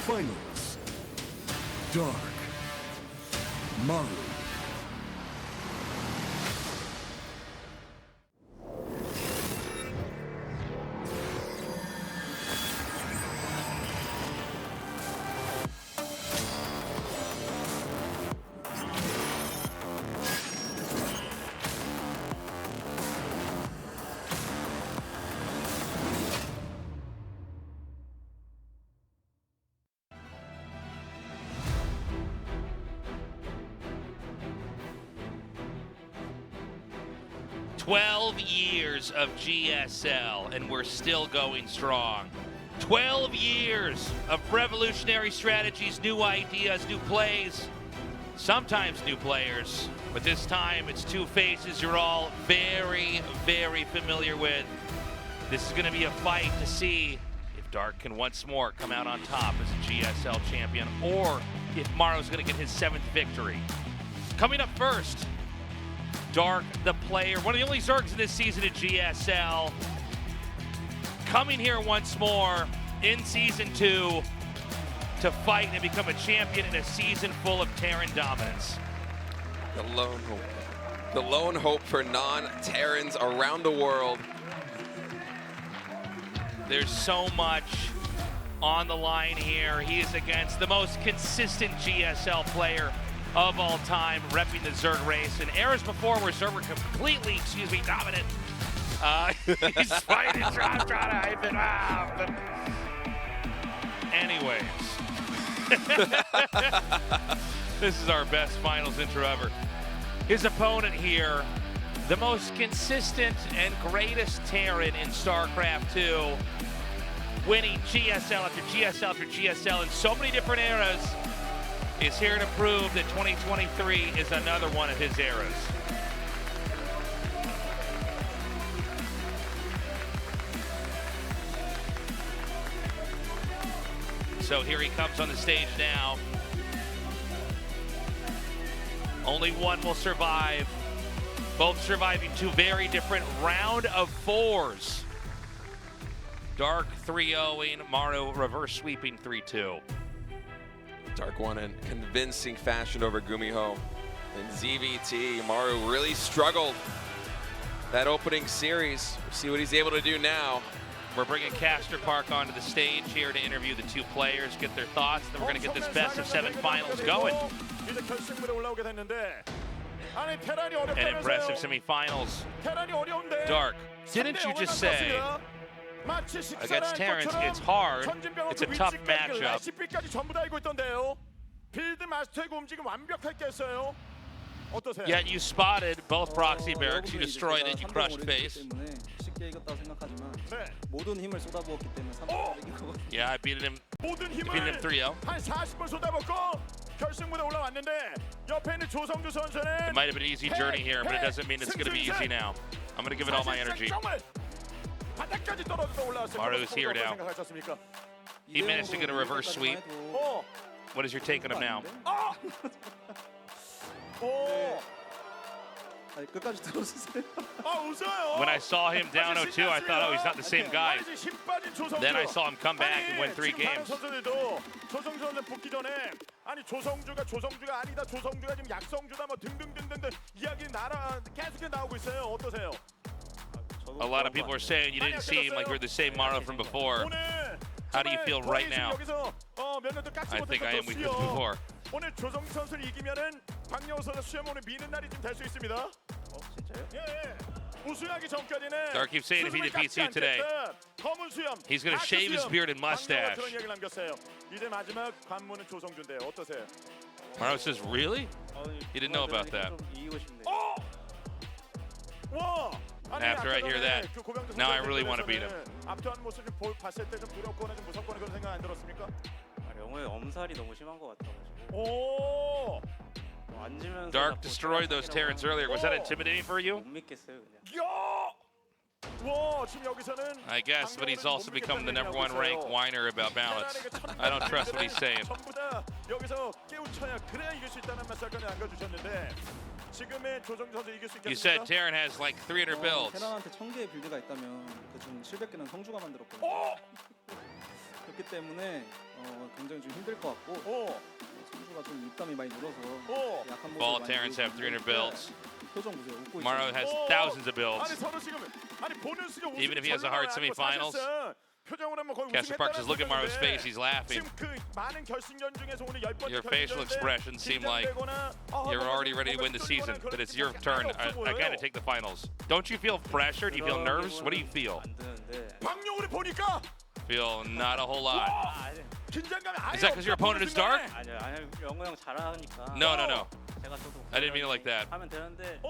Finals. Dark. Maru. "12 years of GSL, and we're still going strong. 12 years of revolutionary strategies, new ideas, new plays, sometimes new players, but this time it's two faces you're all very, very familiar with. This is going to be a fight to see if Dark can once more come out on top as a GSL champion, or if Maru's going to get his 7th victory. Coming up first, Dark, the player, one of the only Zergs in this season at GSL, coming here once more in Season 2 to fight and become a champion in a season full of Terran dominance. The lone hope. The lone hope for non-Terrans around the world. There's so much on the line here. He is against the most consistent GSL player of all time, repping the Zerg race. In eras before where Zerg were completely, dominant. He's fighting, trying to hype it out. But anyways, this is our best finals intro ever. His opponent here, the most consistent and greatest Terran in StarCraft 2, winning GSL after GSL after GSL in so many different eras, is here to prove that 2023 is another one of his eras. So here he comes on the stage now. Only one will survive. Both surviving two very different round of 4s. Dark 3-0ing, Maru reverse sweeping 3-2. Dark won in convincing fashion over GuMiho. And ZVT, Maru really struggled that opening series. We'll see what he's able to do now. We're bringing Caster Park onto the stage here to interview the two players, get their thoughts, then we're going to get this best of 7 finals going. An impressive semifinals. Dark, didn't you just say against Terrans it's hard, it's a tough matchup? Yet you spotted both proxy barracks, you destroyed it, you crushed base. Yeah, I beat him 3-0. It might have been an easy journey here, but it doesn't mean it's going to be easy now. I'm going to give it all my energy. Maru's here now. He managed to get a reverse sweep. What is your take on him now? When I saw him down 0-2, I thought, oh, he's not the same guy. Then I saw him come back and win 3 games. A lot of people are saying you didn't seem like you're the same Maru from before. How do you feel right now? I think I am with you before. 오늘 조성주 선수를 이기면은 박영호 선수 시험원을 미는 날이 좀 될 수 있습니다. 진짜요? 예. 우승하기 전까지는 Dark keeps saying if he defeats you today, he's going to shave his beard and mustache. 이제 마지막 관문은 조성주인데요. 어떠세요? Maru says, really? He didn't know about that. After I hear that, now I really want to beat him. 압도하는 모습을 봤을 때 좀 두렵거나 좀 무섭거나 그런 생각 안 들었습니까? 영호의 엄살이 너무 심한 것 같아가지고. 오! Dark destroyed those Terrans earlier. Was that intimidating for you? 못 믿겠어요, 그냥. I guess, but he's also become the #1 ranked whiner about balance. I don't trust what he's saying. You said Terran has like 300 builds. 테란한테 1000개의 빌드가 있다면 그중 700개는 성주가 만들었거든요. 그렇기 때문에 굉장히 좀 힘들 것 같고 선수가 좀 입담이 많이 늘어서 약한 모습을 Ball 많이 Terrans have 300 builds. 표정 보세요. 웃고 Maru 있잖아요. has thousands of 아니 builds. 서로 지금 아니 보는 순간 웃음이 Even if he has a hard 절로 나와요. semifinals, 사실상 표정으로는 뭐 거의 Casper Parks is 우승했다는 looking at Maru's 표정인데 face. He's laughing. 지금 그 많은 결승전 중에서 오늘 10번째 Your facial 결승전인데 expressions seem like you're already ready to win the season, but it's your turn again to take the finals. Don't you feel pressure? Do you feel nerves? What do you feel? 안 드는데. 박용우를 보니까 Feel not a whole lot. 긴장감이 아예 Is that because your opponent is dark? 아니요, 영호 형 잘하니까. No, no, no. 제가 저도 I didn't mean it like that. 하면 되는데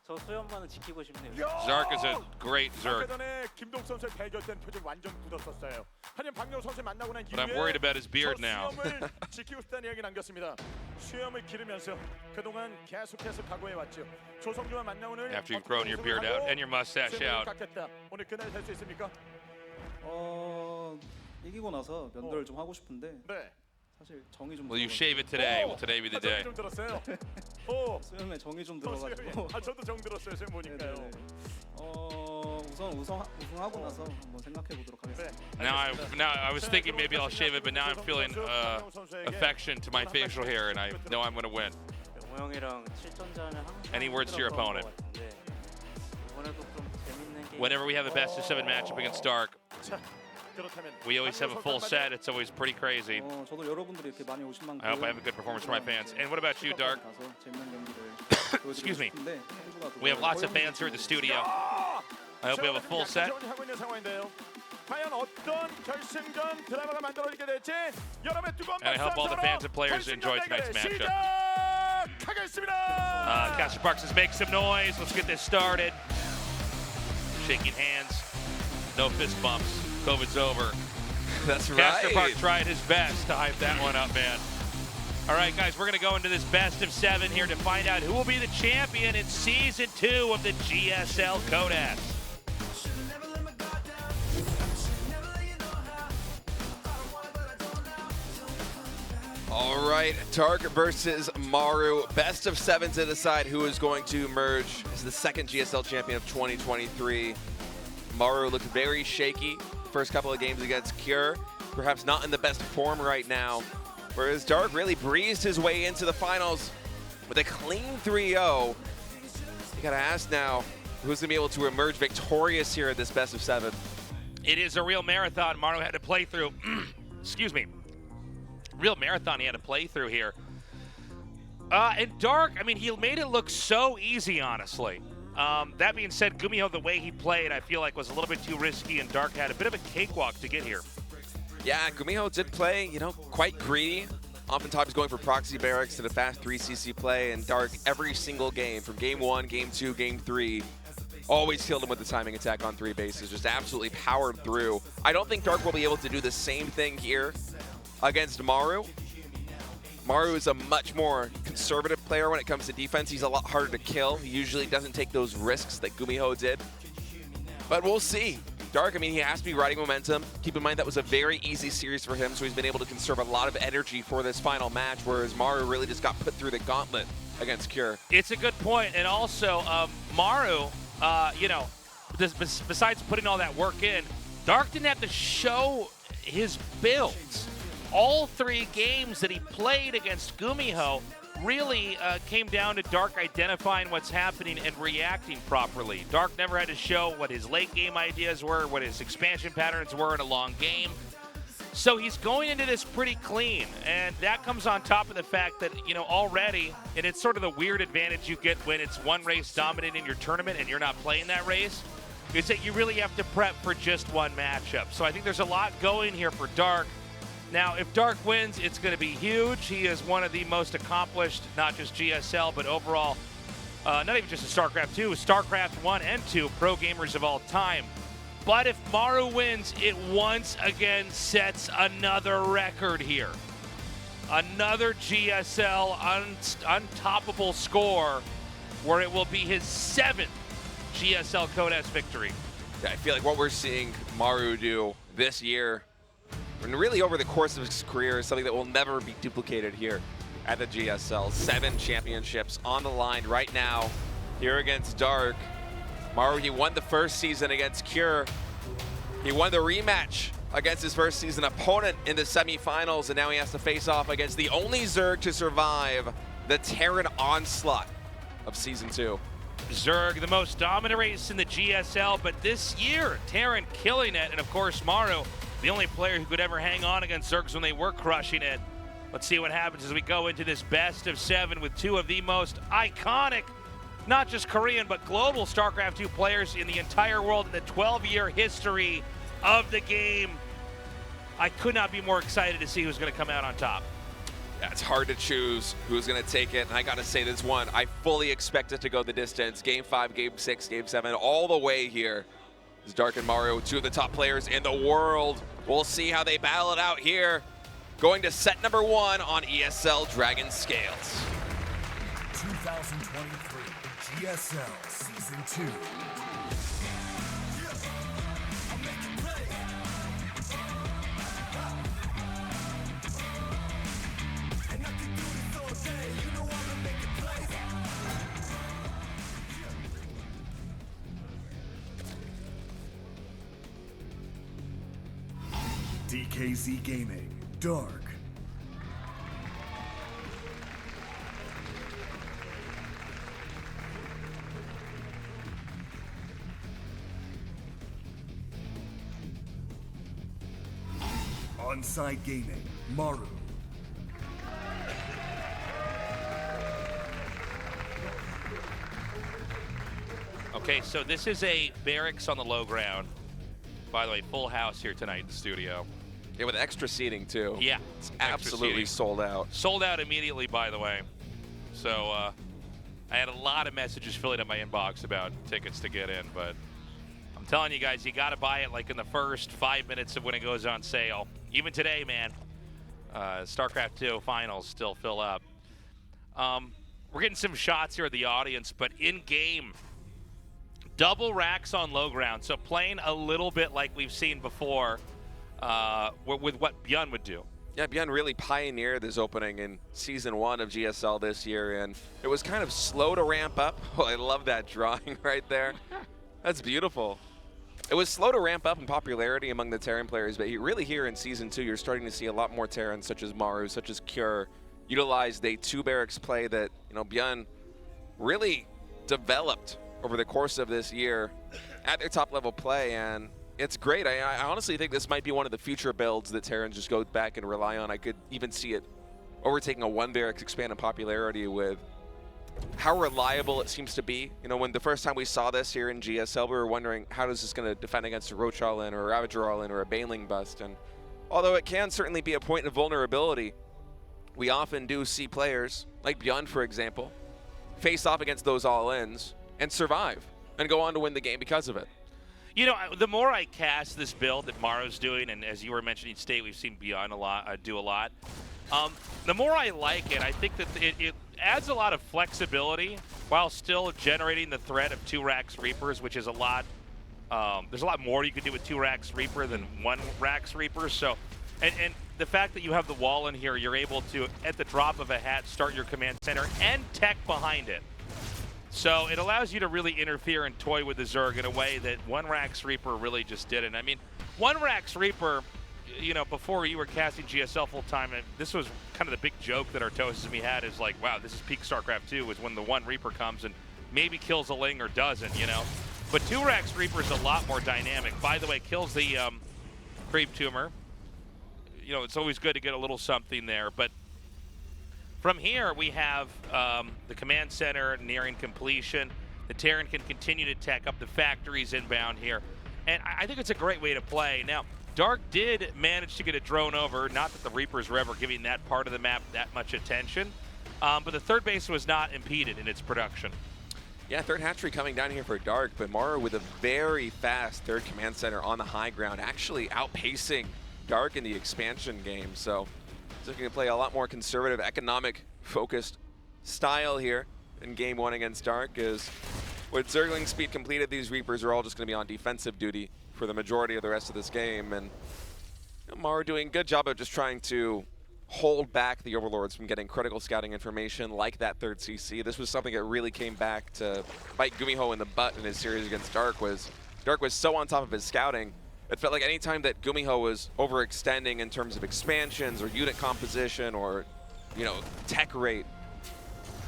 저 수염만은 지키고 싶네요. Zark is a great 아까 Zerg, 전에 김동 선수의 대결된 표정 완전 굳었었어요. 하지만 박용우 선수 만나고 난 but I'm 이후에 worried about his beard now. 수염을 지키고 싶다는 이야기 남겼습니다. 수염을 기르면서 그동안 계속해서 각오해 왔죠. 조성주와 만나오는 After you've grown your beard out and your mustache out. 오늘 그날 될 수 있습니까? 이기고 나서 면도를 좀 하고 싶은데 네. 사실 정이 좀 Will you 들어가지고 shave it today? Will today be the day? 좀 들었어요. 수염에 정이 좀 수염이. 들어가지고 저도 정 들었어요. 지금 보니까요. 네네네. 우선 우승하고 나서 한번 생각해 보도록 하겠습니다. Now I was thinking maybe I'll shave it, but now I'm feeling affection to my facial hair, and I know I'm going to win. 영호 형이랑 7전자는 항상 Any words to your 힘들었던 opponent? 것 같은데 이번에도 좀 재밌는 게임. Whenever we have a best of 7 matchup against Dark, 자, 그렇다면 we always have a full set. It's always pretty crazy. 저도 여러분들이 이렇게 많이 오신 만큼 I hope I have a good performance for my fans. And what about you, Dark? 가서 재밌는 경기를 Excuse me. 보여드리고 싶은데 선수가 We have lots of fans here at the studio. I hope we have a full set. 하고 있는 상황인데요. 과연 어떤 결승전 드라마가 만들어지게 될지 여러분의 뜨거운 And I hope all the fans and players enjoy tonight's matchup. 시작하겠습니다. Casper Parks says make some noise. Let's get this started. Shaking hands. No fist bumps. COVID's over. That's Casper Park right. tried his best to hype that one up, man. All right, guys, we're going to go into this best of 7 here to find out who will be the champion in Season 2 of the GSL Codex. All right, Dark versus Maru. Best of 7 to decide who is going to emerge as the second GSL champion of 2023. Maru looked very shaky first couple of games against Cure. Perhaps not in the best form right now. Whereas Dark really breezed his way into the finals with a clean 3-0. You gotta ask now, who's gonna be able to emerge victorious here at this best of 7? It is a real marathon Maru had to play through. Excuse me. Real marathon he had to play through here. And Dark, I mean, he made it look so easy, honestly. That being said, GuMiho, the way he played, I feel like was a little bit too risky, and Dark had a bit of a cakewalk to get here. Yeah, GuMiho did play, quite greedy. Oftentimes going for proxy barracks to the fast 3cc play, and Dark every single game, from game 1, game 2, game 3, always killed him with the timing attack on 3 bases, just absolutely powered through. I don't think Dark will be able to do the same thing here against Maru. Maru is a much more conservative player when it comes to defense. He's a lot harder to kill. He usually doesn't take those risks that GuMiho did. But we'll see. Dark, I mean, he has to be riding momentum. Keep in mind that was a very easy series for him, so he's been able to conserve a lot of energy for this final match, whereas Maru really just got put through the gauntlet against Cure. It's a good point, and also Maru, besides putting all that work in, Dark didn't have to show his builds. All 3 games that he played against GuMiho really came down to Dark identifying what's happening and reacting properly. Dark never had to show what his late game ideas were, what his expansion patterns were in a long game. So he's going into this pretty clean, and that comes on top of the fact that, already, and it's sort of the weird advantage you get when it's one race dominating your tournament and you're not playing that race, is that you really have to prep for just one matchup. So I think there's a lot going here for Dark. Now, if Dark wins, it's going to be huge. He is one of the most accomplished, not just GSL, but overall, not even just in StarCraft 2, StarCraft 1 and 2 pro gamers of all time. But if Maru wins, it once again sets another record here. Another GSL untoppable score where it will be his 7th GSL Codex victory. Yeah, I feel like what we're seeing Maru do this year, and really over the course of his career, is something that will never be duplicated here at the GSL. 7 championships on the line right now here against Dark. Maru, he won the first season against Cure. He won the rematch against his first season opponent in the semifinals, and now he has to face off against the only Zerg to survive the Terran onslaught of Season 2. Zerg, the most dominant race in the GSL, but this year, Terran killing it, and of course Maru, the only player who could ever hang on against Zergs when they were crushing it. Let's see what happens as we go into this best of 7 with two of the most iconic, not just Korean, but global StarCraft 2 players in the entire world in the 12-year history of the game. I could not be more excited to see who's going to come out on top. Yeah, it's hard to choose who's going to take it, and I got to say this one, I fully expect it to go the distance. Game 5, Game 6, Game 7, all the way here. It's Dark and Maru, two of the top players in the world. We'll see how they battle it out here. Going to set number 1 on ESL Dragon Scales. 2023 GSL Season 2. DKZ Gaming, Dark. Onside Gaming, Maru. Okay, so this is a barracks on the low ground. By the way, full house here tonight in the studio. Yeah, with extra seating too. Yeah. It's absolutely sold out. Sold out immediately, by the way. So I had a lot of messages filling up my inbox about tickets to get in, but I'm telling you guys, you got to buy it like in the first 5 minutes of when it goes on sale. Even today, man, StarCraft 2 finals still fill up. We're getting some shots here of the audience, but in-game, double racks on low ground, so playing a little bit like we've seen before with what Bjorn would do. Yeah, Bjorn really pioneered this opening in Season 1 of GSL this year, and it was kind of slow to ramp up. Oh, I love that drawing right there. That's beautiful. It was slow to ramp up in popularity among the Terran players, but really here in Season 2, you're starting to see a lot more Terrans, such as Maru, such as Cure, utilize the 2 barracks play that, you know, Bjorn really developed over the course of this year at their top level play, and it's great. I honestly think this might be one of the future builds that Terrans just go back and rely on. I could even see it overtaking a 1 barracks expand in popularity with how reliable it seems to be. You know, when the first time we saw this here in GSL, we were wondering how is this going to defend against a Roach All-In or a Ravager All-In or a Baneling Bust, and although it can certainly be a point of vulnerability, we often do see players, like Bjorn for example, face off against those All-Ins and survive and go on to win the game because of it. You know, the more I cast this build that Maru's doing, and as you were mentioning, State, we've seen Bjorn do a lot, the more I like it. I think that it adds a lot of flexibility while still generating the threat of 2 Rax Reapers, which is a lot. There's a lot more you can do with 2 Rax Reaper than 1 Rax Reaper. So, and the fact that you have the wall in here, you're able to, at the drop of a hat, start your command center and tech behind it. So it allows you to really interfere and toy with the Zerg in a way that 1 Rax Reaper really just didn't. I mean, 1 Rax Reaper, you know, before you were casting GSL full time, and this was kind of the big joke that Artosis and me had is like, wow, this is peak StarCraft 2 is when the 1 Reaper comes and maybe kills a Ling or doesn't, you know. But 2 Rax Reaper is a lot more dynamic. By the way, kills the Creep Tumor. You know, it's always good to get a little something there, but from here, we have the command center nearing completion. The Terran can continue to tech up the factories inbound here. And I think it's a great way to play. Now, Dark did manage to get a drone over. Not that the Reapers were ever giving that part of the map that much attention. But the third base was not impeded in its production. Yeah, third hatchery coming down here for Dark, but Maru with a very fast third command center on the high ground, actually outpacing Dark in the expansion game. So he's looking to play a lot more conservative, economic-focused style here in Game 1 against Dark, is with Zergling speed completed, these Reapers are all just going to be on defensive duty for the majority of the rest of this game, and you know, Maru doing a good job of just trying to hold back the Overlords from getting critical scouting information like that third CC. This was something that really came back to bite GuMiho in the butt in his series against Dark was so on top of his scouting It felt like any time that GuMiho was overextending in terms of expansions or unit composition or, you know, tech rate,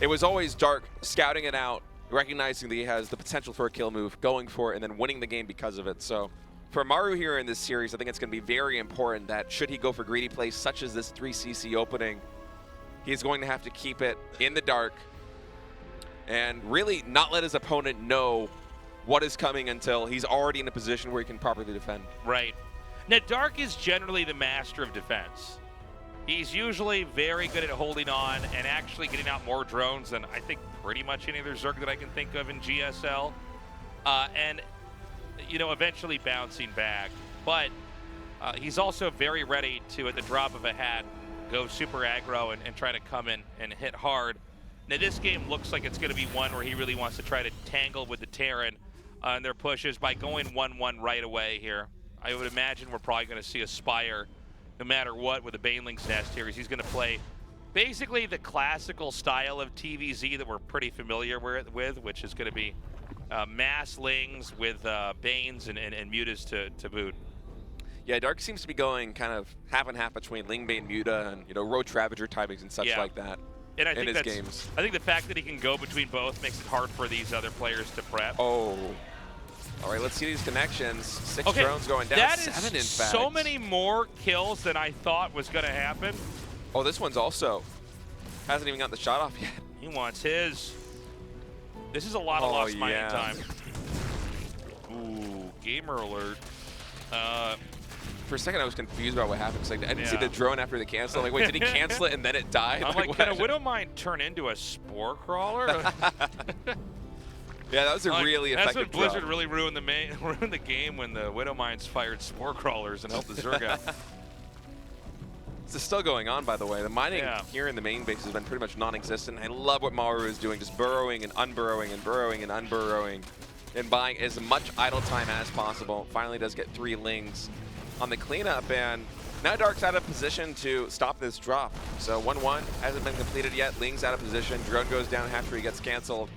it was always Dark scouting it out, recognizing that he has the potential for a kill move, going for it, and then winning the game because of it. So for Maru here in this series, I think it's going to be very important that should he go for greedy plays such as this 3cc opening, he's going to have to keep it in the dark and really not let his opponent know what is coming until he's already in a position where he can properly defend. Right. Now, Dark is generally the master of defense. He's usually very good at holding on and actually getting out more drones than I think pretty much any other Zerg that I can think of in GSL. And, you know, eventually bouncing back. But he's also very ready to, at the drop of a hat, go super aggro and try to come in and hit hard. Now, this game looks like it's going to be one where he really wants to try to tangle with the Terran and their pushes by going 1-1 right away here. I would imagine we're probably going to see a Spire no matter what with the Baneling's Nest here. He's going to play basically the classical style of TVZ that we're pretty familiar with, which is going to be mass Lings with Banes and Mutas to boot. Yeah, Dark seems to be going kind of half and half between Ling Bane Muta and, you know, Roach Ravager timings and such like that. And I in think his that's, games. I think the fact that he can go between both makes it hard for these other players to prep. Oh. All right, let's see these connections. 6 Okay, drones going down. that 7 is in fact. so many more kills than I thought was going to happen. Oh, this one's also hasn't even got the shot off yet. He wants his. This is a lot of lost mining time. Ooh, gamer alert. For a second, I was confused about what happened. Like, I didn't see the drone after the cancel. Like, wait, did he cancel it and then it died? I'm like, can a Widow Mine turn into a spore crawler? Yeah, that was a really effective That's when Blizzard drop. really ruined the game when the Widow Mines fired spore crawlers and helped the Zerg out. This is still going on, by the way. The mining here in the main base has been pretty much non-existent. I love what Maru is doing, just burrowing and unburrowing and burrowing and unburrowing and buying as much idle time as possible. Finally does get 3 Lings on the cleanup, and now Dark's out of position to stop this drop. So 1-1 hasn't been completed yet. Ling's out of position. Drone goes down after he gets canceled.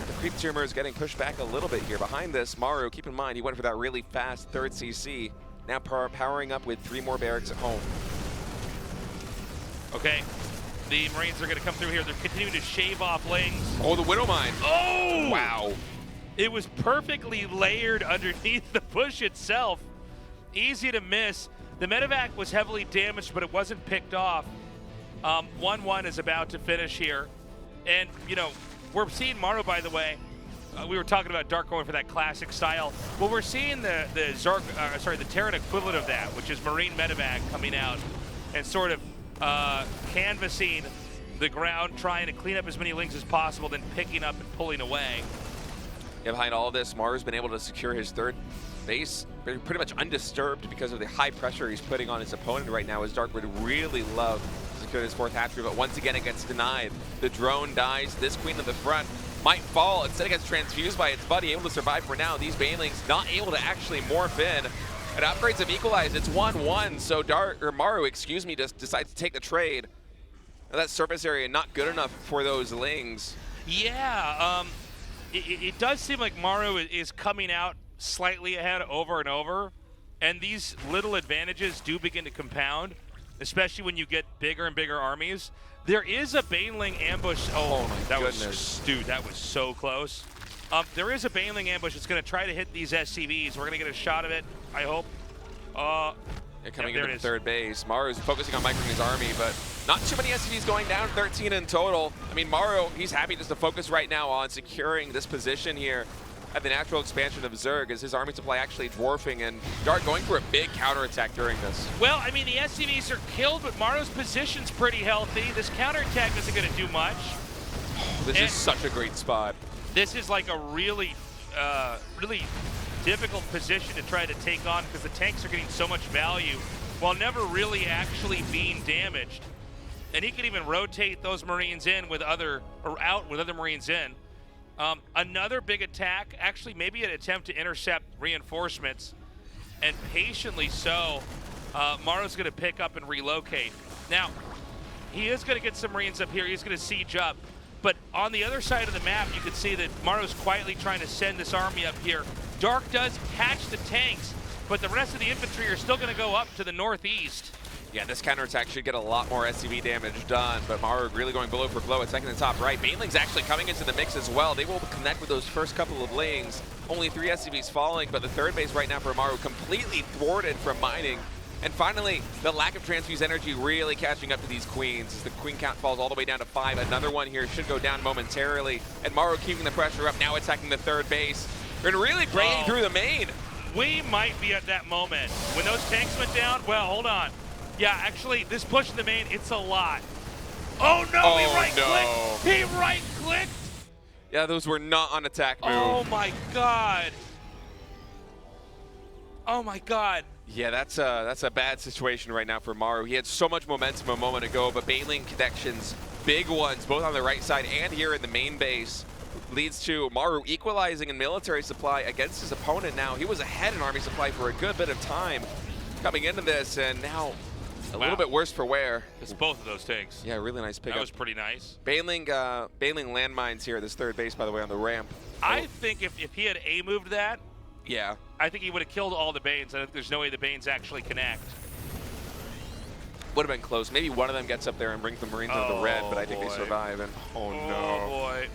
The creep tumor is getting pushed back a little bit here. Behind this, Maru, keep in mind, he went for that really fast 3rd CC. Now powering up with 3 more barracks at home. Okay, the Marines are going to come through here. They're continuing to shave off Lings. Oh, the Widow Mine. Oh! Wow. It was perfectly layered underneath the bush itself. Easy to miss. The medevac was heavily damaged, but it wasn't picked off. 1-1 is about to finish here. And, you know, we're seeing Maru, by the way. We were talking about Dark going for that classic style. Well, we're seeing the Terran equivalent of that, which is Marine medevac coming out and sort of canvassing the ground, trying to clean up as many Lings as possible, then picking up and pulling away. Yeah, behind all of this, Maru's been able to secure his 3rd base pretty much undisturbed because of the high pressure he's putting on his opponent right now, as Dark would really love to secure his 4th hatchery, but once again it gets denied. The drone dies. This queen in the front might fall. Instead it gets transfused by its buddy, able to survive for now. These Banelings not able to actually morph in. And upgrades have equalized. It's 1-1, so Maru, excuse me, just decides to take the trade. Now that surface area not good enough for those Lings. Yeah, it does seem like Maru is coming out slightly ahead over and over, and these little advantages do begin to compound, especially when you get bigger and bigger armies. There is a Baneling ambush. Oh my goodness. Dude, that was so close. There is a Baneling ambush that's going to try to hit these SCVs. We're going to get a shot of it, I hope. Coming into the 3rd base. Maru's focusing on microing his army, but not too many SCVs going down, 13 in total. I mean, Maru, he's happy just to focus right now on securing this position here at the natural expansion of Zerg, as his army supply actually dwarfing, and Dark going for a big counterattack during this. Well, I mean, the SCVs are killed, but Maru's position's pretty healthy. This counterattack isn't going to do much. This is such a great spot. This is like a really, really difficult position to try to take on, because the tanks are getting so much value while never really actually being damaged. And he can even rotate those Marines in with other, or out with other Marines in. Another big attack, actually maybe an attempt to intercept reinforcements, and patiently so, Maru's going to pick up and relocate. Now, he is going to get some Marines up here. He's going to siege up. But on the other side of the map, you can see that Maru's quietly trying to send this army up here. Dark does catch the tanks, but the rest of the infantry are still going to go up to the northeast. Yeah, this counterattack should get a lot more SCV damage done, but Maru really going blow for blow, attacking the top right. Baneling's actually coming into the mix as well. They will connect with those first couple of lanes. Only 3 SCVs falling, but the third base right now for Maru completely thwarted from mining. And finally, the lack of transfuse energy really catching up to these queens as the queen count falls all the way down to 5. Another one here should go down momentarily. And Maru keeping the pressure up, now attacking the third base. And really breaking through the main. We might be at that moment. When those tanks went down, well, hold on. Yeah, actually, this push in the main, it's a lot. Oh no, he right-clicked! He right-clicked! Yeah, those were not on attack move. Oh my god. Oh my god. Yeah, that's a bad situation right now for Maru. He had so much momentum a moment ago, but Baneling connections, big ones, both on the right side and here in the main base, leads to Maru equalizing in military supply against his opponent now. He was ahead in army supply for a good bit of time coming into this, and now a little bit worse for wear. It's both of those tanks. Yeah, really nice pickup. That was pretty nice. Baneling landmines here at this third base, by the way, on the ramp. I think if he had A-moved that, yeah, I think he would have killed all the Banes. I think there's no way the Banes actually connect. Would have been close. Maybe one of them gets up there and brings the Marines into the red, but I think they survive. And oh no. Oh boy.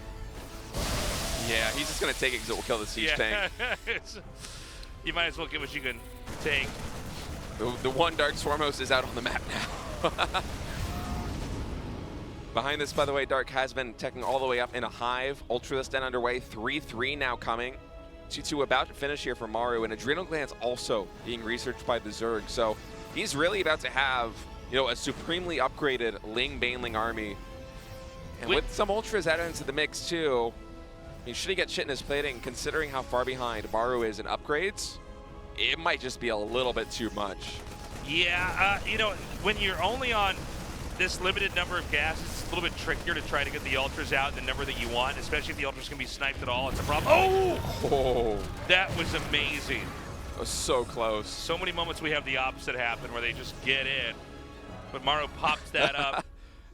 Yeah, he's just going to take it because it will kill the siege tank. You might as well get what you can take. The one Dark Swarm host is out on the map now. Behind this, by the way, Dark has been teching all the way up in a hive. Ultralist then underway. 3-3 now coming. 2-2 about to finish here for Maru, and Adrenal Glands also being researched by the Zerg. So he's really about to have, you know, a supremely upgraded Ling Baneling army. And with some Ultras added into the mix too, I mean, should he get shit in his plating, considering how far behind Maru is in upgrades, it might just be a little bit too much. Yeah, you know, when you're only on this limited number of gases, it's a little bit trickier to try to get the Ultras out in the number that you want, especially if the Ultras can be sniped at all. It's a problem. Oh! That was amazing. That was so close. So many moments we have the opposite happen where they just get in. But Maru pops that up.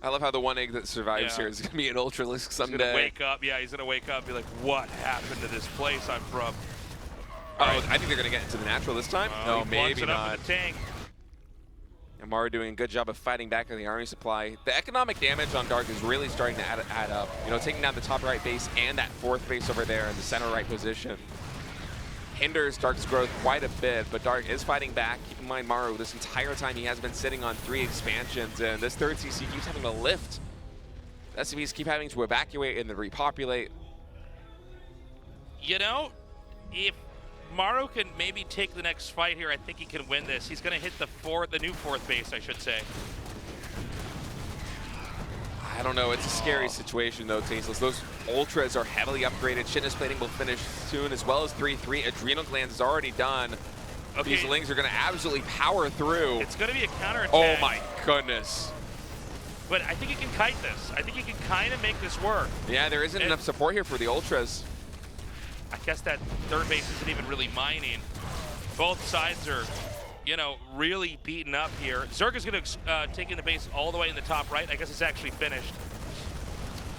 I love how the one egg that survives here is going to be an Ultralisk someday. He's going to wake up. Yeah, he's going to wake up and be like, what happened to this place I'm from? I think they're going to get into the natural this time. No, maybe not. And Maru doing a good job of fighting back on the army supply. The economic damage on Dark is really starting to add up. You know, taking down the top right base and that fourth base over there in the center right position hinders Dark's growth quite a bit, but Dark is fighting back. Keep in mind, Maru, this entire time he has been sitting on 3 expansions, and this third CC keeps having to lift. The SCVs keep having to evacuate and then repopulate. You know, if Maru can maybe take the next fight here, I think he can win this. He's going to hit the new fourth base, I should say. I don't know. It's a scary situation, though, Tasteless. Those Ultras are heavily upgraded. Shitness plating will finish soon, as well as 3-3. Adrenal Glands is already done. Okay. These Lings are going to absolutely power through. It's going to be a counterattack. Oh, my goodness. But I think he can kite this. I think he can kind of make this work. Yeah, there isn't enough support here for the Ultras. I guess that third base isn't even really mining. Both sides are, you know, really beaten up here. Zerg is going to take in the base all the way in the top right. I guess it's actually finished.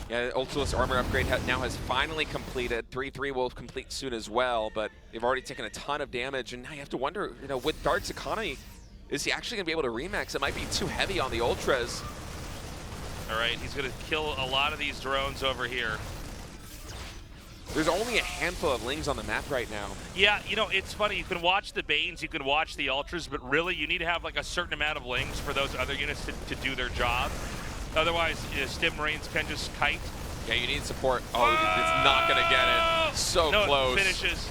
Yeah, Ultralist armor upgrade now has finally completed. 3-3 will complete soon as well, but they've already taken a ton of damage, and now you have to wonder, you know, with Dark's economy, is he actually going to be able to remax? It might be too heavy on the Ultras. All right, he's going to kill a lot of these drones over here. There's only a handful of Lings on the map right now. Yeah, you know, it's funny. You can watch the Banes, you can watch the Ultras, but really you need to have like a certain amount of Lings for those other units to do their job. Otherwise, Stim Marines can just kite. Yeah, you need support. Oh, it's not going to get it. So close. It finishes.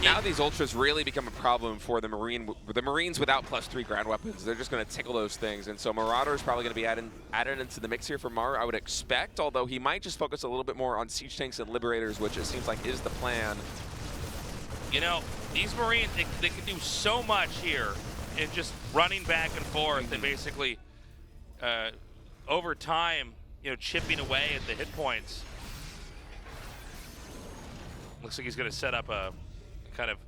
Now these Ultras really become a problem for the Marines without +3 ground weapons. They're just going to tickle those things, and so Marauder is probably going to be added into the mix here for Maru, I would expect, although he might just focus a little bit more on siege tanks and liberators, which it seems like is the plan. You know, these Marines, they can do so much here in just running back and forth and basically, over time, you know, chipping away at the hit points. Looks like he's going to set up a kind of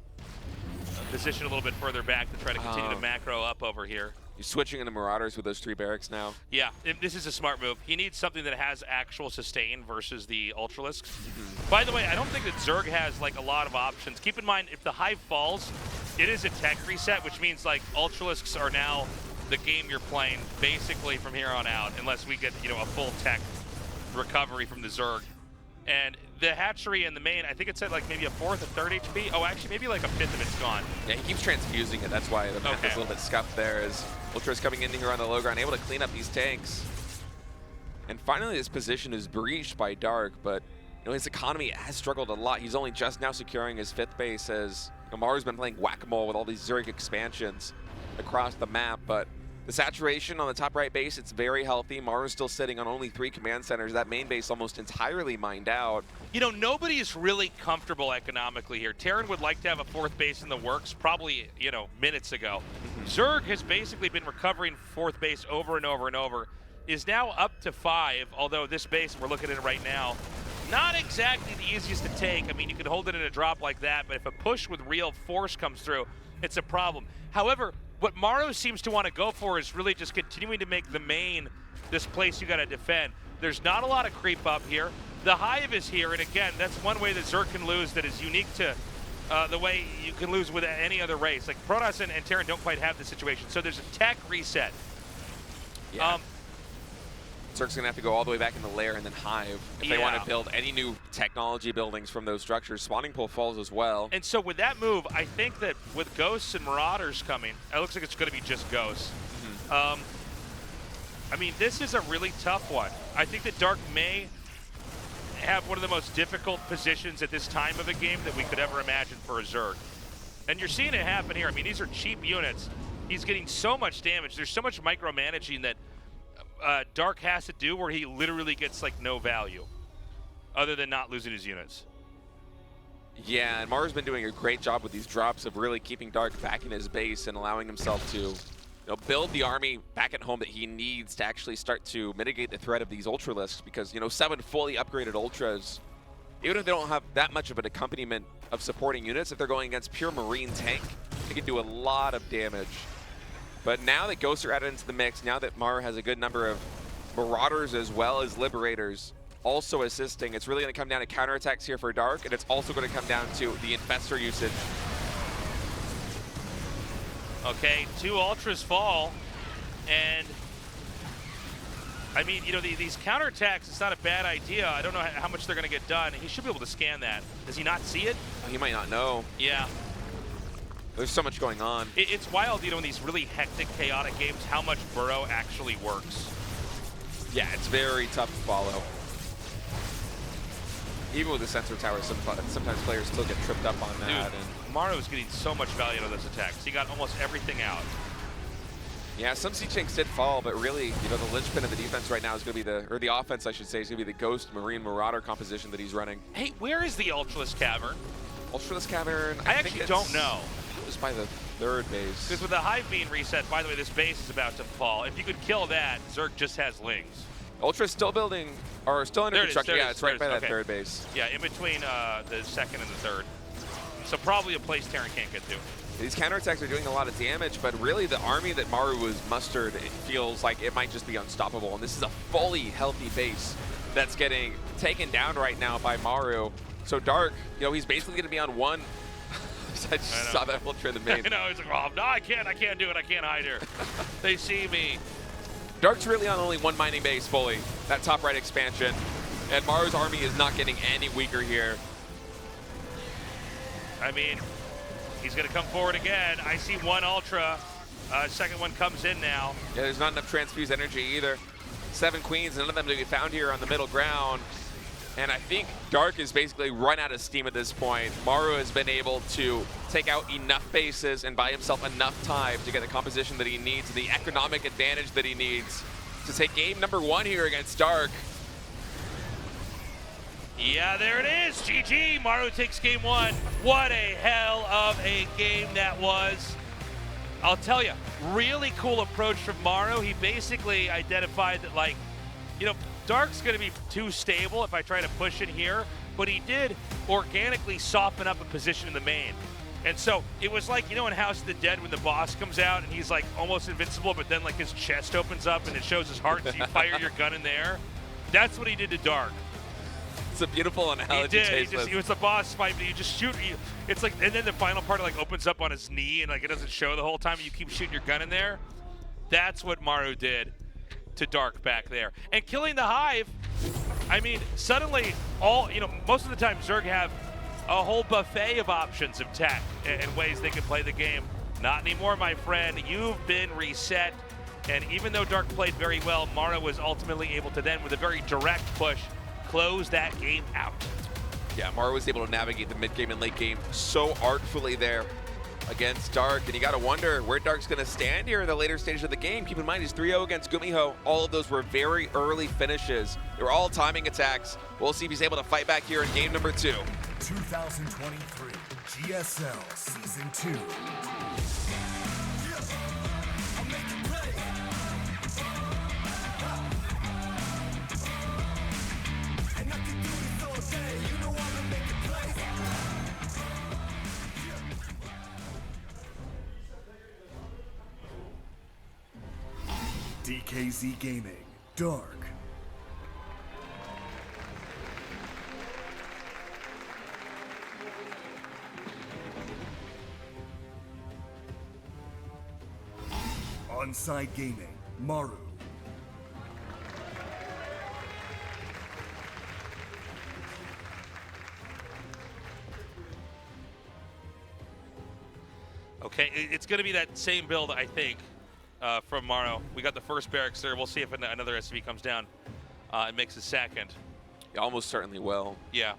position a little bit further back to try to continue to macro up over here. He's switching into Marauders with those 3 barracks now. Yeah, this is a smart move. He needs something that has actual sustain versus the Ultralisks. By the way, I don't think that Zerg has like a lot of options. Keep in mind, if the Hive falls, it is a tech reset, which means like Ultralisks are now the game you're playing basically from here on out, unless we get, you know, a full tech recovery from the Zerg. And the hatchery and the main, I think it's at like maybe a 4th, a 3rd HP. Oh, actually, maybe like a 5th of it's gone. Yeah, he keeps transfusing it. That's why the map is a little bit scuffed there as Ultra's coming in here on the low ground, able to clean up these tanks. And finally, this position is breached by Dark, but you know, his economy has struggled a lot. He's only just now securing his 5th base as Maru's been playing whack-a-mole with all these Zerg expansions across the map, but the saturation on the top right base, it's very healthy. Maru's still sitting on only 3 command centers. That main base almost entirely mined out. You know, nobody is really comfortable economically here. Terran would like to have a 4th base in the works probably, you know, minutes ago. Zerg has basically been recovering 4th base over and over and over. Is now up to 5, although this base, we're looking at it right now, not exactly the easiest to take. I mean, you could hold it in a drop like that, but if a push with real force comes through, it's a problem. However, what Maru seems to want to go for is really just continuing to make the main this place you got to defend. There's not a lot of creep up here. The Hive is here, and again, that's one way that Zerg can lose that is unique to the way you can lose with any other race. Like Protoss and Terran don't quite have this situation, so there's a tech reset. Yeah. Zerg's going to have to go all the way back in the lair and then Hive if they want to build any new technology buildings from those structures. Spawning pool falls as well. And so with that move, I think that with Ghosts and Marauders coming, it looks like it's going to be just Ghosts. I mean, this is a really tough one. I think that Dark may have one of the most difficult positions at this time of a game that we could ever imagine for a Zerg. And you're seeing it happen here. I mean, these are cheap units. He's getting so much damage. There's so much micromanaging that Dark has to do where he literally gets like no value other than not losing his units. Yeah, and Maru's been doing a great job with these drops of really keeping Dark back in his base and allowing himself to build the army back at home that he needs to actually start to mitigate the threat of these Ultralisks, because 7 fully upgraded Ultras, even if they don't have that much of an accompaniment of supporting units, if they're going against pure Marine tank, they can do a lot of damage. But now that Ghosts are added into the mix, now that Maru has a good number of Marauders as well as Liberators also assisting, it's really going to come down to counterattacks here for Dark, and it's also going to come down to the Infestor usage. Okay, 2 Ultras fall, and I mean, these counterattacks, it's not a bad idea. I don't know how much they're going to get done. He should be able to scan that. Does he not see it? He might not know. Yeah. There's so much going on. It's wild, in these really hectic, chaotic games, how much Burrow actually works. Yeah, it's very tough to follow. Even with the sensor tower, sometimes players still get tripped up on that. Dude, Maru is getting so much value out of those attacks. He got almost everything out. Yeah, some C-Chinks did fall, but really, the linchpin of the defense right now is going to be or the offense, I should say, is going to be the Ghost Marine Marauder composition that he's running. Hey, where is the Ultralisk Cavern? Ultralisk Cavern, I actually don't know. Just by the 3rd base. Because with the Hive being reset, by the way, this base is about to fall. If you could kill that, Zerg just has Lings. Ultra's still building, or still under construction. Yeah, it's right by that 3rd base. Yeah, in between the 2nd and the 3rd. So probably a place Terran can't get to. These counterattacks are doing a lot of damage, but really the army that Maru was mustered, it feels like it might just be unstoppable. And this is a fully healthy base that's getting taken down right now by Maru. So Dark, he's basically going to be on 1. I just saw that Ultra in the main. He's like, oh, no, I can't do it. I can't hide here. They see me. Dark's really on only 1 mining base fully, that top right expansion. And Maru's army is not getting any weaker here. I mean, he's going to come forward again. I see 1 Ultra. Second one comes in now. Yeah, there's not enough transfused energy either. 7 Queens, none of them to be found here on the middle ground. And I think Dark is basically run out of steam at this point. Maru has been able to take out enough bases and buy himself enough time to get the composition that he needs, the economic advantage that he needs to take game number 1 here against Dark. Yeah, there it is. GG. Maru takes game 1. What a hell of a game that was. I'll tell you, really cool approach from Maru. He basically identified that, Dark's going to be too stable if I try to push in here, but he did organically soften up a position in the main. And so it was like, you know, in House of the Dead when the boss comes out and he's like almost invincible, but then like his chest opens up and it shows his heart, so you fire your gun in there. That's what he did to Dark. It's a beautiful analogy. He did. It was the boss fight, but you just shoot. It's like, and then the final part like opens up on his knee and like it doesn't show the whole time. And you keep shooting your gun in there. That's what Maru did to Dark back there. And killing the Hive. I mean, suddenly most of the time Zerg have a whole buffet of options of tech and ways they can play the game. Not anymore, my friend. You've been reset. And even though Dark played very well, Maru was ultimately able to then, with a very direct push, close that game out. Yeah, Maru was able to navigate the mid game and late game so artfully there against Dark. And you got to wonder where Dark's going to stand here in the later stage of the game. Keep in mind, he's 3-0 against GuMiho. All of those were very early finishes. They were all timing attacks. We'll see if he's able to fight back here in game number 2. 2023 GSL Season 2. DKZ Gaming, Dark. Onside Gaming, Maru. Okay, it's going to be that same build, I think, from Maru. We got the first barracks there. We'll see if another SV comes down and makes a second. Yeah, almost certainly will. Yeah.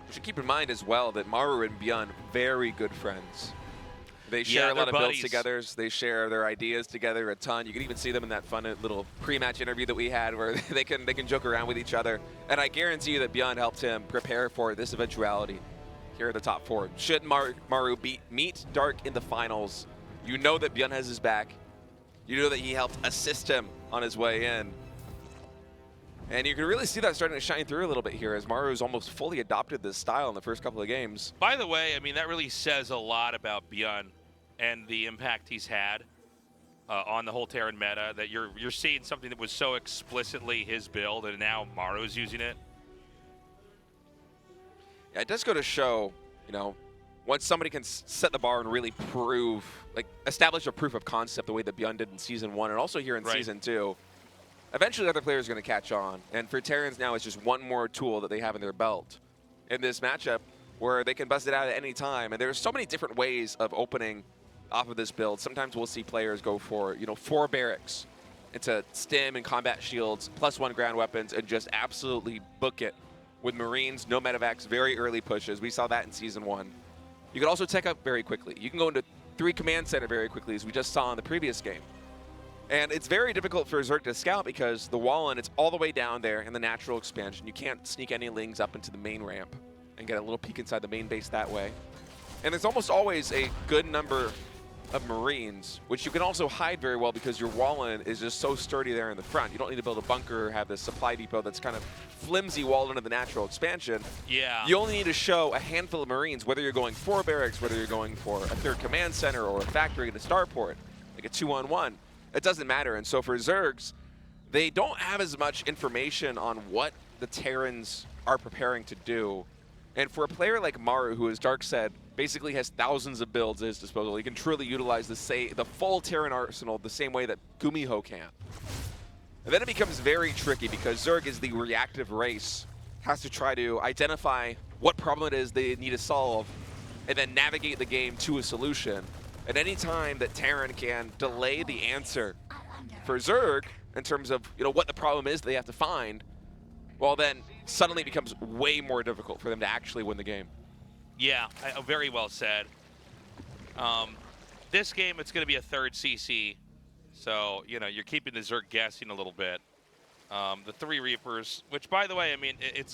You should keep in mind as well that Maru and Byun, very good friends. They share a lot of builds together. They share their ideas together a ton. You can even see them in that fun little pre-match interview that we had where they can joke around with each other. And I guarantee you that Byun helped him prepare for this eventuality here at the top 4. Should Maru meet Dark in the finals, you know that Byun has his back. You know that he helped assist him on his way in. And you can really see that starting to shine through a little bit here as Maru's almost fully adopted this style in the first couple of games. By the way, I mean, that really says a lot about Byun and the impact he's had on the whole Terran meta, that you're seeing something that was so explicitly his build and now Maru's using it. Yeah, it does go to show, you know, once somebody can set the bar and really prove, like establish a proof of concept the way that Byun did in Season 1 and also here in Season 2, eventually other players are going to catch on. And for Terrans now, it's just one more tool that they have in their belt in this matchup where they can bust it out at any time. And there's so many different ways of opening off of this build. Sometimes we'll see players go for, 4 barracks into stim and combat shields, +1 ground weapons, and just absolutely book it with Marines, no medevacs, very early pushes. We saw that in Season 1. You can also tech up very quickly. You can go into 3 command center very quickly, as we just saw in the previous game. And it's very difficult for Zerg to scout because the Wallen, it's all the way down there in the natural expansion. You can't sneak any lings up into the main ramp and get a little peek inside the main base that way. And there's almost always a good number of Marines, which you can also hide very well because your Wallen is just so sturdy there in the front. You don't need to build a bunker or have this supply depot that's kind of flimsy walled into the natural expansion. Yeah. You only need to show a handful of Marines, whether you're going 4 barracks, whether you're going for a 3rd command center or a factory and a starport, like a 2-on-1. It doesn't matter. And so for Zergs, they don't have as much information on what the Terrans are preparing to do. And for a player like Maru, who, as Dark said, basically has thousands of builds at his disposal, he can truly utilize the full Terran arsenal the same way that GuMiho can. And then it becomes very tricky because Zerg is the reactive race, has to try to identify what problem it is they need to solve, and then navigate the game to a solution. At any time that Terran can delay the answer for Zerg in terms of what the problem is they have to find, well then suddenly it becomes way more difficult for them to actually win the game. Yeah, very well said. This game, it's going to be a 3rd CC, so you're keeping the Zerg guessing a little bit. The 3 Reapers, which by the way, I mean it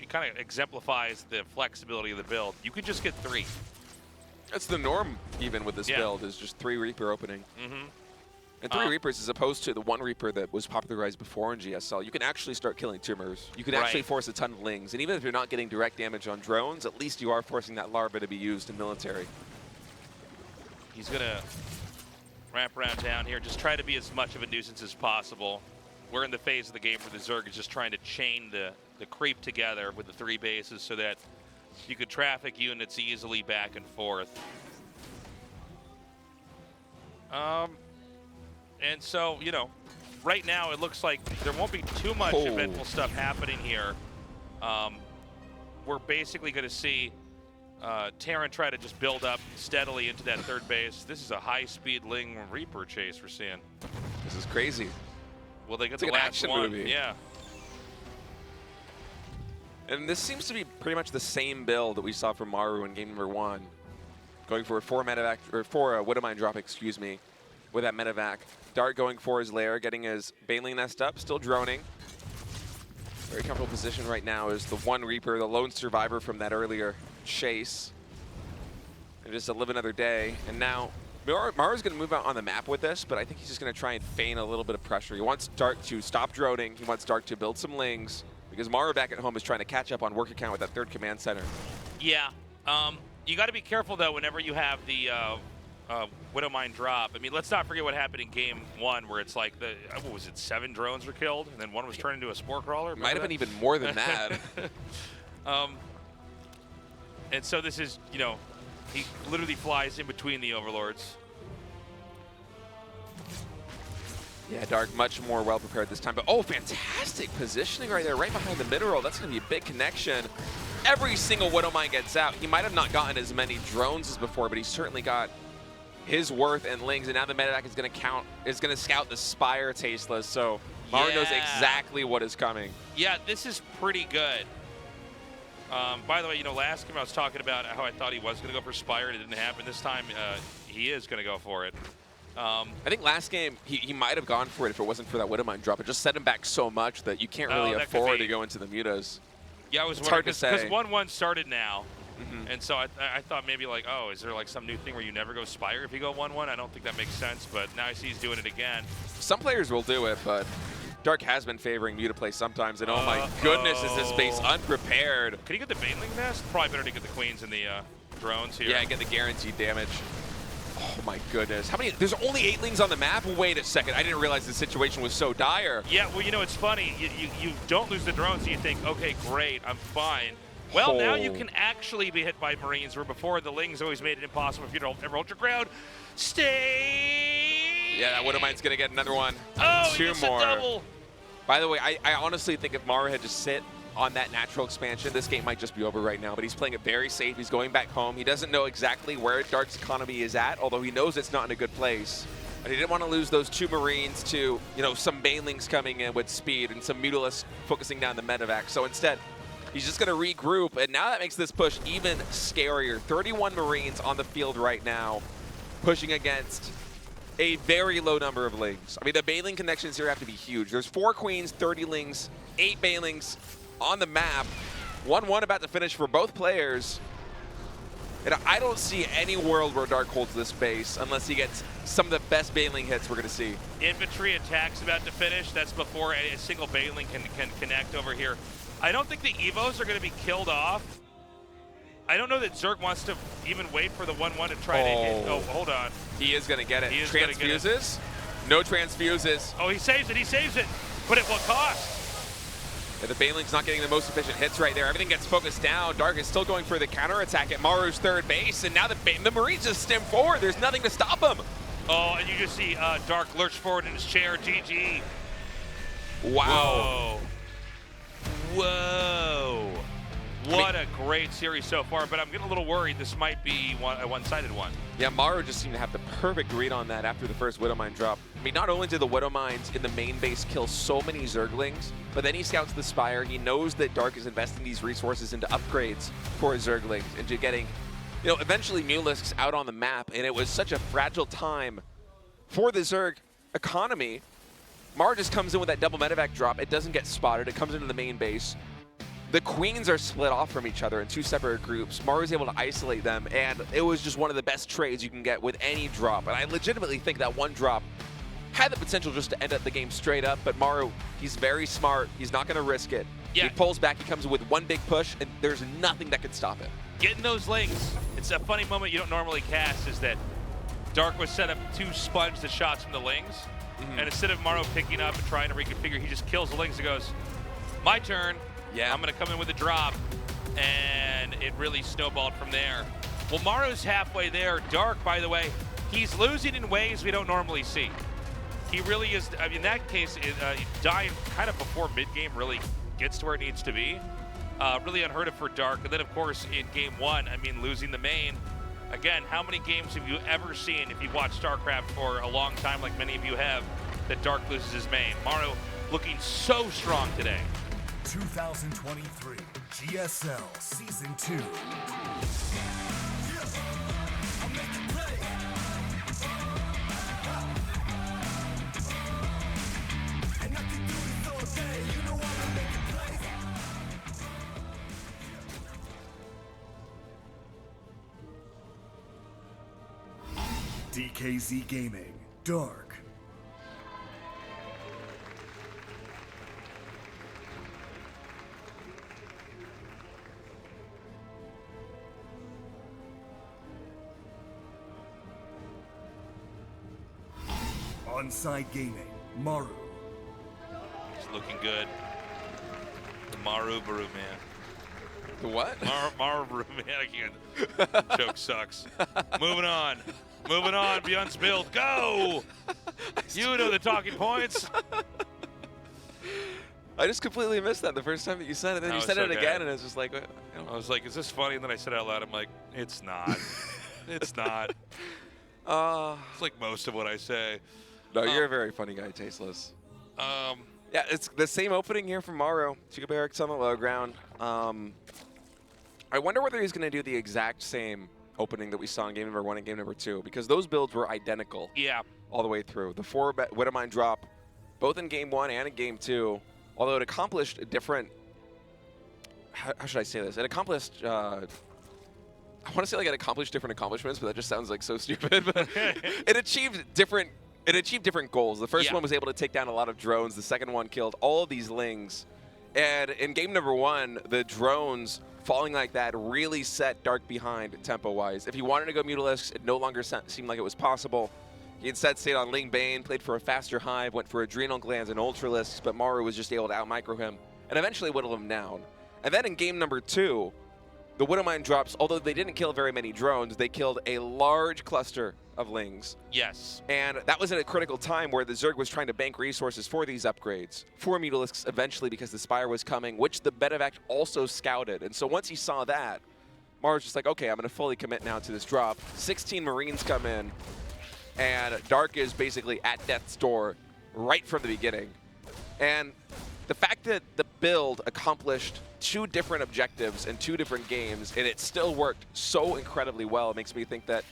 kind of exemplifies the flexibility of the build. You could just get 3. That's the norm even with this build, is just 3 Reaper opening. And 3 Reapers, as opposed to the 1 Reaper that was popularized before in GSL, you can actually start killing tumors. You can actually force a ton of lings. And even if you're not getting direct damage on drones, at least you are forcing that larva to be used in military. He's going to wrap around down here, just try to be as much of a nuisance as possible. We're in the phase of the game where the Zerg is just trying to chain the creep together with the 3 bases so that you could traffic units easily back and forth. And so, you know, right now it looks like there won't be too much eventful stuff happening here. We're basically going to see Terran try to just build up steadily into that 3rd base. This is a high-speed Ling Reaper chase we're seeing. This is crazy. Well, they get it's the like last an action one. movie. Yeah. And this seems to be pretty much the same build that we saw from Maru in game number 1. Going for a 4 medevac, or 4 Widowmine drop, excuse me, with that medevac. Dart going for his lair, getting his Baneling nest up, still droning. Very comfortable position right now is the 1 Reaper, the lone survivor from that earlier chase. And just to live another day. And now, Maru's going to move out on the map with this, but I think he's just going to try and feign a little bit of pressure. He wants Dart to stop droning. He wants Dart to build some lings, because Maru back at home is trying to catch up on work account with that 3rd command center. Yeah. You got to be careful, though, whenever you have the Widowmine drop. I mean, let's not forget what happened in game 1, where it's like what was it, 7 drones were killed, and then 1 was turned into a spore crawler. Might have been even more than that. And so this is, you know, he literally flies in between the overlords. Yeah, Dark much more well prepared this time. But oh, fantastic positioning right there, right behind the mineral. That's going to be a big connection. Every single Widowmine gets out. He might have not gotten as many drones as before, but he certainly got his worth and lings. And now the medevac is going to scout the Spire tasteless. So Maru knows exactly what is coming. Yeah, this is pretty good. By the way, you know, last game I was talking about how I thought he was going to go for Spire, and it didn't happen this time. He is going to go for it. I think last game he might have gone for it if it wasn't for that Widowmine drop. It just set him back so much that you can't really afford to go into the mutas. Yeah, I was wondering, because 1-1 started now, and so I thought maybe like, oh, is there like some new thing where you never go Spire if you go 1-1? I don't think that makes sense, but now I see he's doing it again. Some players will do it, but Dark has been favoring Muta play sometimes, and oh my goodness, is this base unprepared. Can he get the Baneling nest? Probably better to get the Queens and the drones here. Yeah, get the guaranteed damage. Oh my goodness. How many? There's only 8lings on the map? Wait a second. I didn't realize the situation was so dire. Yeah, well, you know, it's funny. You don't lose the drones, so you think, okay, great, I'm fine. Well, now you can actually be hit by Marines, where before the Lings always made it impossible if you don't ever hold your ground. Stay! Yeah, that Widowmine's going to get another one. Oh, 2 more. Double. By the way, I honestly think if Maru had just sit on that natural expansion, this game might just be over right now, but he's playing it very safe. He's going back home. He doesn't know exactly where Dark's economy is at, although he knows it's not in a good place. But he didn't want to lose those 2 Marines to, you know, some Banelings coming in with speed and some Mutalisks focusing down the medevac. So instead, he's just going to regroup, and now that makes this push even scarier. 31 Marines on the field right now, pushing against a very low number of Lings. I mean, the Baneling connections here have to be huge. There's 4 Queens, 30 Lings, 8 Banelings on the map. 1-1 about to finish for both players. And I don't see any world where Dark holds this base unless he gets some of the best Baneling hits we're going to see. Infantry attacks about to finish. That's before a single Baneling can connect over here. I don't think the Evos are going to be killed off. I don't know that Zerg wants to even wait for the 1-1 to try to hit. Oh, hold on. He is going to get it. He is Transfuses? No transfuses. Oh, he saves it. He saves it. But at what cost? Yeah, the Baneling's not getting the most efficient hits right there. Everything gets focused down. Dark is still going for the counterattack at Maru's 3rd base, and now the Marines just stem forward. There's nothing to stop him. Oh, and you just see Dark lurch forward in his chair. GG. Wow. Whoa. Whoa. What a great series so far, but I'm getting a little worried this might be a one-sided one. Yeah, Maru just seemed to have the perfect read on that after the first Widowmine drop. I mean, not only did the Widowmines in the main base kill so many Zerglings, but then he scouts the Spire. He knows that Dark is investing these resources into upgrades for his Zerglings, into getting, you know, eventually Mutalisks out on the map, and it was such a fragile time for the Zerg economy. Maru just comes in with that double medevac drop. It doesn't get spotted. It comes into the main base. The Queens are split off from each other in 2 separate groups. Maru's able to isolate them, and it was just one of the best trades you can get with any drop. And I legitimately think that 1 drop had the potential just to end up the game straight up, but Maru, he's very smart. He's not going to risk it. Yeah. He pulls back, he comes with one big push, and there's nothing that could stop it. Getting those lings. It's a funny moment you don't normally cast is that Dark was set up to sponge the shots from the lings, and instead of Maru picking up and trying to reconfigure, he just kills the lings and goes, my turn. Yeah. I'm going to come in with a drop, and it really snowballed from there. Well, Maru's halfway there. Dark, by the way, he's losing in ways we don't normally see. He really is. I mean, in that case, dying kind of before mid-game really gets to where it needs to be. Really unheard of for Dark. And then, of course, in game 1, I mean, losing the main. Again, how many games have you ever seen, if you've watched StarCraft for a long time, like many of you have, that Dark loses his main? Maru looking so strong today. 2023 GSL Season 2. DKZ Gaming, Dark. Onside Gaming, Maru. He's looking good. The Maru Baru man. The what? Maru Baru man. I can't. Joke sucks. Moving on. Moving on. Beyond Spilled. Go! You know the talking points. I just completely missed that the first time that you said it. Then That you was said so it good. again, and it's just like, I was like, is this funny? And then I said it out loud. I'm like, it's not. It's not. It's like most of what I say. no, you're a very funny guy, Tasteless. Um, Yeah, it's the same opening here from Maru. Chica Barracks on the low ground. I wonder whether he's going to do the exact same opening that we saw in game number 1 and game number 2, because those builds were identical yeah. all the way through. The 4 Widowmine drop, both in game 1 and in game 2, although it accomplished a different, how should I say this? It accomplished, I want to say like it accomplished different accomplishments, but that just sounds like so stupid. But it achieved different goals. The first Yeah. one was able to take down a lot of drones. The second one killed all of these lings. And in game number 1, the drones falling like that really set Dark behind tempo-wise. If he wanted to go Mutalisks, it no longer seemed like it was possible. He instead stayed on Ling Bane, played for a faster Hive, went for Adrenal Glands and Ultralisks, but Maru was just able to out-micro him and eventually whittle him down. And then in game number 2, the Widowmine drops, although they didn't kill very many drones, they killed a large cluster of lings. Yes. And that was at a critical time where the Zerg was trying to bank resources for these upgrades, for Mutalisks eventually because the Spire was coming, which the Bedevac also scouted. And so once he saw that, Maru's just like, okay, I'm going to fully commit now to this drop. 16 Marines come in, and Dark is basically at death's door right from the beginning. And the fact that the build accomplished 2 different objectives in 2 different games, and it still worked so incredibly well, makes me think that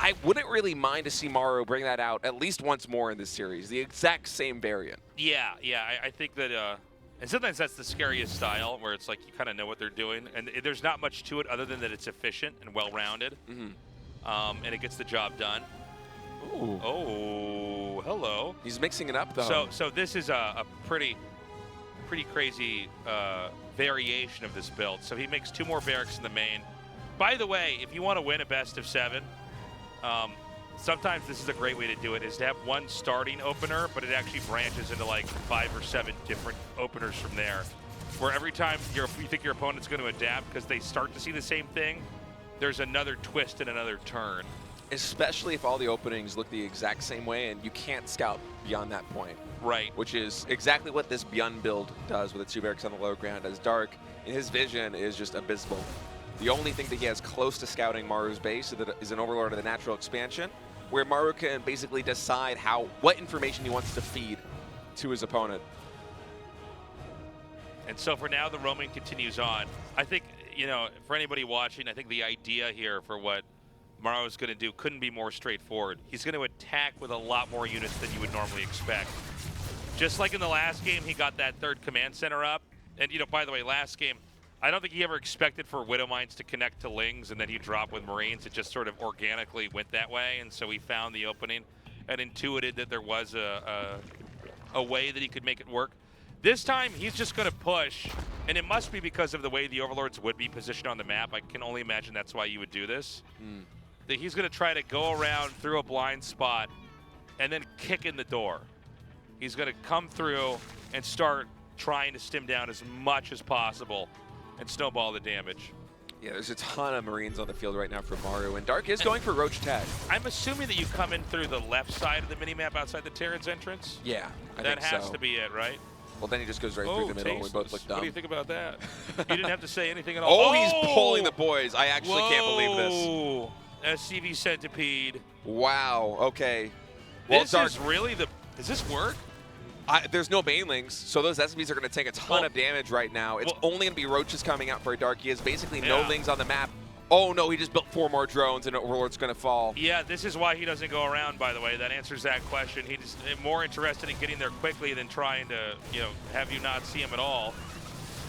I wouldn't really mind to see Maru bring that out at least once more in this series, the exact same variant. Yeah, I think that, and sometimes that's the scariest style, where it's like you kind of know what they're doing, and there's not much to it other than that it's efficient and well-rounded, and it gets the job done. Ooh. Oh, hello. He's mixing it up, though. So this is a pretty crazy variation of this build. So he makes 2 more barracks in the main. By the way, if you want to win a best of 7, sometimes this is a great way to do it, is to have one starting opener, but it actually branches into like 5 or 7 different openers from there. Where every time you think your opponent's going to adapt because they start to see the same thing, there's another twist and another turn. Especially if all the openings look the exact same way and you can't scout beyond that point. Right. Which is exactly what this Beyond build does with its 2 barracks on the low ground, as Dark, in his vision, is just abysmal. The only thing that he has close to scouting Maru's base is an Overlord of the Natural Expansion, where Maru can basically decide what information he wants to feed to his opponent. And so for now, the roaming continues on. I think, for anybody watching, I think the idea here for what Maru is going to do couldn't be more straightforward. He's going to attack with a lot more units than you would normally expect. Just like in the last game, he got that 3rd command center up. And, by the way, last game, I don't think he ever expected for Widowmines to connect to Lings and then he dropped with Marines. It just sort of organically went that way, and so he found the opening. had intuited that there was a way that he could make it work. This time, he's just going to push, and it must be because of the way the Overlords would be positioned on the map. I can only imagine that's why you would do this. That he's going to try to go around through a blind spot and then kick in the door. He's going to come through and start trying to stim down as much as possible and snowball the damage. Yeah, there's a ton of Marines on the field right now for Maru, and Dark is going for Roach Tag. I'm assuming that you come in through the left side of the minimap outside the Terran's entrance? Yeah, I that think has so. to be it, right? Well, then he just goes right through the middle, and we both look dumb. What do you think about that? You didn't have to say anything at all. Oh, he's pulling the boys. I actually can't believe this. SCV Centipede. Wow, okay. Well, This is really the... Does this work? There's no banelings, so those SCVs are going to take a ton of damage right now. It's only going to be Roaches coming out for Dark. He has basically no lings on the map. Oh no, he just built 4 more drones and Overlord's going to fall. Yeah, this is why he doesn't go around, by the way. That answers that question. He's more interested in getting there quickly than trying to, have you not see him at all.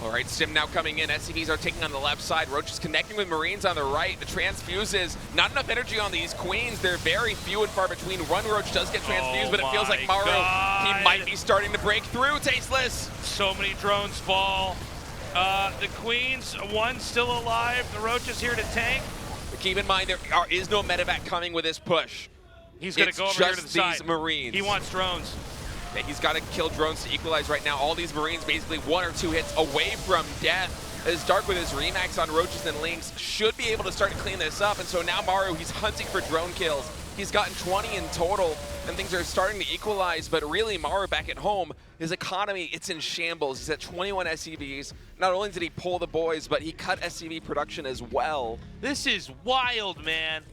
All right, Sim now coming in. SCVs are taking on the left side. Roach is connecting with Marines on the right. The transfuses, not enough energy on these Queens. They're very few and far between. One Roach does get transfused, but it feels like Maru, he might be starting to break through. Tasteless. So many drones fall. The Queens, one still alive. The Roach is here to tank. But keep in mind, there is no medevac coming with this push. He's going to go over here to the side. These Marines. He wants drones. Yeah, he's got to kill drones to equalize right now. All these Marines basically 1 or 2 hits away from death. As Dark with his Remax on Roaches and Lynx should be able to start to clean this up. And so now Maru, he's hunting for drone kills. He's gotten 20 in total, and things are starting to equalize. But really, Maru back at home, his economy, it's in shambles. He's at 21 SCVs. Not only did he pull the boys, but he cut SCV production as well. This is wild, man.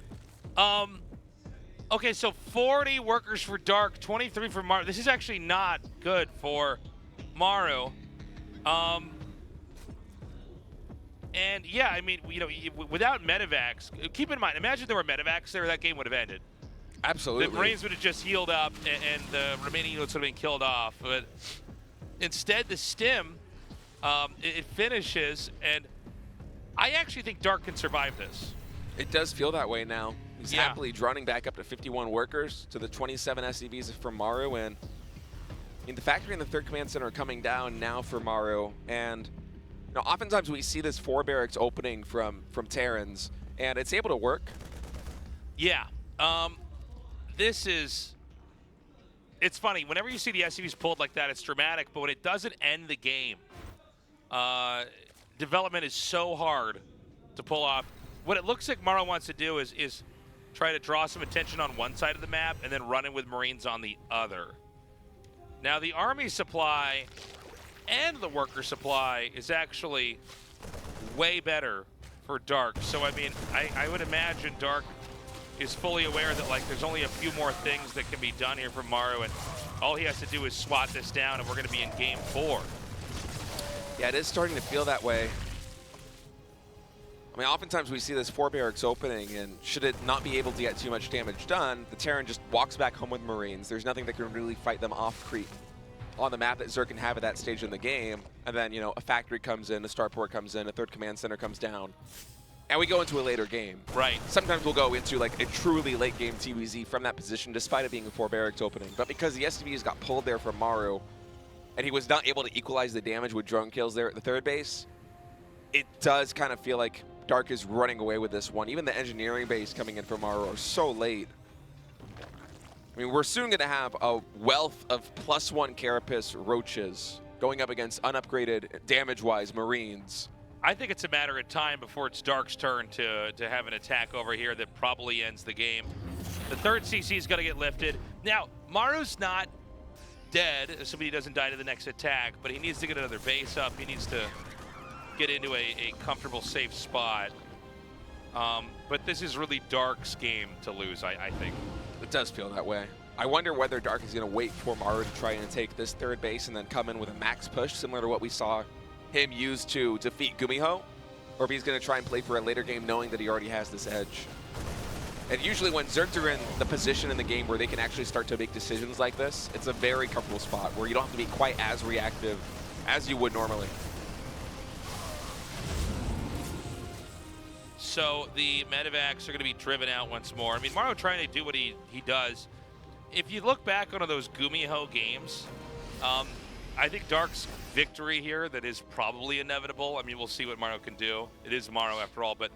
Okay, so 40 workers for Dark, 23 for Maru. This is actually not good for Maru. And yeah, I mean, without medevacs, keep in mind, imagine there were medevacs there, that game would have ended. Absolutely. The Marines would have just healed up, and the remaining units would have been killed off. But instead, the stim, it finishes, and I actually think Dark can survive this. It does feel that way now. He's happily running back up to 51 workers to the 27 SCVs from Maru, and the factory and the 3rd Command Center are coming down now for Maru. And oftentimes we see this 4 barracks opening from Terrans, and it's able to work. Yeah. It's funny. Whenever you see the SCVs pulled like that, it's dramatic, but when it doesn't end the game, development is so hard to pull off. What it looks like Maru wants to do is try to draw some attention on one side of the map and then run in with Marines on the other. Now, the Army supply and the worker supply is actually way better for Dark. So, I mean, I would imagine Dark is fully aware that, there's only a few more things that can be done here for Maru, and all he has to do is swat this down, and we're going to be in Game 4. Yeah, it is starting to feel that way. I mean, oftentimes we see this 4 barracks opening, and should it not be able to get too much damage done, the Terran just walks back home with Marines. There's nothing that can really fight them off creep on the map that Zerg can have at that stage in the game. And then, a factory comes in, a starport comes in, a 3rd Command Center comes down, and we go into a later game. Right. Sometimes we'll go into a truly late game TVZ from that position, despite it being a 4 barracks opening. But because the SCVs got pulled there from Maru, and he was not able to equalize the damage with drone kills there at the 3rd base, it does kind of feel like Dark is running away with this one. Even the engineering base coming in from Maru are so late. I mean, we're soon going to have a wealth of +1 Carapace Roaches going up against unupgraded, damage-wise Marines. I think it's a matter of time before it's Dark's turn to have an attack over here that probably ends the game. The 3rd CC is going to get lifted. Now, Maru's not dead, assuming he doesn't die to the next attack, but he needs to get another base up. He needs to get into a comfortable, safe spot. But this is really Dark's game to lose, I think. It does feel that way. I wonder whether Dark is going to wait for Maru to try and take this 3rd base and then come in with a max push, similar to what we saw him use to defeat GuMiho, or if he's going to try and play for a later game knowing that he already has this edge. And usually when Zergs are in the position in the game where they can actually start to make decisions like this, it's a very comfortable spot where you don't have to be quite as reactive as you would normally. So the medevacs are going to be driven out once more. I mean, Maru trying to do what he does. if you look back on those GuMiho games, I think Dark's victory here that is probably inevitable. I mean, we'll see what Maru can do. It is Maru after all, but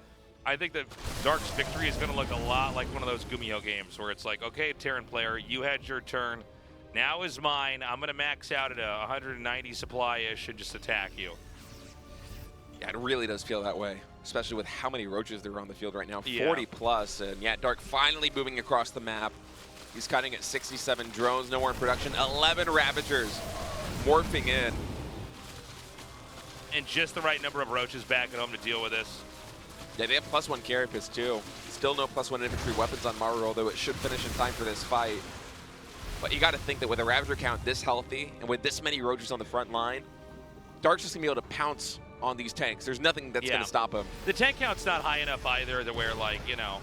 I think that Dark's victory is going to look a lot like one of those GuMiho games where it's like, okay, Terran player, you had your turn. Now is mine. I'm going to max out at a 190 supply-ish and just attack you. Yeah, it really does feel that way, especially with how many roaches there are on the field right now. Yeah. 40 plus, and yeah, Dark finally moving across the map. He's cutting at 67 drones, no more in production. 11 Ravagers morphing in. And just the right number of roaches back at home to deal with this. Yeah, they have +1 carapace too. Still no +1 infantry weapons on Maru, although it should finish in time for this fight. But you got to think that with a Ravager count this healthy and with this many roaches on the front line, Dark's just going to be able to pounce on these tanks. There's nothing that's going to stop him. The tank count's not high enough either to where, like, you know,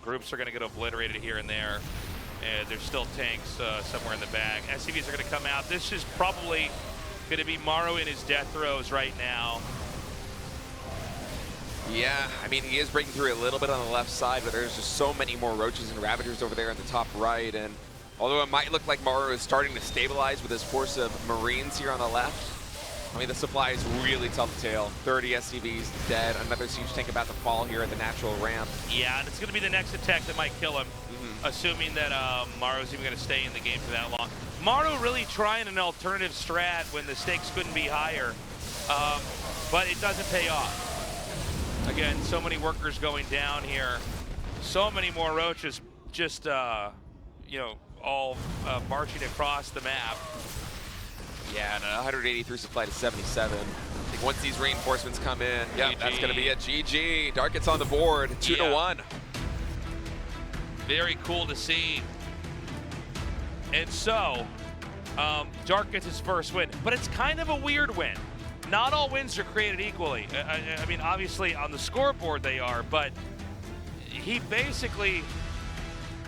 groups are going to get obliterated here and there. And there's still tanks somewhere in the bag. SCVs are going to come out. This is probably going to be Maru in his death throes right now. Yeah, I mean, he is breaking through a little bit on the left side, but there's just so many more roaches and Ravagers over there in the top right. And although it might look like Maru is starting to stabilize with his force of Marines here on the left, I mean, the supply is really tough to tail. 30 SCVs dead, another siege tank about to fall here at the natural ramp. Yeah, and it's going to be the next attack that might kill him, assuming that Maru's even going to stay in the game for that long. Maru really trying an alternative strat when the stakes couldn't be higher, but it doesn't pay off. Again, so many workers going down here. So many more roaches just, you know, all marching across the map. Yeah, and 183 supply to 77. I think once these reinforcements come in, yeah, that's going to be a GG. Dark gets on the board, 2-1. Very cool to see. And so, Dark gets his first win, but it's kind of a weird win. Not all wins are created equally. I mean, obviously on the scoreboard they are, but he basically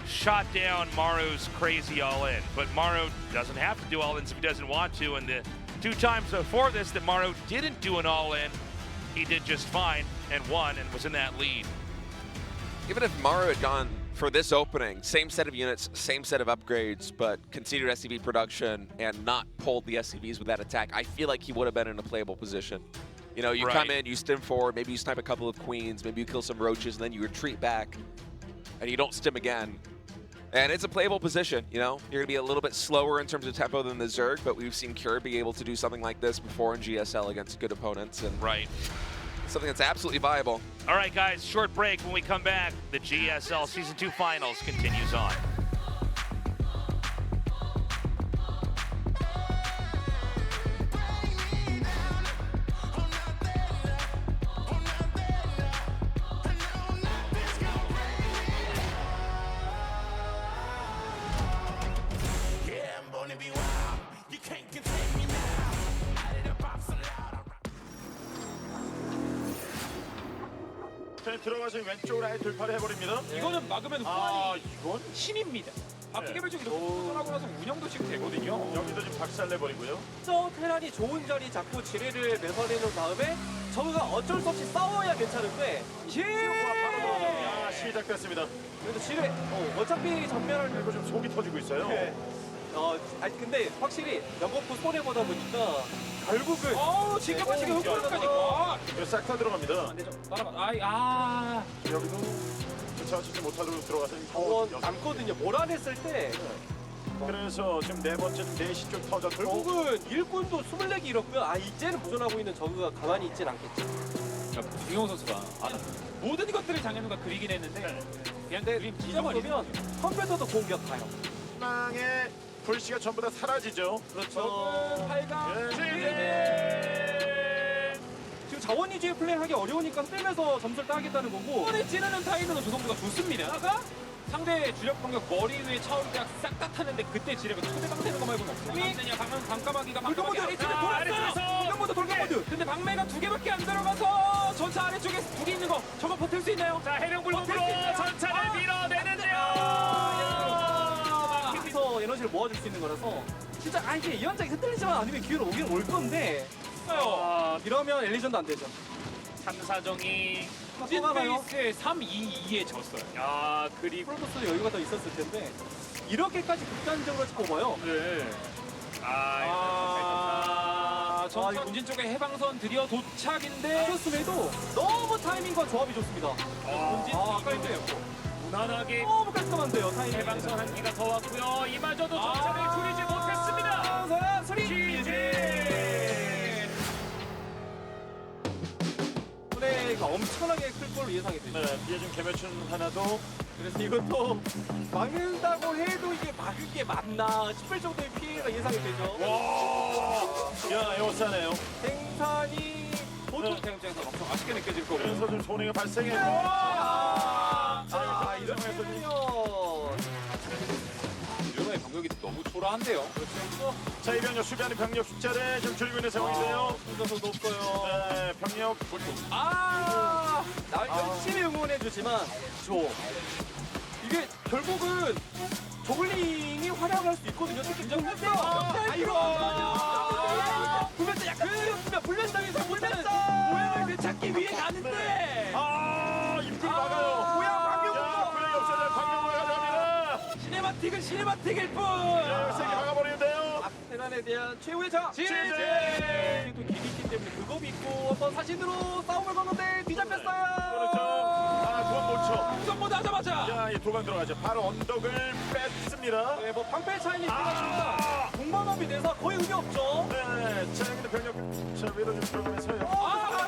shot down Maru's crazy all-in. But Maru doesn't have to do all-ins if he doesn't want to, and the 2 times before this that Maru didn't do an all-in, he did just fine and won and was in that lead. Even if Maru had gone for this opening, same set of units, same set of upgrades, but continued SCV production and not pulled the SCVs with that attack, I feel like he would have been in a playable position. You know, you come in, you stim forward, maybe you snipe a couple of queens, maybe you kill some roaches, and then you retreat back, and you don't stim again. And it's a playable position, you know? You're going to be a little bit slower in terms of tempo than the Zerg, but we've seen Cure be able to do something like this before in GSL against good opponents. And something that's absolutely viable. All right, guys, short break. When we come back, the GSL Season 2 Finals continues on. 들어가서 왼쪽으로 아예 돌파를 해버립니다. 이거는 막으면 이건 신입니다. 바퀴 개별적으로 도전하고 나서 운영도 지금 되거든요. 여기도 지금 박살내버리고요. 저 테란이 좋은 자리 잡고 지뢰를 매설해놓은 다음에 저그가 어쩔 수 없이 싸워야 괜찮은데 시작됐습니다. 그래도 지뢰 어차피 전멸을 그리고 좀 속이 터지고 있어요. 네. 아니 근데 확실히 연거푸 손해보다 보니까 결국은 지켜보시게 흑골까지 싹 다 들어갑니다. 여기도 자치지 못하도록 들어가서 자원 남거든요. 몰아냈을 때 그래서 지금 네 번째 4시 쪽 터져 결국은 일꾼도 24개 잃었고요. 이제는 보존하고 있는 저그가 가만히 있진 않겠죠. 김용호 선수가 모든 것들을 작년과 그리긴 했는데 그냥 그림 이 정도면 컴퓨터도 공격 가요. 희망의 불씨가 전부 다 사라지죠. 그렇죠. 8강 지금 자원 위주의 플레이하기 어려우니까 빼면서 점수를 따겠다는 거고 이번에 찌르는 타이밍은 조성주가 좋습니다. 상대 주력 공격 머리 위에 차오르게 싹 다 탔는데 그때 지뢰가 초대방 되는 거 말고는 없어요. 방금 반까마귀가 아래쪽에 돌았어요. 돌격모드 돌격모드. 근데 방매가 2개밖에 안 들어가서 전차 아래쪽에 2개 있는 거 저거 버틸 수 있나요? 자 해령불복으로 전차를 밀어내는데요. 여기서 에너지를 모아줄 수 있는 거라서 진짜 이게 이 현장이 흔들리지만 않으면 기회로 오긴 올 건데 이러면 엘리전도 안 되죠. 3사정이 나가요. 찐베이스에 3-2-2에 졌어요. 아 그리고 프로토스는 여유가 더 있었을 텐데 이렇게까지 극단적으로 뽑아요. 네. 전차 본진 쪽에 해방선 드디어 도착인데 그렇음에도 너무 타이밍과 조합이 좋습니다. 본진 이끌대였고 무난하게 너무 깔끔한데요, 타이밍. 해방선 한 기가 더 왔고요. 이마저도 전차를 줄이지 못했습니다. 플레이가 엄청나게 클 걸로 예상이 되죠. 네, 뒤에 좀 개매춘 하나도 그래서 이것도 막는다고 해도 이게 막을 게 맞나 싶을 정도의 피해가 예상이 되죠. 야 에어싸네요. 생산이 보통 입장에서 엄청 아쉽게 느껴질 거고. 그래서 좀 손해가 발생했고 이런 상황에서 이러면 유럽의 병력이 너무 초라한데요. 자 이병력 수비하는 병력 숫자를 좀 줄이고 있는 상황인데요. 순서도 높고요. 네, 병력 나 열심히 응원해주지만 이게 결국은 조글링이 활약할 수 있거든요. 특히 불면서 불면서 약간 그렇습니다. 불면상에서 못하는 모양을 되찾기 위해 가는데 입구를 막아요. 모양 방금 분량이 없어요. 방금으로 가져갑니다. 시네마틱일 뿐. 자, 세게 막아버리는데요. 테란에 대한 최후의 자. 지지! 또 길이 있기 때문에 그거 믿고 한번 사신으로 싸움을 거는데 뒤잡혔어요. 그렇죠. 도망 못 쳐. 우선 하자마자 자, 이 도망 들어가죠. 바로 언덕을 뺐습니다. 네, 뭐 방패 차이는 있습니다. 공방업이 돼서 거의 의미 없죠. 네, 자, 여기도 병력. 자, 위로 좀 들어가면서요.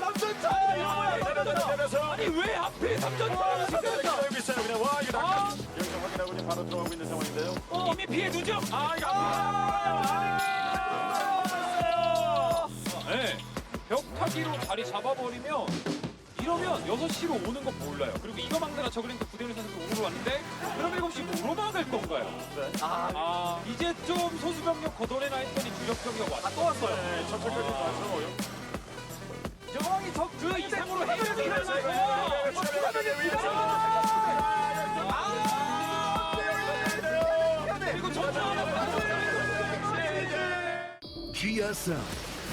남전차 이런 거야. 내려서. 아니 왜 앞에 남전차를 시켰다. 기다리고 있어요. 그냥 와, 이거 낙하. 여기서 확인하고 이제 바로 들어가고 있는 상황인데요. 이미 피해 누적. 네. 벽타기로 자리 잡아버리면 이러면 6시로 오는 거 몰라요. 그리고 이거 막느라 저글링도 구대훈 선수가 오로 왔는데 그럼 7시 뭐로 막을 건가요? 네. 이제 좀 소수병력 걷어내나 했더니 주력병력 왔다. 또 왔어요. 네, 천천히 와서. 여왕이 그 이상으로 해결이 그리고 전투 GSL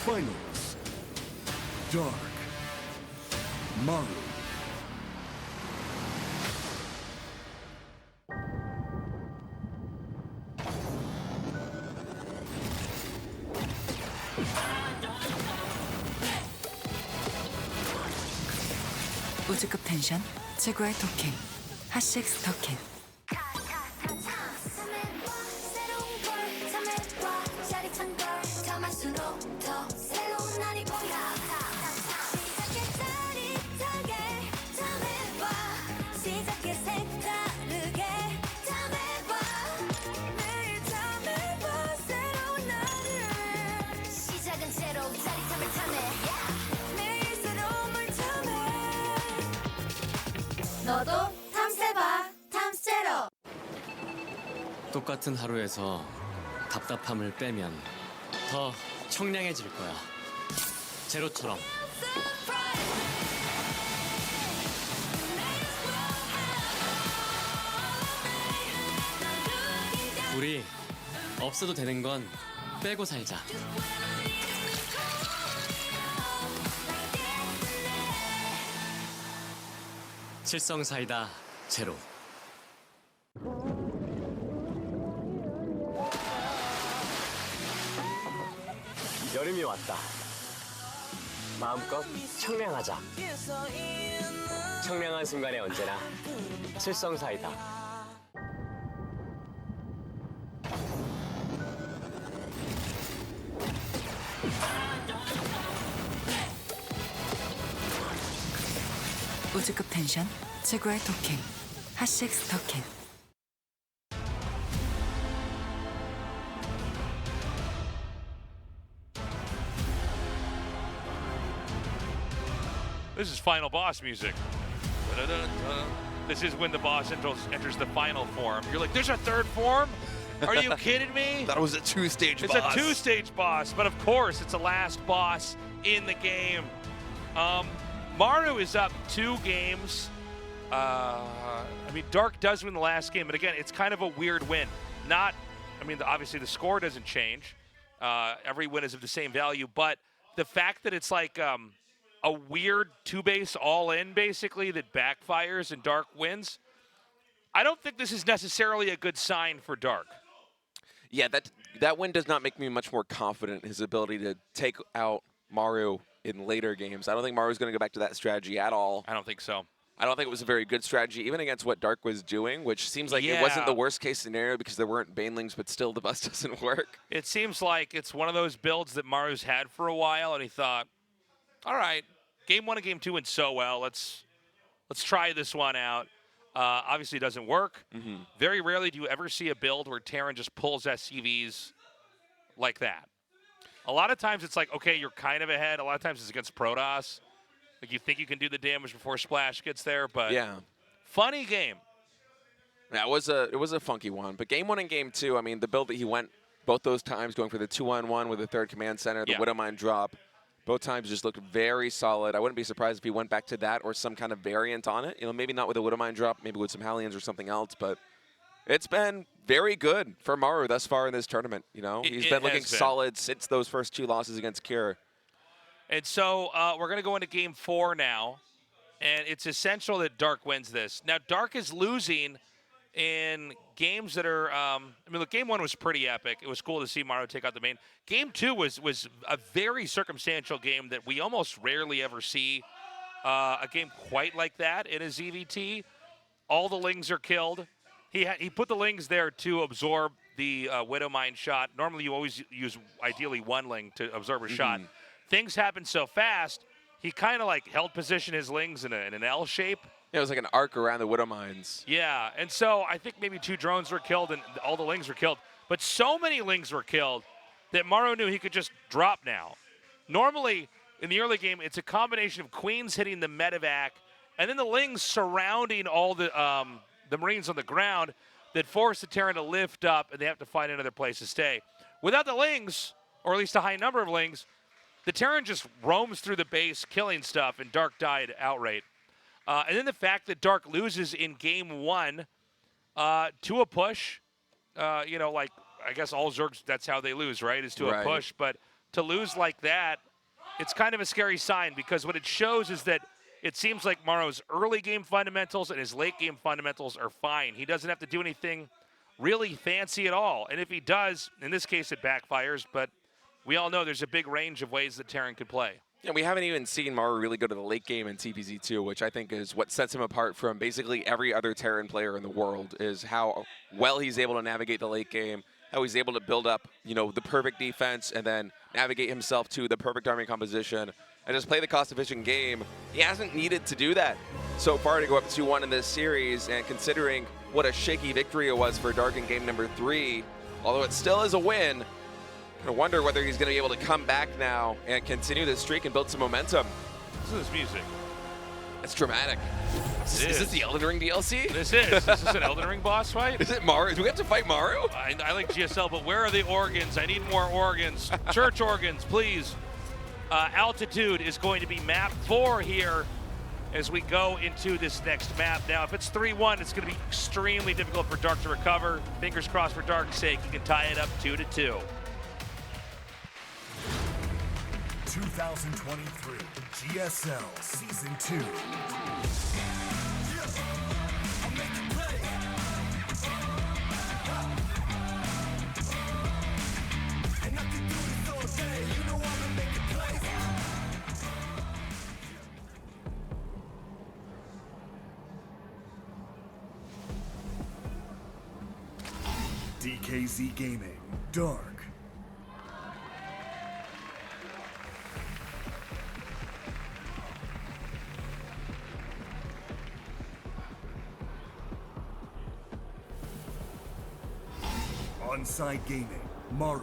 Finals. Dark. Maru. 우주급 텐션 최고의 토킹 핫식스 터킨. 너도 탐세봐 탐세로. 똑같은 하루에서 답답함을 빼면 더 청량해질 거야. 제로처럼. 우리 없어도 되는 건 빼고 살자. 칠성사이다 제로. 여름이 왔다. 마음껏 청량하자. 청량한 순간에 언제나 칠성사이다. 우주급 텐션 최고의 토킹 핫식스 터킨. This is final boss music. This is when the boss enters the final form. You're like, there's a third form? Are you kidding me? That was a two-stage It's boss. a two-stage boss, but of course, it's the last boss in the game. Maru is up 2 games. I mean, Dark does win the last game, but again, it's kind of a weird win. Obviously the score doesn't change. Every win is of the same value, but the fact that it's like a a weird two-base all-in, basically, that backfires and Dark wins. I don't think this is necessarily a good sign for Dark. Yeah, that win does not make me much more confident in his ability to take out Maru in later games. I don't think Maru's going to go back to that strategy at all. I don't think so. I don't think it was a very good strategy, even against what Dark was doing, which seems like it wasn't the worst-case scenario because there weren't Banelings, but still the bus doesn't work. It seems like it's one of those builds that Maru's had for a while, and he thought, all right, Game 1 and Game 2 went so well. Let's try this one out. Obviously, it doesn't work. Very rarely do you ever see a build where Terran just pulls SCVs like that. A lot of times it's like, okay, you're kind of ahead. A lot of times it's against Protoss. Like you think you can do the damage before Splash gets there, but funny game. Yeah, it was a funky one. But Game 1 and Game 2, I mean, the build that he went both those times, going for the 2-on-1 with the third command center, the Widowmine drop, both times just looked very solid. I wouldn't be surprised if he went back to that or some kind of variant on it. You know, maybe not with a Widowmine drop, maybe with some Hellions or something else, but it's been very good for Maru thus far in this tournament. You know, he's been looking solid since those first 2 losses against Cure. And so we're going to go into Game 4 now, and it's essential that Dark wins this. Now, Dark is losing in games that are, I mean, look, Game 1 was pretty epic. It was cool to see Maru take out the main. Game 2 was a very circumstantial game that we almost rarely ever see a game quite like that in a ZVT. All the Lings are killed. He put the Lings there to absorb the Widowmine shot. Normally, you always use, ideally, 1 Ling to absorb a shot. Things happened so fast, he kind of like held position his Lings in an L shape. Yeah, it was like an arc around the Widowmines. Yeah, and so I think maybe 2 drones were killed and all the Lings were killed. But so many Lings were killed that Maru knew he could just drop now. Normally, in the early game, it's a combination of Queens hitting the medevac and then the Lings surrounding all the Marines on the ground that force the Terran to lift up and they have to find another place to stay. Without the Lings, or at least a high number of Lings, the Terran just roams through the base, killing stuff, and Dark died outright. And then the fact that Dark loses in Game 1 to a push, you know, like, I guess all Zergs, that's how they lose, right, is to a push. But to lose like that, it's kind of a scary sign because what it shows is that it seems like Maru's early game fundamentals and his late game fundamentals are fine. He doesn't have to do anything really fancy at all. And if he does, in this case it backfires, but we all know there's a big range of ways that Terran could play. Yeah, we haven't even seen Maru really go to the late game in TPZ2, which I think is what sets him apart from basically every other Terran player in the world, is how well he's able to navigate the late game, how he's able to build up, you know, the perfect defense and then navigate himself to the perfect army composition and just play the cost-efficient game. He hasn't needed to do that so far to go up 2-1 in this series, and considering what a shaky victory it was for Dark in game number 3, although it still is a win, I wonder whether he's going to be able to come back now and continue this streak and build some momentum. Listen to this music. It's dramatic. Is this the Elden Ring DLC? This is. Is this an Elden Ring boss fight? Is it Maru? Do we have to fight Maru? I like GSL, but where are the organs? I need more organs. Church organs, please. Altitude is going to be map 4 here as we go into this next map. Now, if it's 3-1, it's going to be extremely difficult for Dark to recover. Fingers crossed for Dark's sake. He can tie it up 2-2. 2023 GSL Season 2. DKZ Gaming, Dark. Onside Gaming, Maru.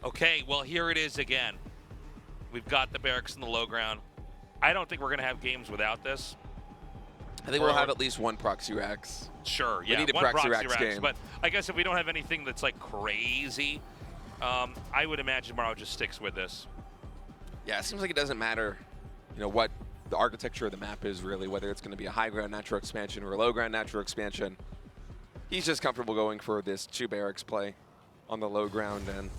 Okay, well, here it is again. We've got the barracks in the low ground. I don't think we're going to have games without this. I think we'll have at least one proxy racks. Sure, yeah. We need a one proxy racks game. But I guess if we don't have anything that's like crazy, I would imagine Maru just sticks with this. Yeah, it seems like it doesn't matter, you know, what the architecture of the map is really, whether it's going to be a high ground natural expansion or a low ground natural expansion. He's just comfortable going for this 2 barracks play on the low ground. And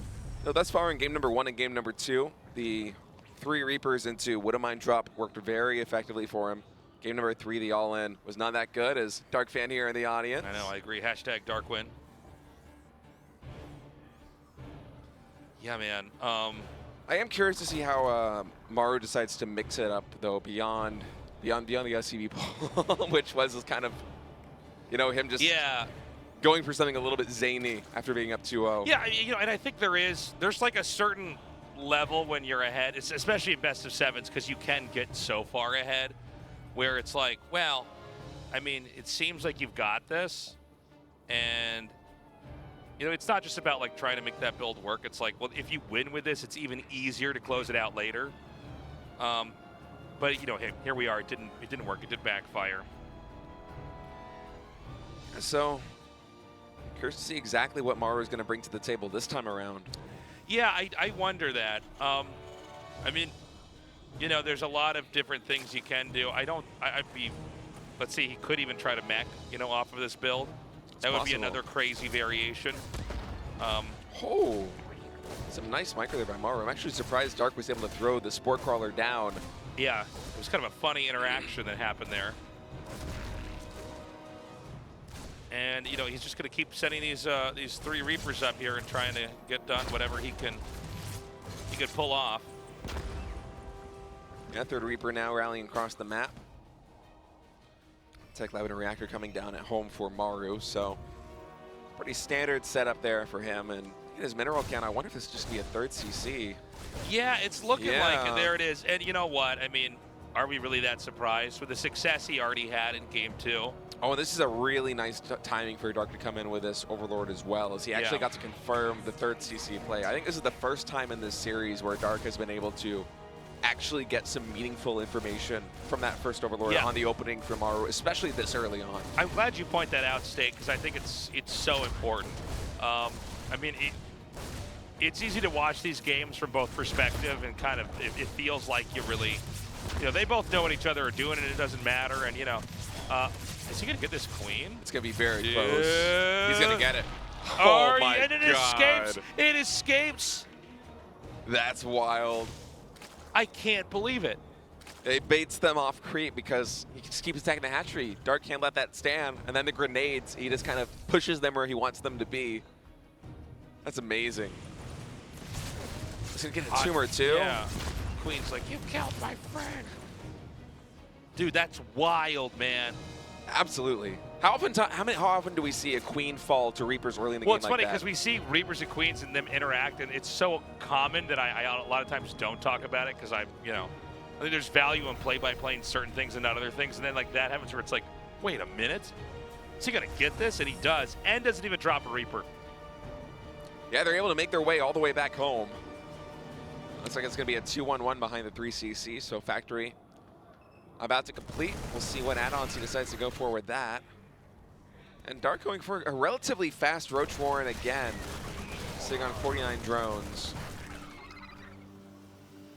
thus far in game number 1 and game number 2, the 3 Reapers into Widowmine drop worked very effectively for him. Game number 3, the all-in, was not that good, as Dark fan here in the audience. I know, I agree. Hashtag Darkwin. Yeah, man. I am curious to see how Maru decides to mix it up, though, beyond the SCV poll, which was kind of, him just going for something a little bit zany after being up 2-0. Yeah, and I think there's like a certain level when you're ahead, especially in best of 7s, because you can get so far ahead, where it's like, well, I mean, it seems like you've got this, and it's not just about like trying to make that build work. It's like, well, if you win with this, it's even easier to close it out later. But here we are. It didn't work. It did backfire. So, curious to see exactly what Maru is going to bring to the table this time around. Yeah, I wonder that. I mean, there's a lot of different things you can do. Let's see, he could even try to mech, off of this build. That would be another crazy variation. Some nice micro there by Maru. I'm actually surprised Dark was able to throw the Sport Crawler down. Yeah, it was kind of a funny interaction that happened there. And he's just going to keep sending these 3 Reapers up here and trying to get done whatever he could pull off. Yeah, 3rd Reaper now rallying across the map. Tech Lab and a Reactor coming down at home for Maru, so pretty standard setup there for him. And his mineral count, I wonder if this is just be a 3rd CC. Yeah, it's looking like it. There it is. And you know what? I mean, are we really that surprised with the success he already had in game 2? Oh, and this is a really nice timing for Dark to come in with this Overlord as well, as he actually got to confirm the 3rd CC play. I think this is the first time in this series where Dark has been able to actually get some meaningful information from that first Overlord on the opening for Maru, especially this early on. I'm glad you point that out, Steak, because I think it's so important. I mean, it's easy to watch these games from both perspective, and kind of it feels like you really, they both know what each other are doing, and it doesn't matter. And is he gonna get this queen? It's gonna be very close. He's gonna get it. Oh my God! And it escapes. It escapes. That's wild. I can't believe it. It baits them off creep because he just keeps attacking the hatchery. Dark can't let that stand. And then the grenades, he just kind of pushes them where he wants them to be. That's amazing. He's going to get a tumor too. Yeah. Queen's like, you killed my friend. Dude, that's wild, man. Absolutely. How often do we see a queen fall to Reapers early in the game like that? Well, it's funny because we see Reapers and Queens and them interact, and it's so common that I a lot of times don't talk about it because I think there's value in play by playing certain things and not other things, and then like that happens where it's like, wait a minute, is he gonna get this? And he does, and doesn't even drop a Reaper. Yeah, they're able to make their way all the way back home. Looks like it's gonna be a 2-1-1 behind the 3CC, so Factory about to complete. We'll see what add-ons he decides to go for with that. And Dark going for a relatively fast Roach Warren again, sitting on 49 drones.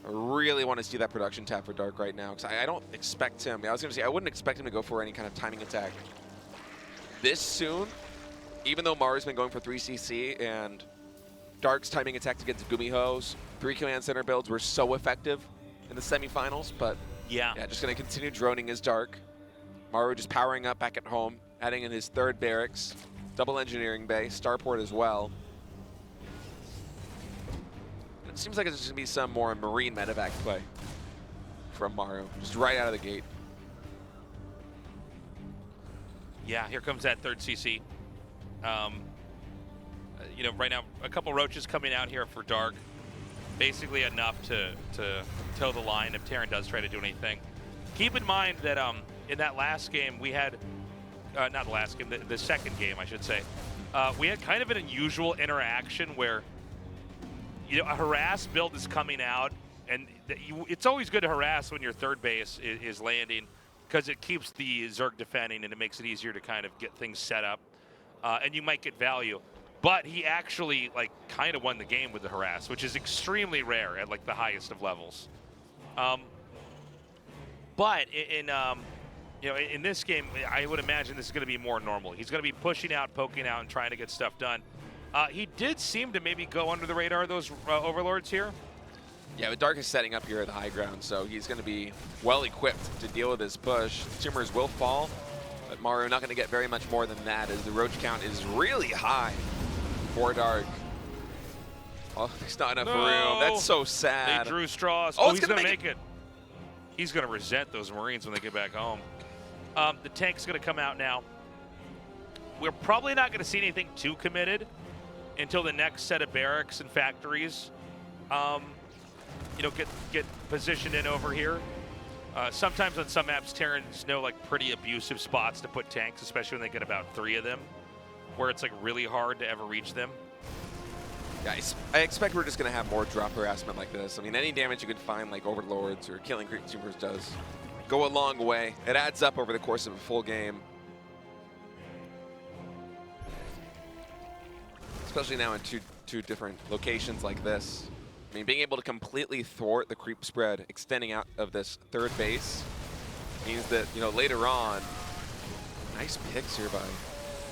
I really want to see that production tab for Dark right now, because I don't expect him. I was going to say, I wouldn't expect him to go for any kind of timing attack this soon, even though Maru's been going for 3CC, and Dark's timing attacks against GuMiho's 3 command center builds were so effective in the semifinals, but yeah, just going to continue droning his Dark. Maru just powering up back at home, adding in his 3rd barracks, double engineering bay, starport as well. It seems like it's just going to be some more marine medevac play from Maru, just right out of the gate. Yeah, here comes that 3rd CC. Right now, a couple roaches coming out here for Dark. Basically enough to toe the line if Terran does try to do anything. Keep in mind that in that last game we had, not the last game, the second game I should say, we had kind of an unusual interaction where a harass build is coming out, and it's always good to harass when your 3rd base is landing, because it keeps the Zerg defending and it makes it easier to kind of get things set up, and you might get value. But he actually kind of won the game with the harass, which is extremely rare at the highest of levels. But in this game, I would imagine this is going to be more normal. He's going to be pushing out, poking out, and trying to get stuff done. He did seem to maybe go under the radar, those overlords here. Yeah, but Dark is setting up here at the high ground, so he's going to be well equipped to deal with this push. Tumors will fall, but Maru not going to get very much more than that, as the roach count is really high for Dark. Oh, there's not enough room. That's so sad. They drew straws. Oh, he's going to make it. He's going to resent those Marines when they get back home. The tank's going to come out now. We're probably not going to see anything too committed until the next set of barracks and factories get positioned in over here. Sometimes on some maps, Terrans know like pretty abusive spots to put tanks, especially when they get about 3 of them, where it's like really hard to ever reach them. Guys, I expect we're just going to have more drop harassment like this. I mean, any damage you can find like Overlords or killing Tumors does go a long way. It adds up over the course of a full game. Especially now in two different locations like this. I mean, being able to completely thwart the creep spread extending out of this third base means that, later on, nice picks here by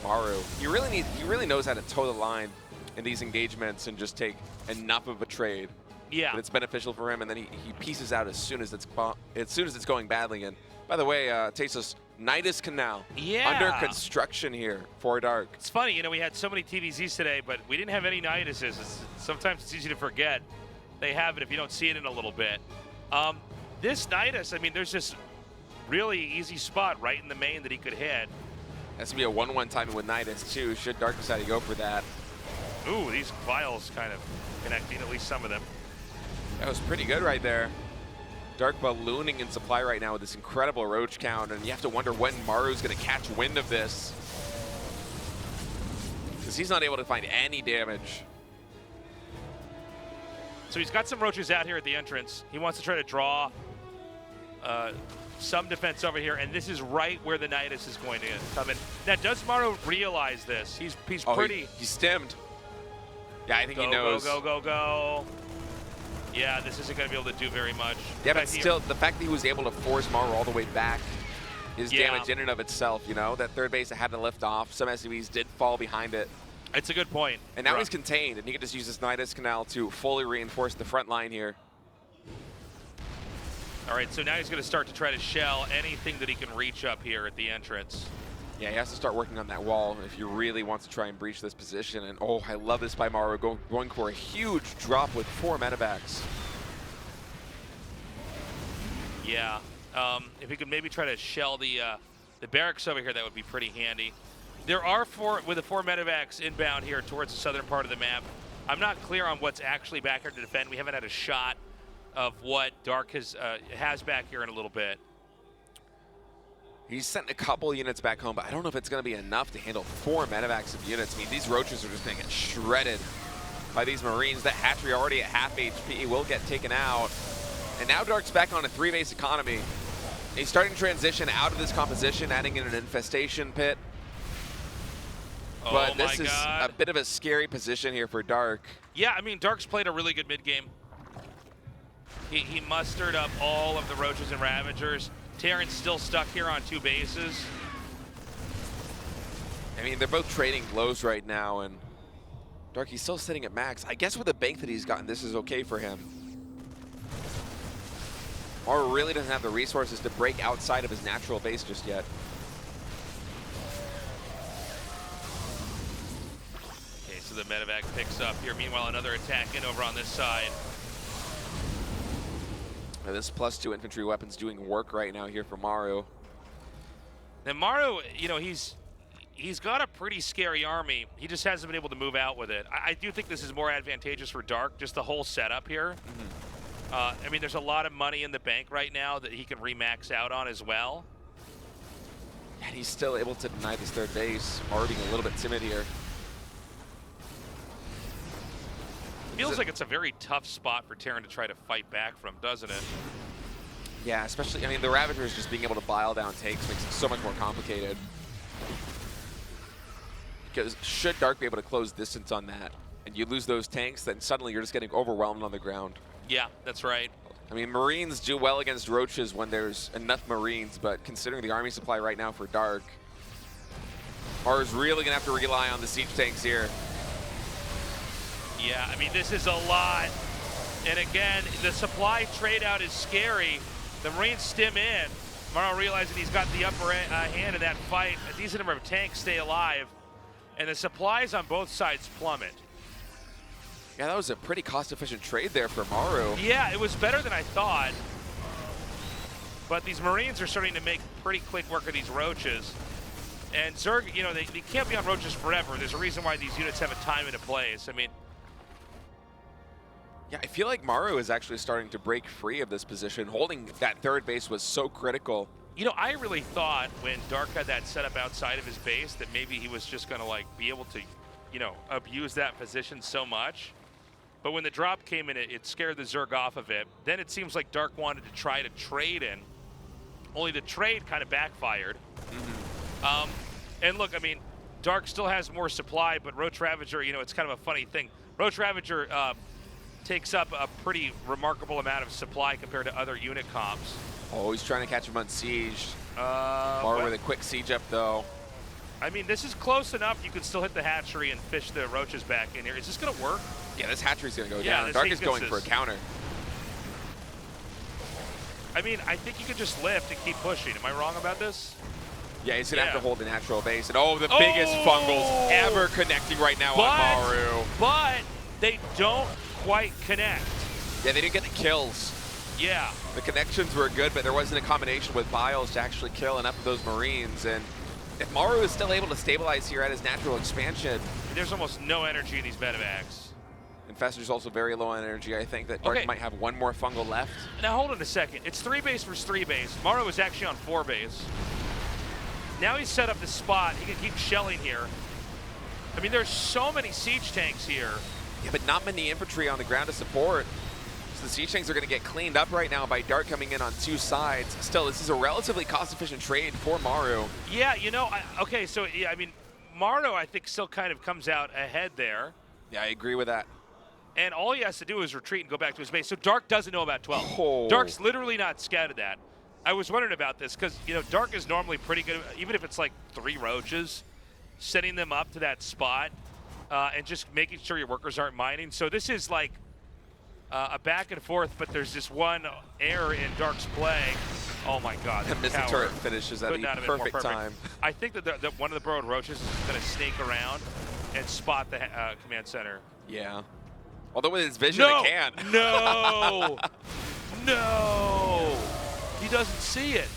Maru. He really knows how to toe the line in these engagements and just take enough of a trade that it's beneficial for him, and then he pieces out as soon as it's going badly. And by the way, Tesos, Nidus Canal under construction here for Dark. It's funny, we had so many TVZs today, but we didn't have any Niduses. Sometimes it's easy to forget they have it if you don't see it in a little bit. This Nidus, I mean, there's this really easy spot right in the main that he could hit. That's gonna be a 1-1 timing with Nidus too. Should Dark decide to go for that? Ooh, these vials kind of connecting, at least some of them. That was pretty good right there. Dark ballooning in supply right now with this incredible roach count, and you have to wonder when Maru's going to catch wind of this, because he's not able to find any damage. So he's got some roaches out here at the entrance. He wants to try to draw some defense over here, and this is right where the Nidus is going to come in. Now, does Maru realize this? He's pretty... He's stemmed. Yeah, I think he knows. Go. Yeah, this isn't going to be able to do very much. Yeah, but still, the fact that he was able to force Maru all the way back is damage in and of itself, That third base that had to lift off. Some SUVs did fall behind it. It's a good point. And now he's contained, and he can just use this Nidus Canal to fully reinforce the front line here. All right, so now he's going to start to try to shell anything that he can reach up here at the entrance. Yeah, he has to start working on that wall if he really wants to try and breach this position. And oh, I love this by Maru, going for a huge drop with 4 medevacs. Yeah, if he could maybe try to shell the barracks over here, that would be pretty handy. There are 4 medevacs inbound here towards the southern part of the map. I'm not clear on what's actually back here to defend. We haven't had a shot of what Dark has back here in a little bit. He's sent a couple units back home, but I don't know if it's going to be enough to handle 4 medevacs of units. I mean, these roaches are just going to get shredded by these Marines. That hatchery already at half HP will get taken out. And now Dark's back on a 3-base economy. He's starting to transition out of this composition, adding in an infestation pit. But this is a bit of a scary position here for Dark. Yeah, I mean, Dark's played a really good mid-game. He mustered up all of the roaches and ravagers. Terran's still stuck here on 2 bases. I mean, they're both trading blows right now, and Darky's still sitting at max. I guess with the bank that he's gotten, this is okay for him. Maru really doesn't have the resources to break outside of his natural base just yet. Okay, so the medevac picks up here. Meanwhile, another attack in over on this side. Now this +2 infantry weapons doing work right now here for Maru. Now Maru, he's got a pretty scary army. He just hasn't been able to move out with it. I do think this is more advantageous for Dark, just the whole setup here. I mean, there's a lot of money in the bank right now that he can remax out on as well. And he's still able to deny this third base. Maru being a little bit timid here. Feels like it's a very tough spot for Terran to try to fight back from, doesn't it? Yeah, especially, I mean, the Ravagers just being able to bile down tanks makes it so much more complicated. Because should Dark be able to close distance on that, and you lose those tanks, then suddenly you're just getting overwhelmed on the ground. Yeah, that's right. I mean, Marines do well against Roaches when there's enough Marines, but considering the army supply right now for Dark, Maru's really gonna have to rely on the siege tanks here. Yeah, I mean, this is a lot. And again, the supply trade out is scary. The Marines stim in. Maru realizing he's got the upper hand in that fight. A decent number of tanks stay alive. And the supplies on both sides plummet. Yeah, that was a pretty cost-efficient trade there for Maru. Yeah, it was better than I thought. But these Marines are starting to make pretty quick work of these Roaches. And Zerg, you know, they can't be on Roaches forever. There's a reason why these units have a time and a place. I mean, yeah, I feel like Maru is actually starting to break free of this position. Holding that third base was so critical. you know, I really thought when Dark had that set up outside of his base that maybe he was just going to, like, be able to, you know, abuse that position so much. But when the drop came in, it scared the Zerg off of it. Then it seems like Dark wanted to try to trade in. Only the trade kind of backfired. And look, I mean, Dark still has more supply, but Roach Ravager, you know, it's kind of a funny thing. Roach Ravager takes up a pretty remarkable amount of supply compared to other unit comps. Oh, he's trying to catch him unsieged. Maru with a quick siege up, though. I mean, this is close enough. You can still hit the hatchery and fish the Roaches back in here. Is this going to work? Yeah, this hatchery's going to go down. Dark is going for a counter. I mean, I think you could just lift and keep pushing. Am I wrong about this? Yeah, he's going to have to hold the natural base. And the biggest fungals ever connecting right now on Maru. But they don't quite connect. Yeah, they didn't get the kills. Yeah. The connections were good, but there wasn't a combination with Biles to actually kill enough of those Marines. And if Maru is still able to stabilize here at his natural expansion. There's almost no energy in these medevacs. Infestor's also very low on energy. I think that Dark might have one more fungal left. Now hold on a second. It's 3 base versus 3 base. Maru is actually on 4 base. Now he's set up the spot. He can keep shelling here. I mean, there's so many siege tanks here. Yeah, but not many infantry on the ground to support. So the siege tanks are going to get cleaned up right now by Dark coming in on 2 sides. Still, this is a relatively cost-efficient trade for Maru. Yeah, you know, okay, so, yeah, I mean, Maru, I think, still kind of comes out ahead there. Yeah, I agree with that. And all he has to do is retreat and go back to his base. So Dark doesn't know about 12. Dark's literally not scouted that. I was wondering about this because, you know, Dark is normally pretty good, even if it's like 3 Roaches, setting them up to that spot and just making sure your workers aren't mining. So this is like a back and forth, but there's just one error in Dark's play. Oh my God. The missile turret finishes at the perfect time. I think that one of the Burrowed Roaches is going to snake around and spot the command center. Yeah. Although with his vision, it can. No! No! He doesn't see it.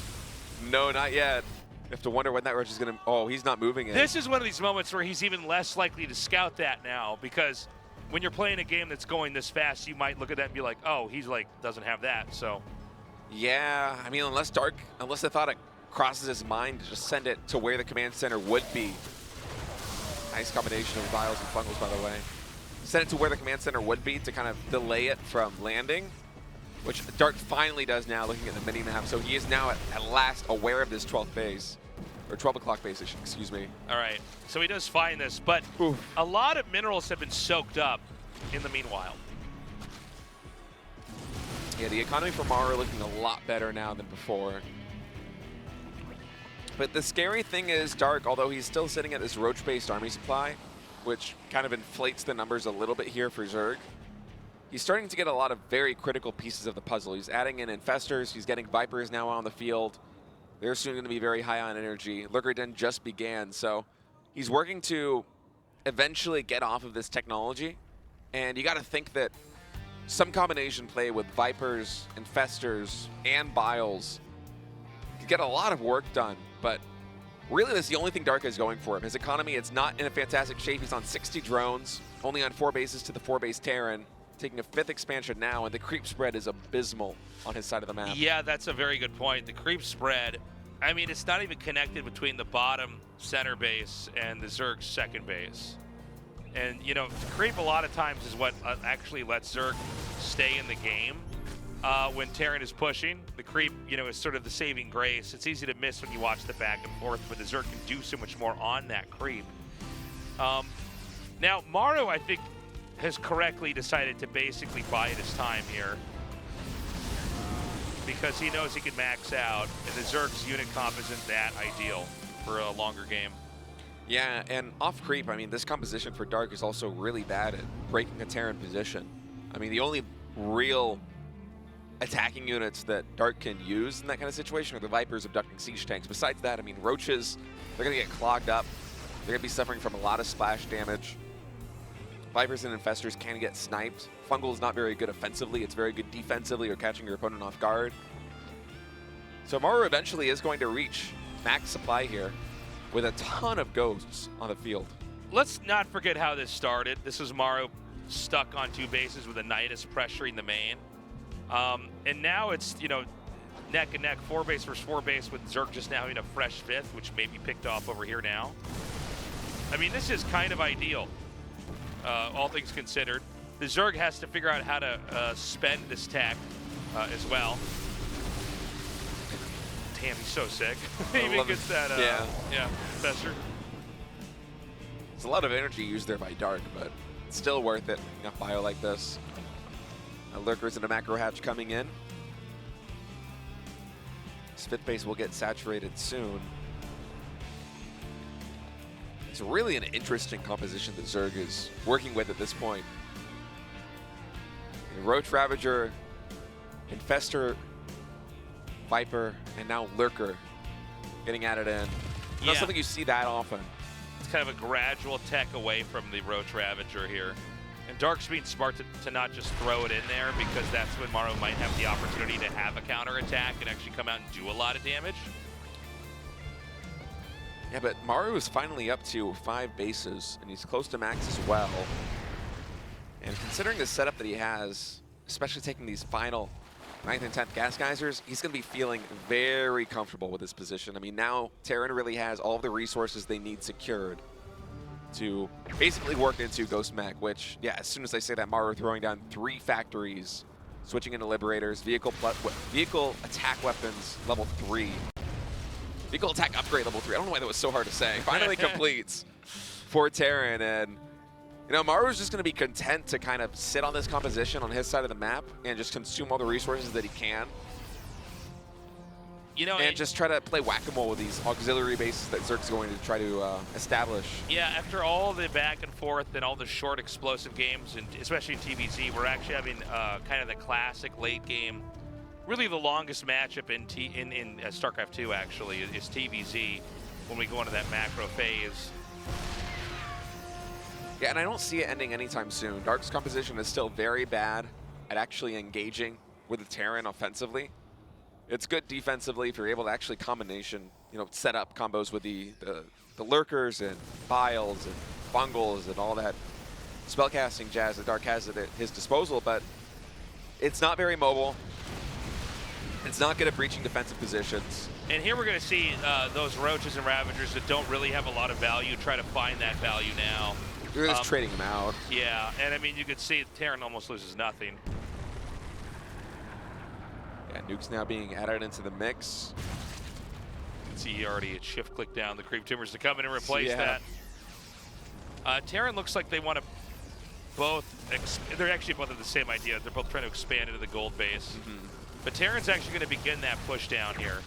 No, not yet. You have to wonder when that Roach is going to... Oh, he's not moving it. This is one of these moments where he's even less likely to scout that now, because when you're playing a game that's going this fast, you might look at that and be like, oh, he's like, doesn't have that, so. Yeah, I mean, unless the thought it crosses his mind to just send it to where the command center would be. Nice combination of vials and fungals, by the way. Send it to where the command center would be to kind of delay it from landing, which Dark finally does now, looking at the mini-map. So he is now at last aware of this 12th base, or 12 o'clock base, excuse me. All right, so he does find this, but a lot of minerals have been soaked up in the meanwhile. Yeah, the economy for Maru looking a lot better now than before. But the scary thing is Dark, although he's still sitting at this Roach-based army supply, which kind of inflates the numbers a little bit here for Zerg, he's starting to get a lot of very critical pieces of the puzzle. He's adding in Infestors, he's getting Vipers now on the field. They're soon going to be very high on energy. Lurker Den just began, so he's working to eventually get off of this technology. And you got to think that some combination play with Vipers, Infestors, and Biles could get a lot of work done, but really, that's the only thing Dark is going for him. His economy, it's not in a fantastic shape. He's on 60 drones, only on 4 bases to the 4-base Terran, taking a 5th expansion now, and the creep spread is abysmal on his side of the map. Yeah, that's a very good point. The creep spread, I mean, it's not even connected between the bottom center base and the Zerg's second base. And, you know, creep a lot of times is what actually lets Zerg stay in the game. When Terran is pushing, the creep, you know, is sort of the saving grace. It's easy to miss when you watch the back and forth, but the Zerg can do so much more on that creep. Now, Maru, I think, has correctly decided to basically bide his time here. because he knows he can max out, and the Zerg's unit comp isn't that ideal for a longer game. Yeah, and off creep, I mean, this composition for Dark is also really bad at breaking a Terran position. I mean, the only real attacking units that Dark can use in that kind of situation are the Vipers abducting siege tanks. Besides that, I mean, Roaches, they're going to get clogged up. They're going to be suffering from a lot of splash damage. Vipers and Infestors can get sniped. Fungal is not very good offensively. It's very good defensively or catching your opponent off guard. So Maru eventually is going to reach max supply here with a ton of ghosts on the field. Let's not forget how this started. This was Maru stuck on 2 bases with a Nidus pressuring the main. And now it's, you know, neck and neck, 4 base versus 4 base, with Zerg just now having a fresh 5th, which may be picked off over here now. I mean, this is kind of ideal, all things considered. The Zerg has to figure out how to spend this tech as well. Damn, he's so sick. He even gets that, yeah, Fester. There's a lot of energy used there by Dark, but it's still worth it in a bio like this. Lurkers and a macro hatch coming in. Spit base will get saturated soon. It's really an interesting composition that Zerg is working with at this point. Roach Ravager, Infestor, Viper, and now Lurker getting added in. Not something you see that often. It's kind of a gradual tech away from the Roach Ravager here. And Dark's being smart to not just throw it in there, because that's when Maru might have the opportunity to have a counter attack and actually come out and do a lot of damage. Yeah, but Maru is finally up to 5 bases, and he's close to max as well. And considering the setup that he has, especially taking these final 9th and 10th gas geysers, he's going to be feeling very comfortable with his position. I mean, now Terran really has all of the resources they need secured to basically work into Ghost Mech, which, yeah, as soon as I say that, Maru throwing down 3 factories, switching into Liberators, vehicle attack weapons level 3. Vehicle attack upgrade level 3. I don't know why that was so hard to say. Finally completes for Terran, and you know, Maru's just going to be content to kind of sit on this composition on his side of the map and just consume all the resources that he can. You know, and just try to play whack-a-mole with these auxiliary bases that Zerg's going to try to establish. Yeah, after all the back and forth and all the short explosive games, and especially in TVZ, we're actually having kind of the classic late game. Really the longest matchup in StarCraft 2 actually is TVZ when we go into that macro phase. Yeah, and I don't see it ending anytime soon. Dark's composition is still very bad at actually engaging with the Terran offensively. It's good defensively if you're able to actually set up combos with the Lurkers and Biles and Bungles and all that spellcasting jazz that Dark has at his disposal, but it's not very mobile. It's not good at breaching defensive positions. And here we're going to see those Roaches and Ravagers that don't really have a lot of value try to find that value now. You're just trading them out. Yeah, and I mean, you could see Terran almost loses nothing. Yeah, Nuke's now being added into the mix. You can see he already had shift-click down the Creep Tumors to come in and replace that. Terran looks like they want to both, they're actually both of the same idea. They're both trying to expand into the gold base. But Terran's actually going to begin that push down here.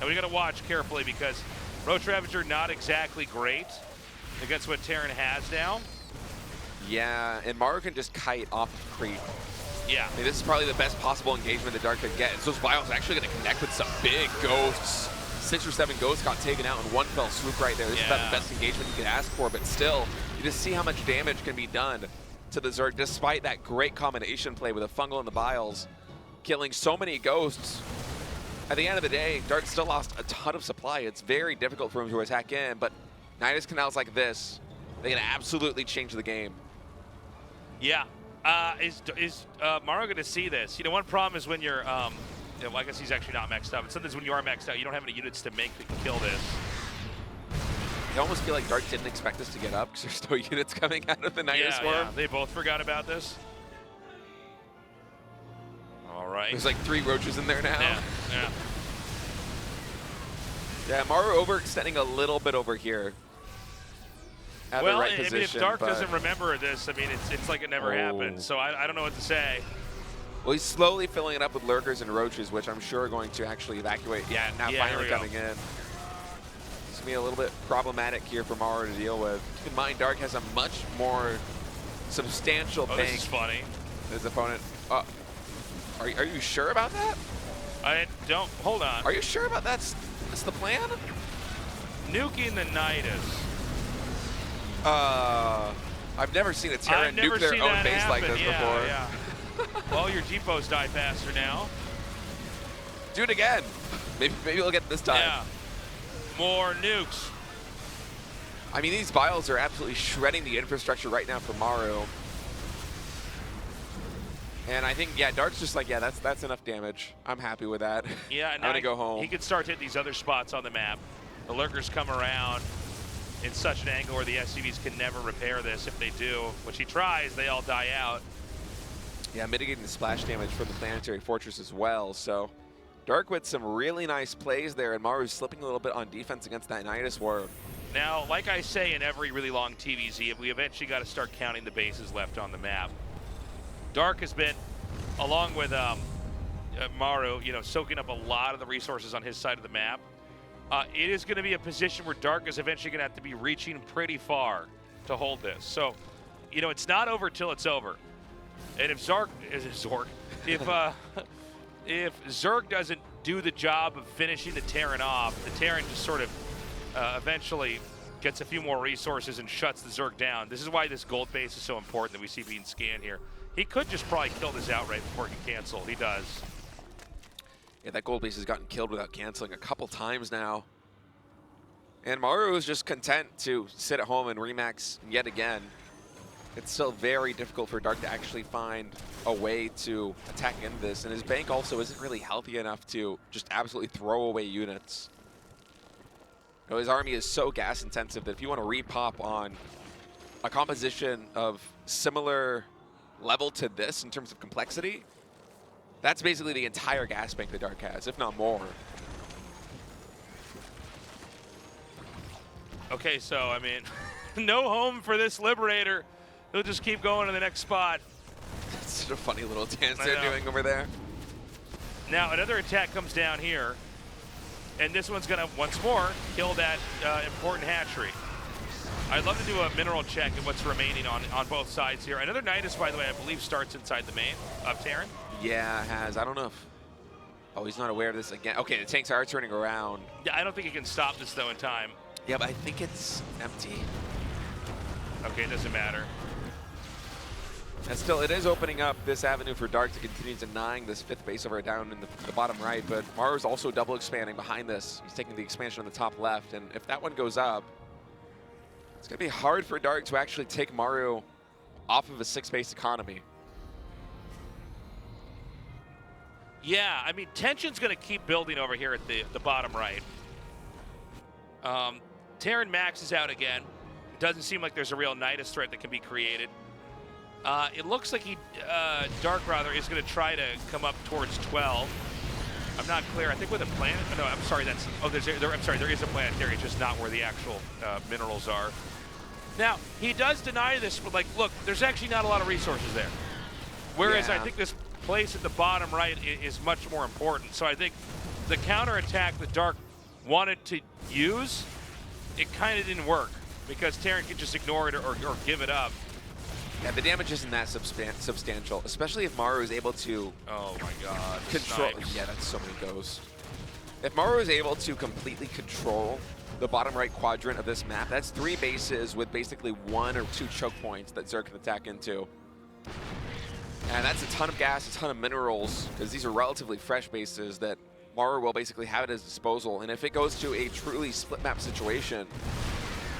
And we got to watch carefully because Roach Ravager not exactly great against what Terran has now. Yeah, and Maru can just kite off creep. Yeah. I mean, this is probably the best possible engagement that Dark could get. And so Biles actually going to connect with some big ghosts. 6 or 7 ghosts got taken out in one fell swoop right there. This is about the best engagement you could ask for, but still, you just see how much damage can be done to the Zerg despite that great combination play with a Fungal and the Biles, killing so many ghosts. At the end of the day, Dark still lost a ton of supply. It's very difficult for him to attack in, but Nidus Canals like this, they can absolutely change the game. Yeah. Is Maru going to see this? You know, one problem is when you're, well, I guess he's actually not maxed out, but sometimes when you are maxed out, you don't have any units to make that can kill this. I almost feel like Dark didn't expect us to get up because there's no units coming out of the Nidus Swarm. Yeah, they both forgot about this. All right. There's like 3 Roaches in there now. Yeah. Yeah, Maru overextending a little bit over here. At well, the right I position, mean, if Dark doesn't remember this, I mean, it's like it never happened. So I don't know what to say. Well, he's slowly filling it up with lurkers and roaches, which I'm sure are going to actually evacuate. Yeah, now finally coming in. It's going to be a little bit problematic here for Maru to deal with. Keep in mind, Dark has a much more substantial bank. This is funny. His opponent. Are you sure about that? I don't. Hold on. Are you sure about that's the plan? Nuking the Nidus. I've never seen a Terran nuke their own base like this before. Yeah. Well, your depots die faster now. Do it again. Maybe we'll get it this time. Yeah. More nukes. I mean, these vials are absolutely shredding the infrastructure right now for Maru. And I think, yeah, Dark's just like, yeah, that's enough damage. I'm happy with that. Yeah, I'm gonna go home. He could start hitting these other spots on the map. The lurkers come around in such an angle where the SCVs can never repair this. If they do, which he tries, they all die out. Yeah, mitigating the splash damage from the planetary fortress as well. So Dark with some really nice plays there, and Maru's slipping a little bit on defense against that Nidus Ward. Now, like I say in every really long TVZ, we eventually got to start counting the bases left on the map. Dark has been, along with Maru, soaking up a lot of the resources on his side of the map. It is going to be a position where Dark is eventually going to have to be reaching pretty far to hold this. So, it's not over till it's over. And if if Zerg doesn't do the job of finishing the Terran off, the Terran just sort of eventually gets a few more resources and shuts the Zerg down. This is why this gold base is so important that we see being scanned here. He could just probably kill this outright before he can cancel. He does. Yeah, that gold base has gotten killed without canceling a couple times now. And Maru is just content to sit at home and remax yet again. It's still very difficult for Dark to actually find a way to attack into this. And his bank also isn't really healthy enough to just absolutely throw away units. His army is so gas intensive that if you want to repop on a composition of similar level to this in terms of complexity, that's basically the entire gas bank that Dark has, if not more. Okay, so, I mean, no home for this Liberator. He'll just keep going to the next spot. That's such a funny little dance they're doing over there. Now, another attack comes down here, and this one's going to, once more, kill that important hatchery. I'd love to do a mineral check of what's remaining on both sides here. Another Nidus, by the way, I believe starts inside the main of Terran. Yeah, it has. I don't know if... Oh, he's not aware of this again. Okay, the tanks are turning around. Yeah, I don't think he can stop this, though, in time. Yeah, but I think it's empty. Okay, it doesn't matter. And still, it is opening up this avenue for Dark to continue denying this fifth base over down in the bottom right, but Maru's also double expanding behind this. He's taking the expansion on the top left, and if that one goes up, it's going to be hard for Dark to actually take Maru off of a 6-base economy. Yeah, I mean, tension's going to keep building over here at the bottom right. Terran maxes out again. It doesn't seem like there's a real Nidus threat that can be created. It looks like Dark rather, is going to try to come up towards 12. I'm not clear. I think with a planet. No, I'm sorry. That's. Oh, I'm sorry. There is a planetary, just not where the actual minerals are. Now he does deny this, but like, look, there's actually not a lot of resources there. Whereas I think this place at the bottom right is much more important. So I think the counterattack that Dark wanted to use, it kind of didn't work because Terran could just ignore it or give it up. Yeah, the damage isn't that substantial, especially if Maru is able to. Oh my God! Control. Snipes. Yeah, that's so many ghosts. If Maru is able to completely control the bottom right quadrant of this map, that's 3 bases with basically 1 or 2 choke points that Zerg can attack into. And that's a ton of gas, a ton of minerals, because these are relatively fresh bases that Maru will basically have at his disposal. And if it goes to a truly split map situation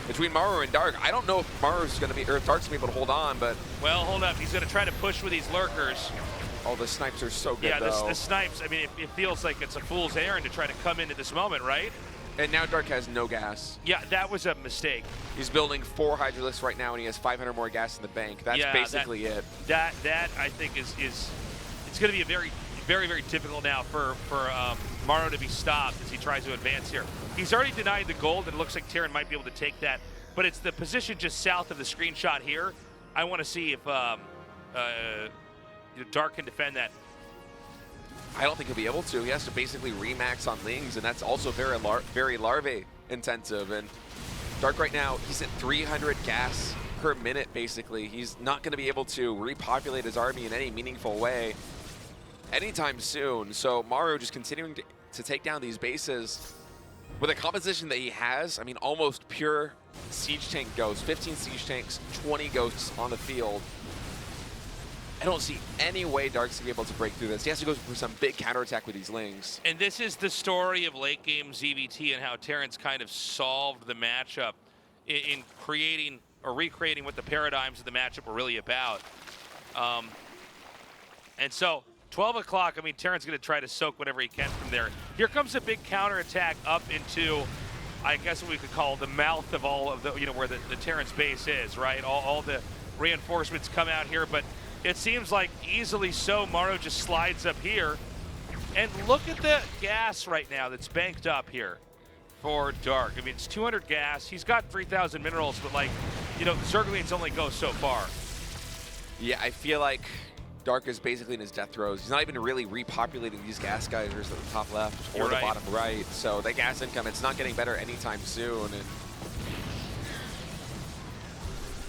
between Maru and Dark, I don't know if Maru's going to be, or if Dark's going to be able to hold on, but... Well, hold up. He's going to try to push with these lurkers. Oh, the snipes are so good, though. Yeah, the snipes, I mean, it feels like it's a fool's errand to try to come into this moment, right? And now Dark has no gas. Yeah, that was a mistake. He's building 4 Hydralisks right now, and he has 500 more gas in the bank. That's basically it. That I think is it's going to be a very, very difficult now for Maru to be stopped as he tries to advance here. He's already denied the gold, and it looks like Terran might be able to take that. But it's the position just south of the screenshot here. I want to see if Dark can defend that. I don't think he'll be able to. He has to basically remax on Lings, and that's also very larvae intensive. And Dark right now, he's at 300 gas per minute, basically. He's not going to be able to repopulate his army in any meaningful way anytime soon. So Maru just continuing to take down these bases with a composition that he has. I mean, almost pure siege tank ghosts. 15 siege tanks, 20 ghosts on the field. I don't see any way Dark's gonna be able to break through this. He has to go for some big counterattack with these Lings. And this is the story of late game ZVT and how Terrence kind of solved the matchup in creating or recreating what the paradigms of the matchup were really about. And so 12 o'clock, I mean, Terrence going to try to soak whatever he can from there. Here comes a big counterattack up into, I guess what we could call the mouth of all of the, you know, where the Terrence base is, right? All the reinforcements come out here, but it seems like easily so Maru just slides up here. And look at the gas right now that's banked up here for Dark. I mean, it's 200 gas. He's got 3,000 minerals, but like, you know, the Zerglings only go so far. Yeah, I feel like Dark is basically in his death throes. He's not even really repopulating these gas geysers at the top left or the bottom right. So the gas income, it's not getting better anytime soon. And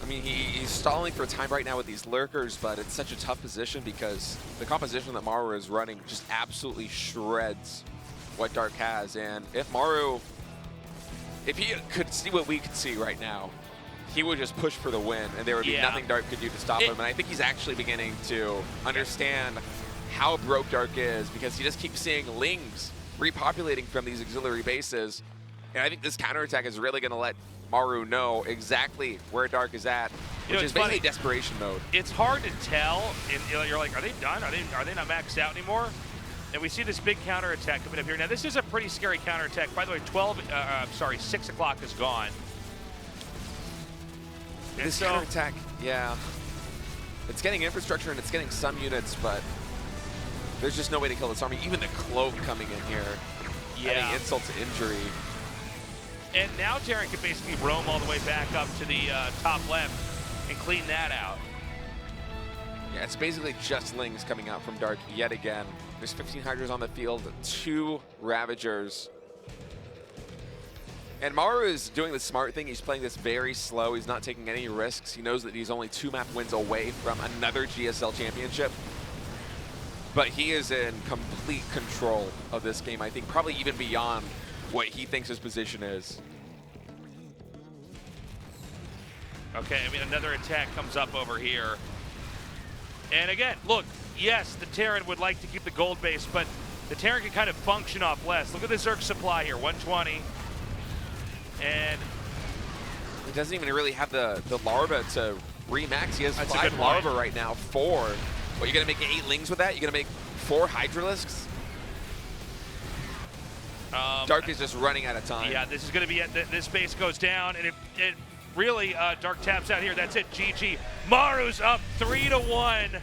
I mean, he's stalling for time right now with these lurkers, but it's such a tough position because the composition that Maru is running just absolutely shreds what Dark has. And if Maru, if he could see what we could see right now, he would just push for the win, and there would be nothing Dark could do to stop him. And I think he's actually beginning to understand how broke Dark is, because he just keeps seeing Lings repopulating from these auxiliary bases. And I think this counterattack is really going to let Maru know exactly where Dark is at, which is basically desperation mode. It's hard to tell, and you're like, are they done? Are they not maxed out anymore? And we see this big counterattack coming up here. Now, this is a pretty scary counterattack. By the way, 6 o'clock is gone. This counterattack, yeah. It's getting infrastructure and it's getting some units, but there's just no way to kill this army. Even the cloak coming in here, adding insult to injury. And now Terran can basically roam all the way back up to the top left and clean that out. Yeah, it's basically just Lings coming out from Dark yet again. There's 15 Hydras on the field, 2 Ravagers. And Maru is doing the smart thing. He's playing this very slow. He's not taking any risks. He knows that he's only 2 map wins away from another GSL championship. But he is in complete control of this game, I think, probably even beyond what he thinks his position is. Okay, I mean, another attack comes up over here. And again, look, yes, the Terran would like to keep the gold base, but the Terran can kind of function off less. Look at the Zerg supply here, 120. And he doesn't even really have the larva to remax. He has 5 larva right now, 4. What, you're gonna make 8 Lings with that? You're gonna make 4 Hydralisks? Dark is just running out of time. Yeah, this is gonna be, this base goes down, and it really, Dark taps out here. That's it, GG. Maru's up 3-1.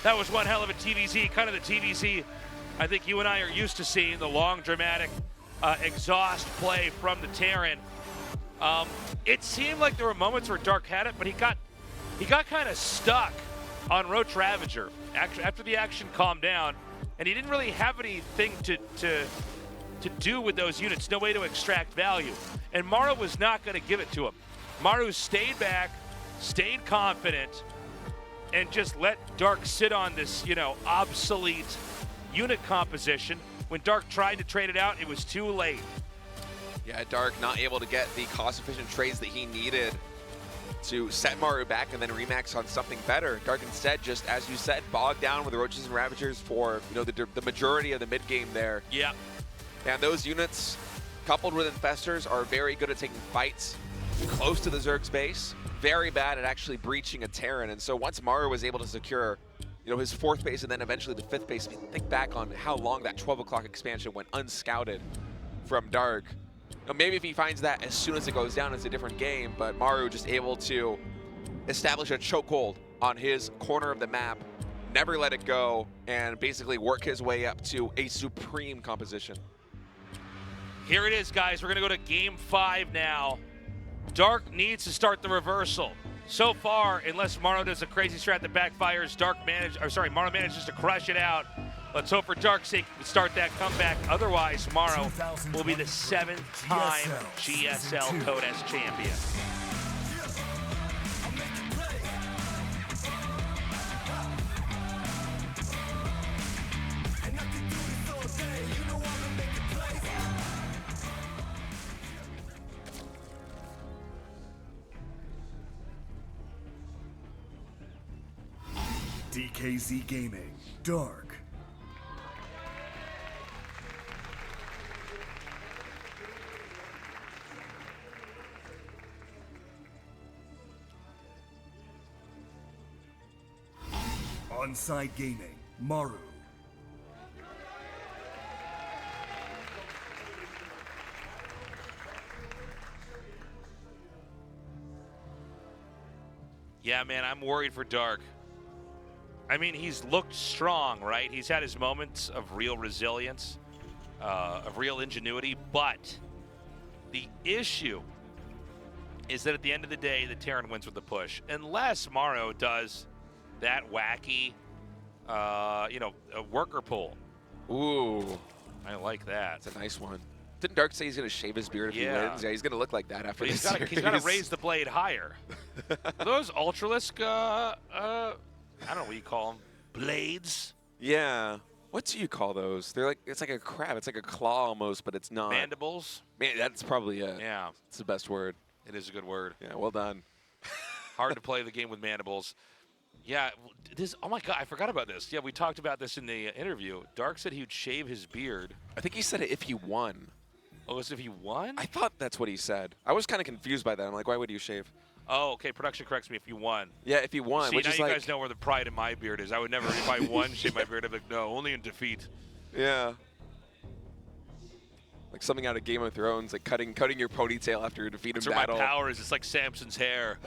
That was one hell of a TVZ, kind of the TVZ I think you and I are used to seeing, the long, dramatic exhaust play from the Terran. It seemed like there were moments where Dark had it, but he got kind of stuck on Roach Ravager after the action calmed down, and he didn't really have anything to do with those units, no way to extract value. And Maru was not going to give it to him. Maru stayed back, stayed confident, and just let Dark sit on this, you know, obsolete unit composition. When Dark tried to trade it out, it was too late. Yeah, Dark not able to get the cost-efficient trades that he needed to set Maru back and then remax on something better. Dark instead just, as you said, bogged down with the Roaches and Ravagers for, you know, the majority of the mid-game there. Yeah. And those units, coupled with Infestors, are very good at taking fights close to the Zerg's base, very bad at actually breaching a Terran. And so once Maru was able to secure, you know, his 4th base and then eventually the 5th base, think back on how long that 12 o'clock expansion went unscouted from Dark. Now, maybe if he finds that as soon as it goes down, it's a different game, but Maru just able to establish a chokehold on his corner of the map, never let it go, and basically work his way up to a supreme composition. Here it is, guys. We're going to go to Game 5 now. Dark needs to start the reversal. So far, unless Maru does a crazy strat that backfires, Maru manages to crush it out. Let's hope for Dark's sake to start that comeback. Otherwise, Maru will be the 7th time GSL Code S champion. DKZ Gaming, Dark. Onside Gaming, Maru. Yeah, man, I'm worried for Dark. I mean, he's looked strong, right? He's had his moments of real resilience, of real ingenuity, but the issue is that at the end of the day, the Terran wins with the push. Unless Maru does that wacky, a worker pull. Ooh. I like that. That's a nice one. Didn't Dark say he's going to shave his beard if he wins? Yeah, he's going to look like that after this series. He's got to raise the blade higher. Are those Ultralisk, I don't know what you call them, blades? Yeah. What do you call those? They're like, it's like a crab. It's like a claw almost, but it's not. Mandibles? Man, that's probably it. Yeah. It's the best word. It is a good word. Yeah, well done. Hard to play the game with mandibles. Yeah, oh my God, I forgot about this. Yeah, we talked about this in the interview. Dark said he would shave his beard. I think he said it if he won. Oh, was it if he won? I thought that's what he said. I was kind of confused by that. I'm like, why would you shave? Oh, okay. Production corrects me if you won. Yeah, if you won. See, which now is you like, guys know where the pride in my beard is. I would never, if I won, shave my beard. I'd be like, no, only in defeat. Yeah. Like something out of Game of Thrones, like cutting your ponytail after your defeat in battle. That's where my power is. It's like Samson's hair.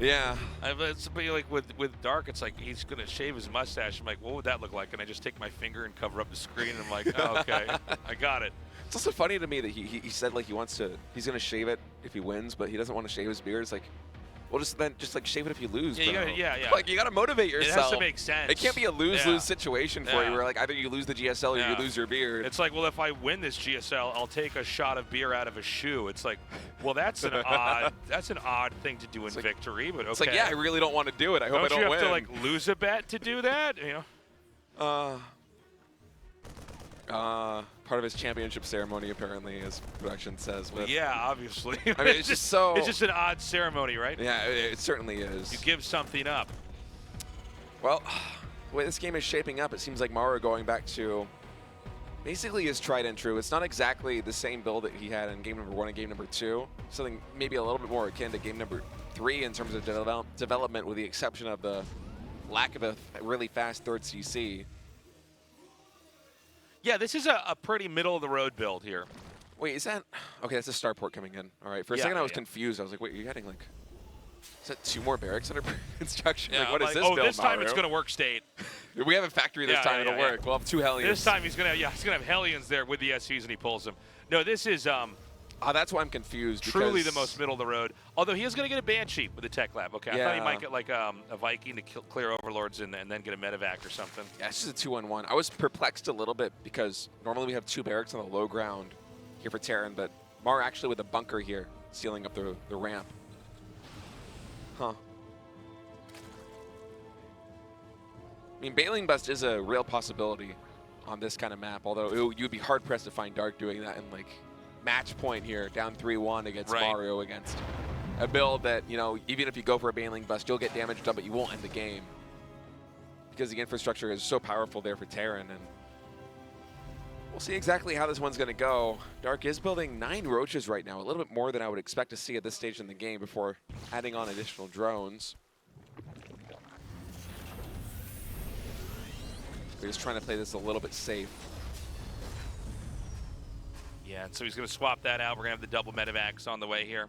Yeah. It's like with Dark, it's like he's going to shave his mustache. I'm like, what would that look like? And I just take my finger and cover up the screen, and I'm like, oh, okay, I got it. It's also funny to me that he said like he's going to shave it if he wins, but he doesn't want to shave his beard. It's like, well, just like shave it if you lose. Yeah, Like you got to motivate yourself. It has to make sense. It can't be a lose-lose situation for you where like either you lose the GSL or you lose your beard. It's like, well, if I win this GSL, I'll take a shot of beer out of a shoe. It's like, well, that's an odd thing to do in victory, but okay. It's like, yeah, I really don't want to do it. I hope I don't win. Don't you have to like lose a bet to do that? You know. Part of his championship ceremony, apparently, as production says. But yeah, obviously. I mean, it's just so. It's just an odd ceremony, right? Yeah, it certainly is. You give something up. Well, the way this game is shaping up, it seems like Maru going back to basically his tried and true. It's not exactly the same build that he had in game number 1 and game number 2. Something maybe a little bit more akin to game number 3 in terms of development, with the exception of the lack of a really fast third CC. Yeah, this is a pretty middle-of-the-road build here. Wait, is that... Okay, that's a starport coming in. All right, for a second I was confused. I was like, wait, you're getting like... Is that 2 more barracks under construction? Yeah, like, what is this build, this time Maru? It's going to work state. We have a factory this time. It'll work. We'll have 2 Hellions. This time he's going to have Hellions there with the SVs, and he pulls them. No, this is... that's why I'm confused. Truly the most middle of the road. Although he is going to get a Banshee with the Tech Lab. Okay, I thought he might get like a Viking to clear Overlords and then get a Medevac or something. Yeah, it's just a 2-on-1. I was perplexed a little bit because normally we have 2 barracks on the low ground here for Terran, but Maru actually with a bunker here, sealing up the ramp. Huh. I mean, Bailing Bust is a real possibility on this kind of map, although you'd be hard-pressed to find Dark doing that in like match point here, down 3-1 against Maru, against a build that, you know, even if you go for a Bailing Bust, you'll get damage done, but you won't end the game. Because the infrastructure is so powerful there for Terran, and we'll see exactly how this one's going to go. Dark is building 9 roaches right now, a little bit more than I would expect to see at this stage in the game before adding on additional drones. We're just trying to play this a little bit safe. Yeah, and so he's going to swap that out. We're going to have the double Medevacs on the way here.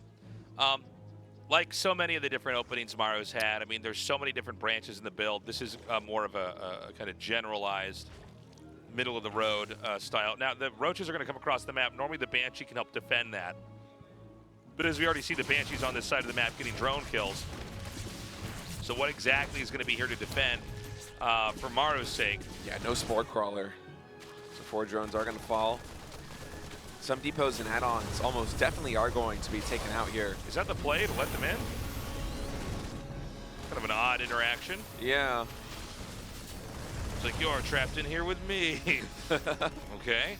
Like so many of the different openings Maru's had, I mean, there's so many different branches in the build. This is more of a kind of generalized middle-of-the-road style. Now, the roaches are going to come across the map. Normally, the Banshee can help defend that. But as we already see, the Banshee's on this side of the map getting drone kills. So what exactly is going to be here to defend? for Maru's sake. Yeah, no Spore Crawler. So 4 drones are going to fall. Some depots and add-ons almost definitely are going to be taken out here. Is that the play to let them in? Kind of an odd interaction. Yeah. It's like, you're trapped in here with me. Okay.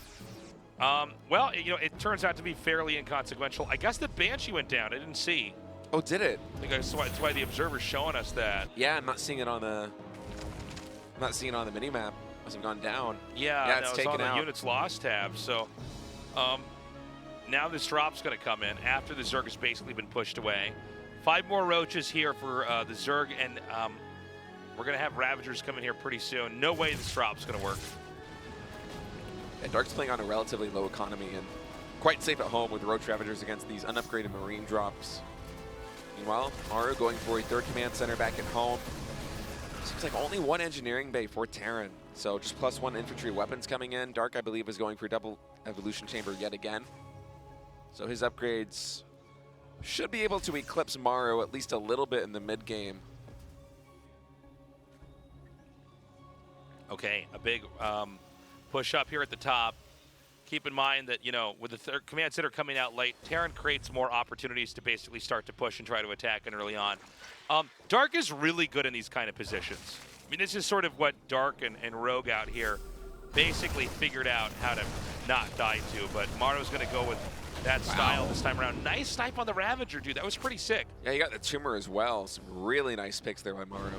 Well, you know, it turns out to be fairly inconsequential. I guess the Banshee went down. I didn't see. Oh, did it? I think that's why the observer's showing us that. Yeah, I'm not seeing it on the. I'm not seeing it on the mini-map. Must have gone down. Yeah, it's no, taken on the out. units lost tab. So now this drop's going to come in after the Zerg has basically been pushed away. 5 more roaches here for the Zerg, and we're going to have Ravagers come in here pretty soon. No way this drop's going to work. And Dark's playing on a relatively low economy and quite safe at home with Roach Ravagers against these unupgraded Marine drops. Meanwhile, Maru going for a 3rd command center back at home. Seems like only 1 engineering bay for Terran. So just +1 infantry weapons coming in. Dark, I believe, is going for double evolution chamber yet again. So his upgrades should be able to eclipse Maru at least a little bit in the mid game. Okay, a big push up here at the top. Keep in mind that, you know, with the 3rd command center coming out late, Terran creates more opportunities to basically start to push and try to attack in early on. Dark is really good in these kind of positions. I mean, this is sort of what Dark and Rogue out here basically figured out how to not die to, but Maru's going to go with that style this time around. Nice snipe on the Ravager, dude. That was pretty sick. Yeah, you got the tumor as well. Some really nice picks there by Maru.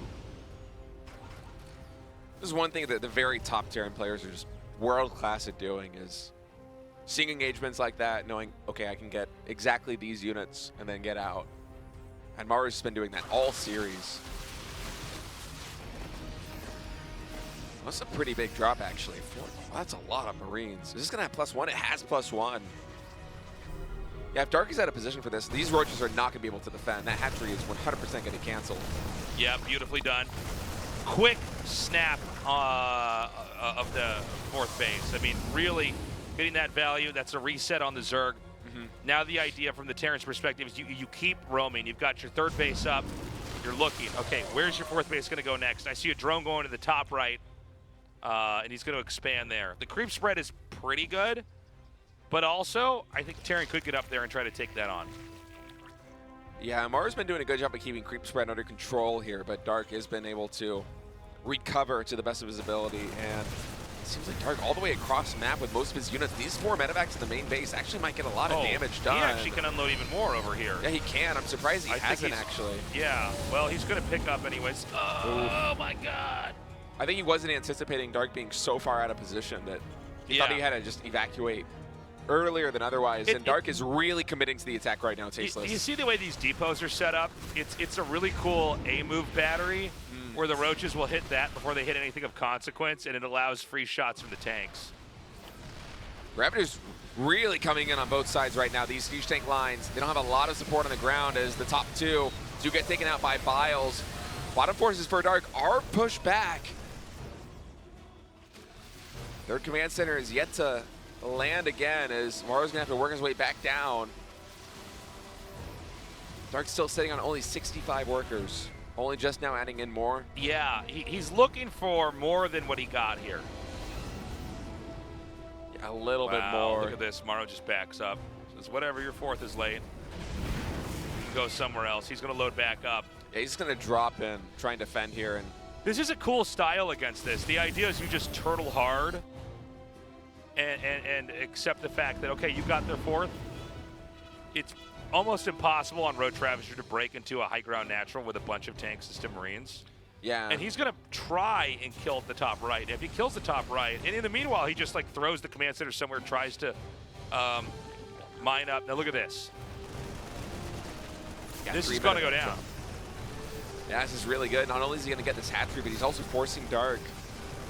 This is one thing that the very top Terran players are just world-class at doing, is seeing engagements like that, knowing, okay, I can get exactly these units and then get out. And Maru's just been doing that all series. That's a pretty big drop, actually. That's a lot of Marines. Is this going to have +1? It has +1. Yeah, if Dark is out of position for this, these Roaches are not going to be able to defend. That hatchery is 100% going to cancel. Yeah, beautifully done. Quick snap of the 4th base. I mean, really getting that value. That's a reset on the Zerg. Now the idea from the Terran's perspective is you keep roaming. You've got your 3rd base up. You're looking. Okay, where's your 4th base going to go next? I see a drone going to the top right, and he's going to expand there. The creep spread is pretty good, but also I think Terran could get up there and try to take that on. Yeah, Maru's been doing a good job of keeping creep spread under control here, but Dark has been able to recover to the best of his ability, and it seems like Dark all the way across map with most of his units. These 4 medevacs in the main base actually might get a lot of damage done. He actually can unload even more over here. Yeah, he can. I'm surprised he hasn't, actually. Yeah, well, he's going to pick up anyways. Oh, my God. I think he wasn't anticipating Dark being so far out of position that he thought he had to just evacuate earlier than otherwise, and Dark is really committing to the attack right now, Tasteless. You see the way these depots are set up? It's a really cool A-move battery where the Roaches will hit that before they hit anything of consequence, and it allows free shots from the tanks. Ravagers really coming in on both sides right now. These huge tank lines, they don't have a lot of support on the ground as the top 2 do get taken out by Biles. Bottom forces for Dark are pushed back. 3rd command center is yet to land again as Maru's gonna have to work his way back down. Dark's still sitting on only 65 workers, only just now adding in more. Yeah, he's looking for more than what he got here. Yeah, a little bit more. Look at this, Maru just backs up. Says, whatever, your 4th is late. You can go somewhere else. He's gonna load back up. Yeah, he's gonna drop in, try and defend here. And this is a cool style against this. The idea is you just turtle hard and accept the fact that, okay, you got their 4th. It's almost impossible on Roach Ravager to break into a high ground natural with a bunch of tank system Marines. Yeah. And he's going to try and kill the top right. And if he kills the top right, and in the meanwhile, he just like throws the command center somewhere, tries to mine up. Now look at this. This is going to go down. Yeah, this is really good. Not only is he going to get this hatchery, but he's also forcing Dark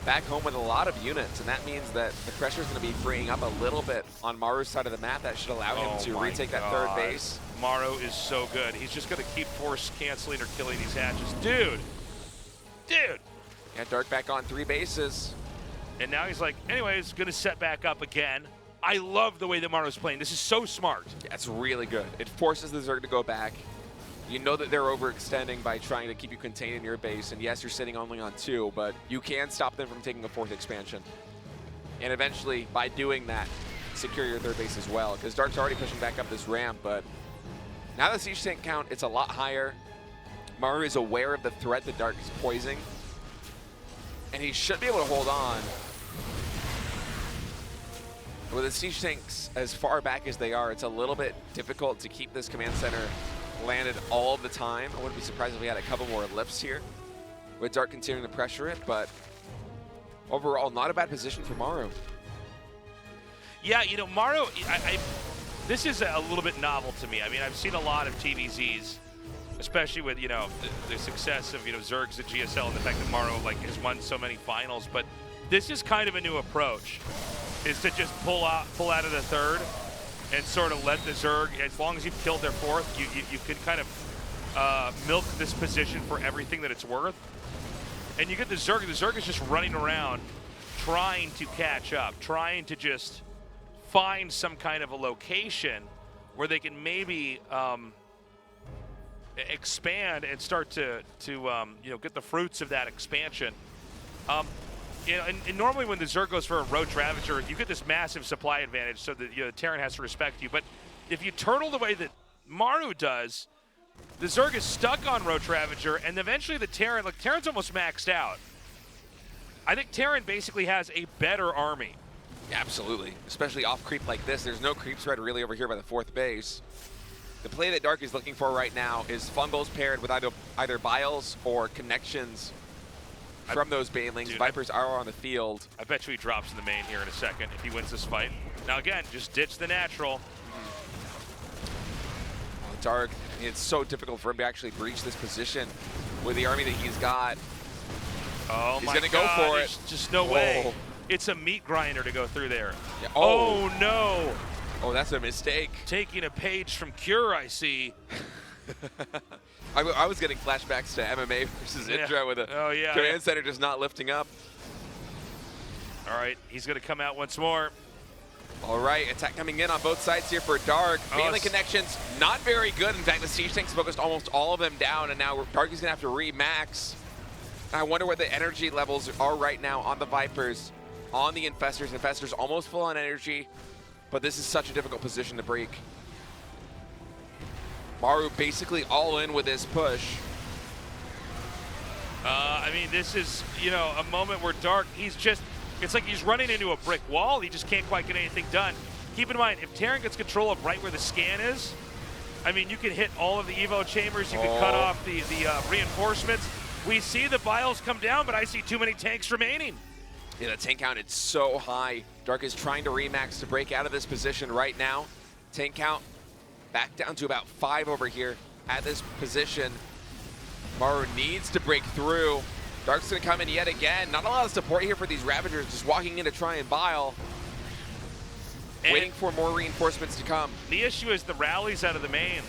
back home with a lot of units, and that means that the pressure is going to be freeing up a little bit on Maru's side of the map. That should allow him to retake that 3rd base. Maru is so good. He's just going to keep force canceling or killing these hatches. Dude! Yeah, Dark back on 3 bases. And now he's like, anyways, going to set back up again. I love the way that Maru's playing. This is so smart. Yeah, it's really good. It forces the Zerg to go back. You know that they're overextending by trying to keep you contained in your base, and yes, you're sitting only on 2, but you can stop them from taking a 4th expansion. And eventually, by doing that, secure your 3rd base as well, because Dark's already pushing back up this ramp, but now the siege tank count, it's a lot higher. Maru is aware of the threat that Dark is poising, and he should be able to hold on. With the siege tanks as far back as they are, it's a little bit difficult to keep this command center landed all the time. I wouldn't be surprised if we had a couple more lifts here with Dark continuing to pressure it, but overall, not a bad position for Maru. Yeah, you know, Maru, this is a little bit novel to me. I mean, I've seen a lot of TVZs, especially with, you know, the success of, you know, Zergs at GSL and the fact that Maru, like, has won so many finals, but this is kind of a new approach, is to just pull out of the 3rd and sort of let the Zerg, as long as you've killed their 4th, you can kind of milk this position for everything that it's worth. And you get the Zerg is just running around trying to catch up, trying to just find some kind of a location where they can maybe expand and start to you know, get the fruits of that expansion. You know, and normally when the Zerg goes for a Roach Ravager, you get this massive supply advantage, so that, you know, Terran has to respect you. But if you turtle the way that Maru does, the Zerg is stuck on Roach Ravager, and eventually the Terran, like, Terran's almost maxed out. I think Terran basically has a better army. Absolutely, especially off creep like this. There's no creep threat really over here by the 4th base. The play that Dark is looking for right now is Fungals paired with either Biles or connections from those Banelings. Dude, Vipers are on the field. I bet you he drops in the main here in a second if he wins this fight. Now again, just ditch the natural. Dark, it's so difficult for him to actually breach this position with the army that he's got. Oh he's my gonna God, go for there's it. just no way. It's a meat grinder to go through there. Yeah. Oh no. Oh, that's a mistake. Taking a page from Cure, I see. I was getting flashbacks to MMA versus Indra with a command center just not lifting up. All right, he's going to come out once more. All right, attack coming in on both sides here for Dark. Baneling connections, not very good. In fact, the siege tanks focused almost all of them down, and now Dark is going to have to re-max. I wonder what the energy levels are right now on the Vipers, on the Infestors. Infestors almost full on energy, but this is such a difficult position to break. Maru basically all in with this push. I mean, this is, you know, a moment where Dark, it's like he's running into a brick wall. He just can't quite get anything done. Keep in mind, if Terran gets control of right where the scan is, I mean, you can hit all of the Evo chambers. You can cut off the reinforcements. We see the Biles come down, but I see too many tanks remaining. Yeah, the tank count is so high. Dark is trying to remax to break out of this position right now. Tank count back down to about 5 over here at this position. Maru needs to break through. Dark's gonna come in yet again. Not a lot of support here for these Ravagers, just walking in to try and bile. And waiting for more reinforcements to come. The issue is the rallies out of the main.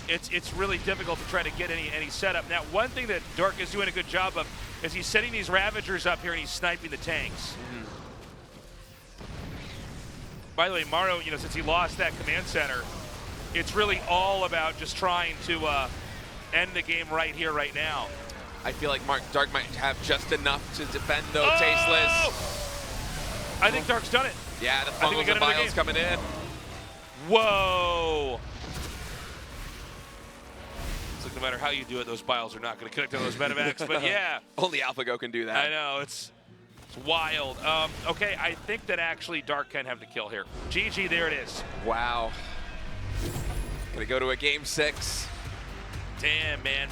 It's really difficult to try to get any setup. Now, one thing that Dark is doing a good job of is he's setting these Ravagers up here and he's sniping the tanks. By the way, Maru, you know, since he lost that command center, it's really all about just trying to end the game right here, right now. I feel like Dark might have just enough to defend, though. Tasteless. I think Dark's done it. Yeah, the Fungals and Biles coming in. Whoa. It's like no matter how you do it, those Biles are not going to connect to those medevacs, but yeah. Only AlphaGo can do that. I know, it's wild. Okay, I think that actually Dark can have the kill here. GG, there it is. Wow. Gonna go to a game 6. Damn, man.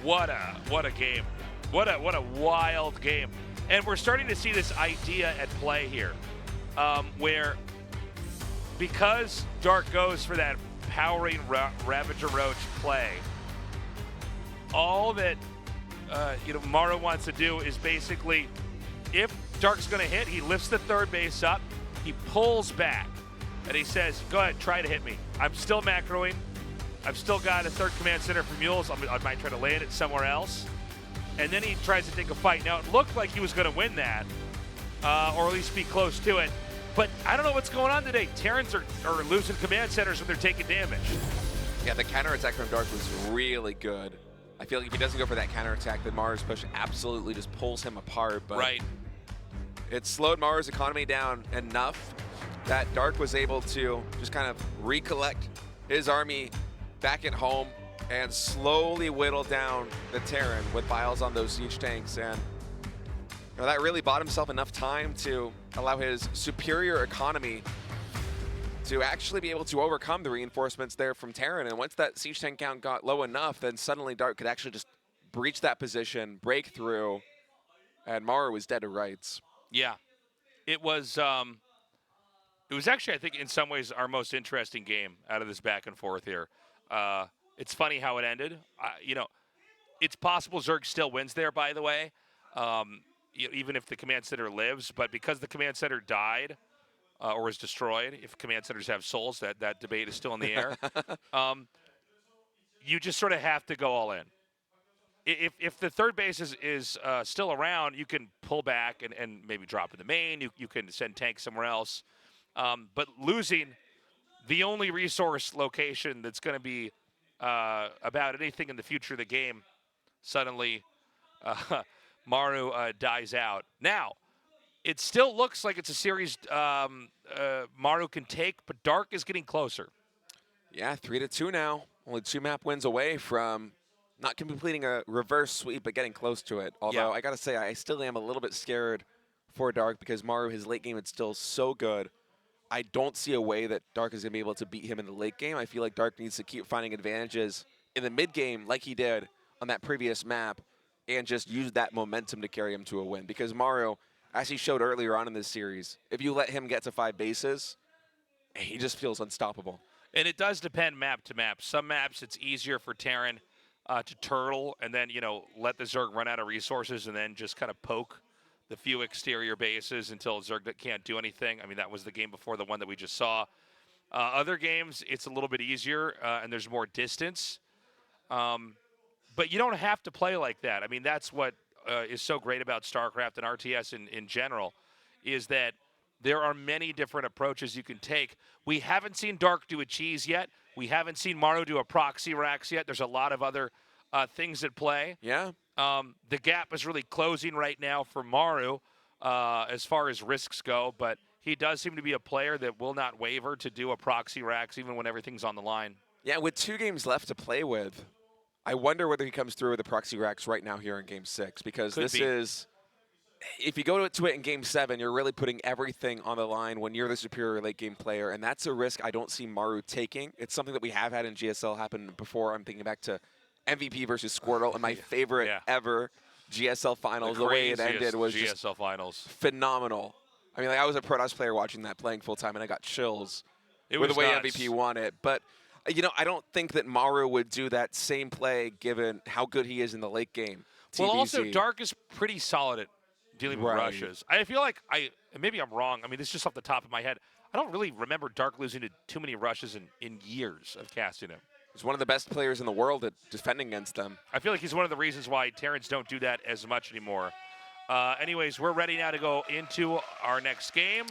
What a game. What a wild game. And we're starting to see this idea at play here, where because Dark goes for that powering Ravager Roach play, all that you know, Maru wants to do is basically, if Dark's going to hit, he lifts the 3rd base up, he pulls back, and he says, go ahead, try to hit me. I'm still macroing. I've still got a 3rd command center for Mules. I might try to land it somewhere else. And then he tries to take a fight. Now, it looked like he was going to win that, or at least be close to it. But I don't know what's going on today. Terrans are losing command centers when they're taking damage. Yeah, the counterattack from Dark was really good. I feel like if he doesn't go for that counterattack, then Maru's push absolutely just pulls him apart. But right. It slowed Maru's economy down enough that Dark was able to just kind of recollect his army back at home and slowly whittle down the Terran with Biles on those siege tanks. And that really bought himself enough time to allow his superior economy to actually be able to overcome the reinforcements there from Terran. And once that siege tank count got low enough, then suddenly Dark could actually just breach that position, break through, and Maru was dead to rights. Yeah, it was actually, I think, in some ways our most interesting game out of this back and forth here. It's funny how it ended. It's possible Zerg still wins there, by the way, even if the command center lives. But because the command center died or was destroyed, if command centers have souls, that debate is still in the air. You just sort of have to go all in. If the third base is still around, you can pull back and maybe drop in the main. You can send tanks somewhere else. But losing the only resource location that's going to be about anything in the future of the game, suddenly Maru dies out. Now, it still looks like it's a series Maru can take, but Dark is getting closer. Yeah, 3-2 now. Only 2 map wins away from not completing a reverse sweep, but getting close to it. Although, I got to say, I still am a little bit scared for Dark because Maru, his late game is still so good. I don't see a way that Dark is going to be able to beat him in the late game. I feel like Dark needs to keep finding advantages in the mid game like he did on that previous map and just use that momentum to carry him to a win. Because Maru, as he showed earlier on in this series, if you let him get to 5 bases, he just feels unstoppable. And it does depend map to map. Some maps it's easier for Terran to turtle and then, let the Zerg run out of resources and then just kind of poke the few exterior bases until Zerg can't do anything. I mean, that was the game before the one that we just saw. Other games, it's a little bit easier and there's more distance. But you don't have to play like that. I mean, that's what is so great about StarCraft and RTS in general, is that there are many different approaches you can take. We haven't seen Dark do a cheese yet. We haven't seen Maru do a proxy racks yet. There's a lot of other things at play. Yeah. The gap is really closing right now for Maru as far as risks go, but he does seem to be a player that will not waver to do a proxy racks even when everything's on the line. Yeah, with 2 games left to play with, I wonder whether he comes through with the proxy racks right now here in Game 6, because this is, if you go to it in Game 7, you're really putting everything on the line when you're the superior late game player, and that's a risk I don't see Maru taking. It's something that we have had in GSL happen before. I'm thinking back to MVP versus Squirtle, and my favorite ever GSL finals. The way it ended was GSL just finals. Phenomenal. I mean, like, I was a Protoss player watching that, playing full time, and I got chills with the way MVP won it. But I don't think that Maru would do that same play given how good he is in the late game. Well, also Dark is pretty solid at dealing with rushes. I feel like maybe I'm wrong. I mean, this is just off the top of my head. I don't really remember Dark losing to too many rushes in years of casting him. He's one of the best players in the world at defending against them. I feel like he's one of the reasons why Terrans don't do that as much anymore. Anyways, we're ready now to go into our next game.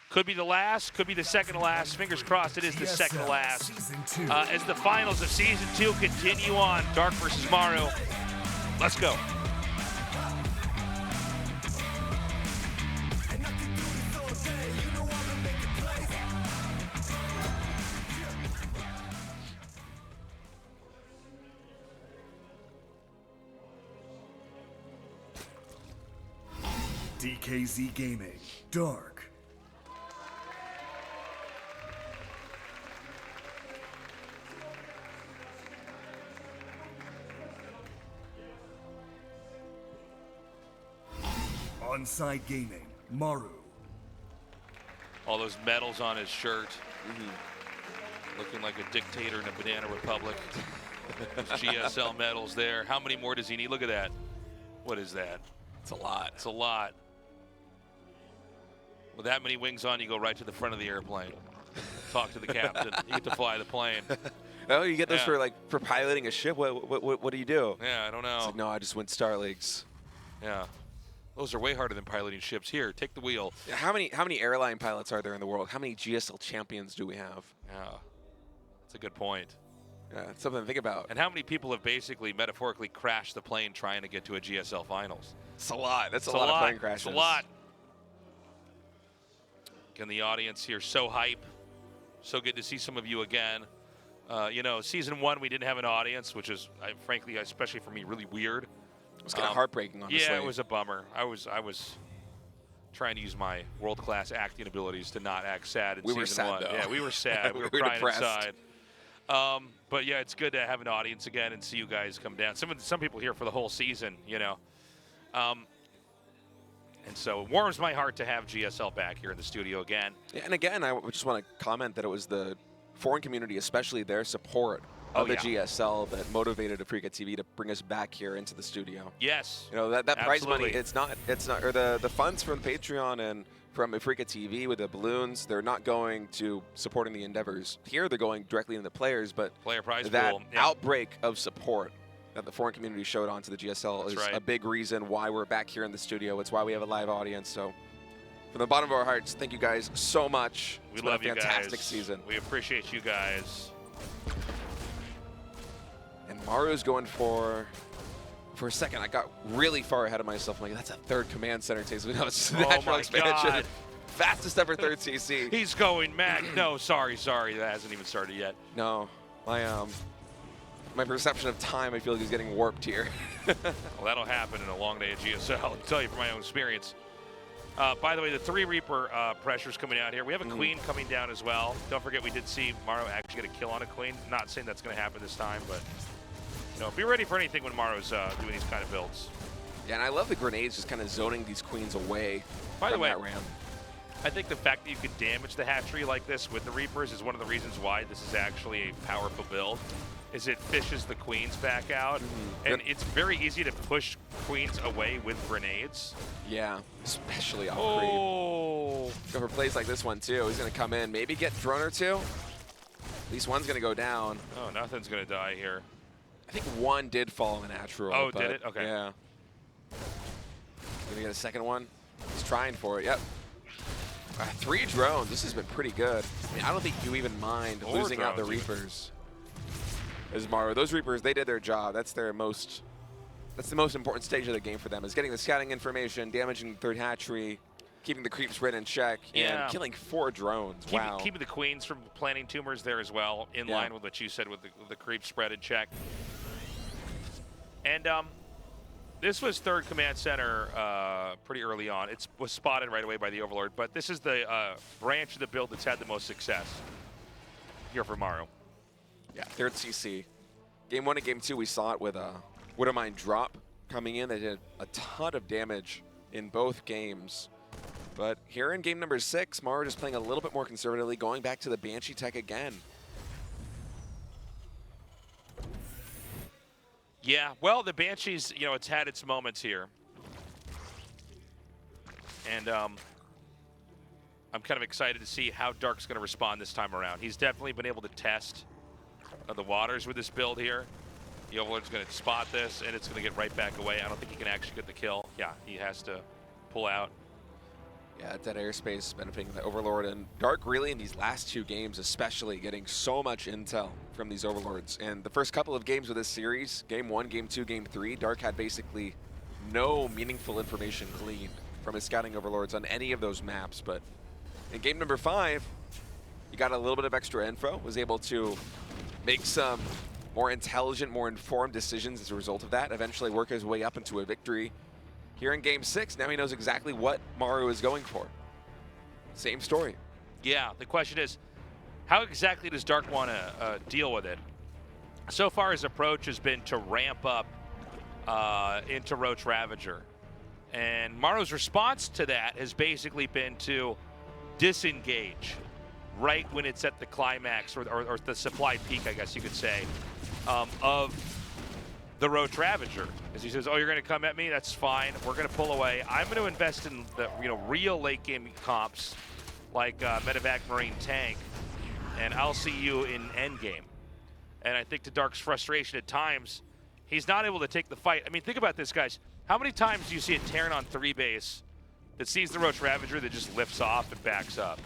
Could be the last, could be the second to last. Fingers crossed it is the second to last. As the finals of Season 2 continue on, Dark versus Maru. Let's go. DKZ Gaming, Dark. Onside Gaming, Maru. All those medals on his shirt. Looking like a dictator in a banana republic. Those GSL medals there. How many more does he need? Look at that. What is that? It's a lot. It's a lot. With that many wings on, you go right to the front of the airplane. Talk to the captain. You get to fly the plane. Oh, you get those for piloting a ship? What do you do? Yeah, I don't know. It's like, no, I just went Star Leagues. Yeah. Those are way harder than piloting ships. Here, take the wheel. Yeah, how many airline pilots are there in the world? How many GSL champions do we have? Yeah, that's a good point. Yeah, it's something to think about. And how many people have basically metaphorically crashed the plane trying to get to a GSL finals? It's a lot. That's a lot of plane crashes. It's a lot. Again, the audience here, so hype. So good to see some of you again. You know, season 1, we didn't have an audience, which is, frankly, especially for me, really weird. It was kind of heartbreaking, honestly. Yeah, it was a bummer. I was trying to use my world-class acting abilities to not act sad in season 1. Though. Yeah, we were sad. We were crying inside. But yeah, it's good to have an audience again and see you guys come down. Some people here for the whole season, you know. And so it warms my heart to have GSL back here in the studio again. Yeah, and again, I just want to comment that it was the foreign community, especially their support of the GSL, that motivated Africa TV to bring us back here into the studio. Yes. You know, that prize money, it's not, or the funds from Patreon and from Africa TV with the balloons, they're not going to supporting the endeavors. Here, they're going directly into the players, but player prize that pool, outbreak of support that the foreign community showed onto the GSL is a big reason why we're back here in the studio. It's why we have a live audience. So from the bottom of our hearts, thank you guys so much. We love you guys. Fantastic season. We appreciate you guys. And Maru's going for a second, I got really far ahead of myself. I'm like, that's a 3rd command center take. We know it's natural expansion. God. Fastest ever 3rd CC. He's going mad. No, sorry. That hasn't even started yet. No, my perception of time, I feel like, is getting warped here. Well, that'll happen in a long day at GSL. I'll tell you from my own experience. By the way, the 3 Reaper pressure's coming out here. We have a Queen coming down as well. Don't forget, we did see Maru actually get a kill on a Queen. Not saying that's going to happen this time, but you know, be ready for anything when Maru's doing these kind of builds. Yeah, and I love the grenades just kind of zoning these Queens away By the way, that ramp. I think the fact that you can damage the hatchery like this with the Reapers is one of the reasons why this is actually a powerful build. Is it fishes the Queens back out, and it's very easy to push Queens away with grenades. Yeah, especially off creep. Go for plays like this one too. He's gonna come in, maybe get drone or 2. At least one's gonna go down. Oh, nothing's gonna die here. I think 1 did fall in the natural. Oh, did it? Okay. Yeah. Gonna get a second one. He's trying for it. Yep. 3 drones. This has been pretty good. I mean, I don't think you even mind losing out the Reapers. As Maru, those Reapers, they did their job. That's the most important stage of the game for them, is getting the scouting information, damaging the 3rd hatchery, keeping the creeps right in check, and killing 4 drones. Wow. Keeping the Queens from planting tumors there as well, in line with what you said with the creep spread in check. And this was 3rd command center pretty early on. It was spotted right away by the Overlord, but this is the branch of the build that's had the most success here for Maru. Yeah, 3rd CC. Game 1 and Game 2, we saw it with a Widowmine drop coming in. They did a ton of damage in both games. But here in game number 6, Maru just playing a little bit more conservatively, going back to the Banshee tech again. Yeah, well, the Banshees, you know, it's had its moments here. And I'm kind of excited to see how Dark's going to respond this time around. He's definitely been able to test the waters with this build here. The Overlord's going to spot this, and it's going to get right back away. I don't think he can actually get the kill. Yeah, he has to pull out. Yeah, that airspace benefiting the Overlord, and Dark really in these last 2 games especially getting so much intel from these Overlords. And the first couple of games of this series, game 1, game 2, game 3, Dark had basically no meaningful information gleaned from his scouting Overlords on any of those maps. But in game number 5, he got a little bit of extra info, was able to make some more intelligent, more informed decisions as a result of that, eventually work his way up into a victory. Here in game 6, now he knows exactly what Maru is going for. Same story. Yeah, the question is, how exactly does Dark want to deal with it? So far, his approach has been to ramp up into Roach Ravager. And Maru's response to that has basically been to disengage right when it's at the climax, or the supply peak, I guess you could say, of the Roach Ravager. As he says, oh, you're going to come at me? That's fine. We're going to pull away. I'm going to invest in the real late game comps like Medevac Marine Tank, and I'll see you in endgame. And I think to Dark's frustration at times, he's not able to take the fight. I mean, think about this, guys. How many times do you see a Terran on 3 base that sees the Roach Ravager that just lifts off and backs up?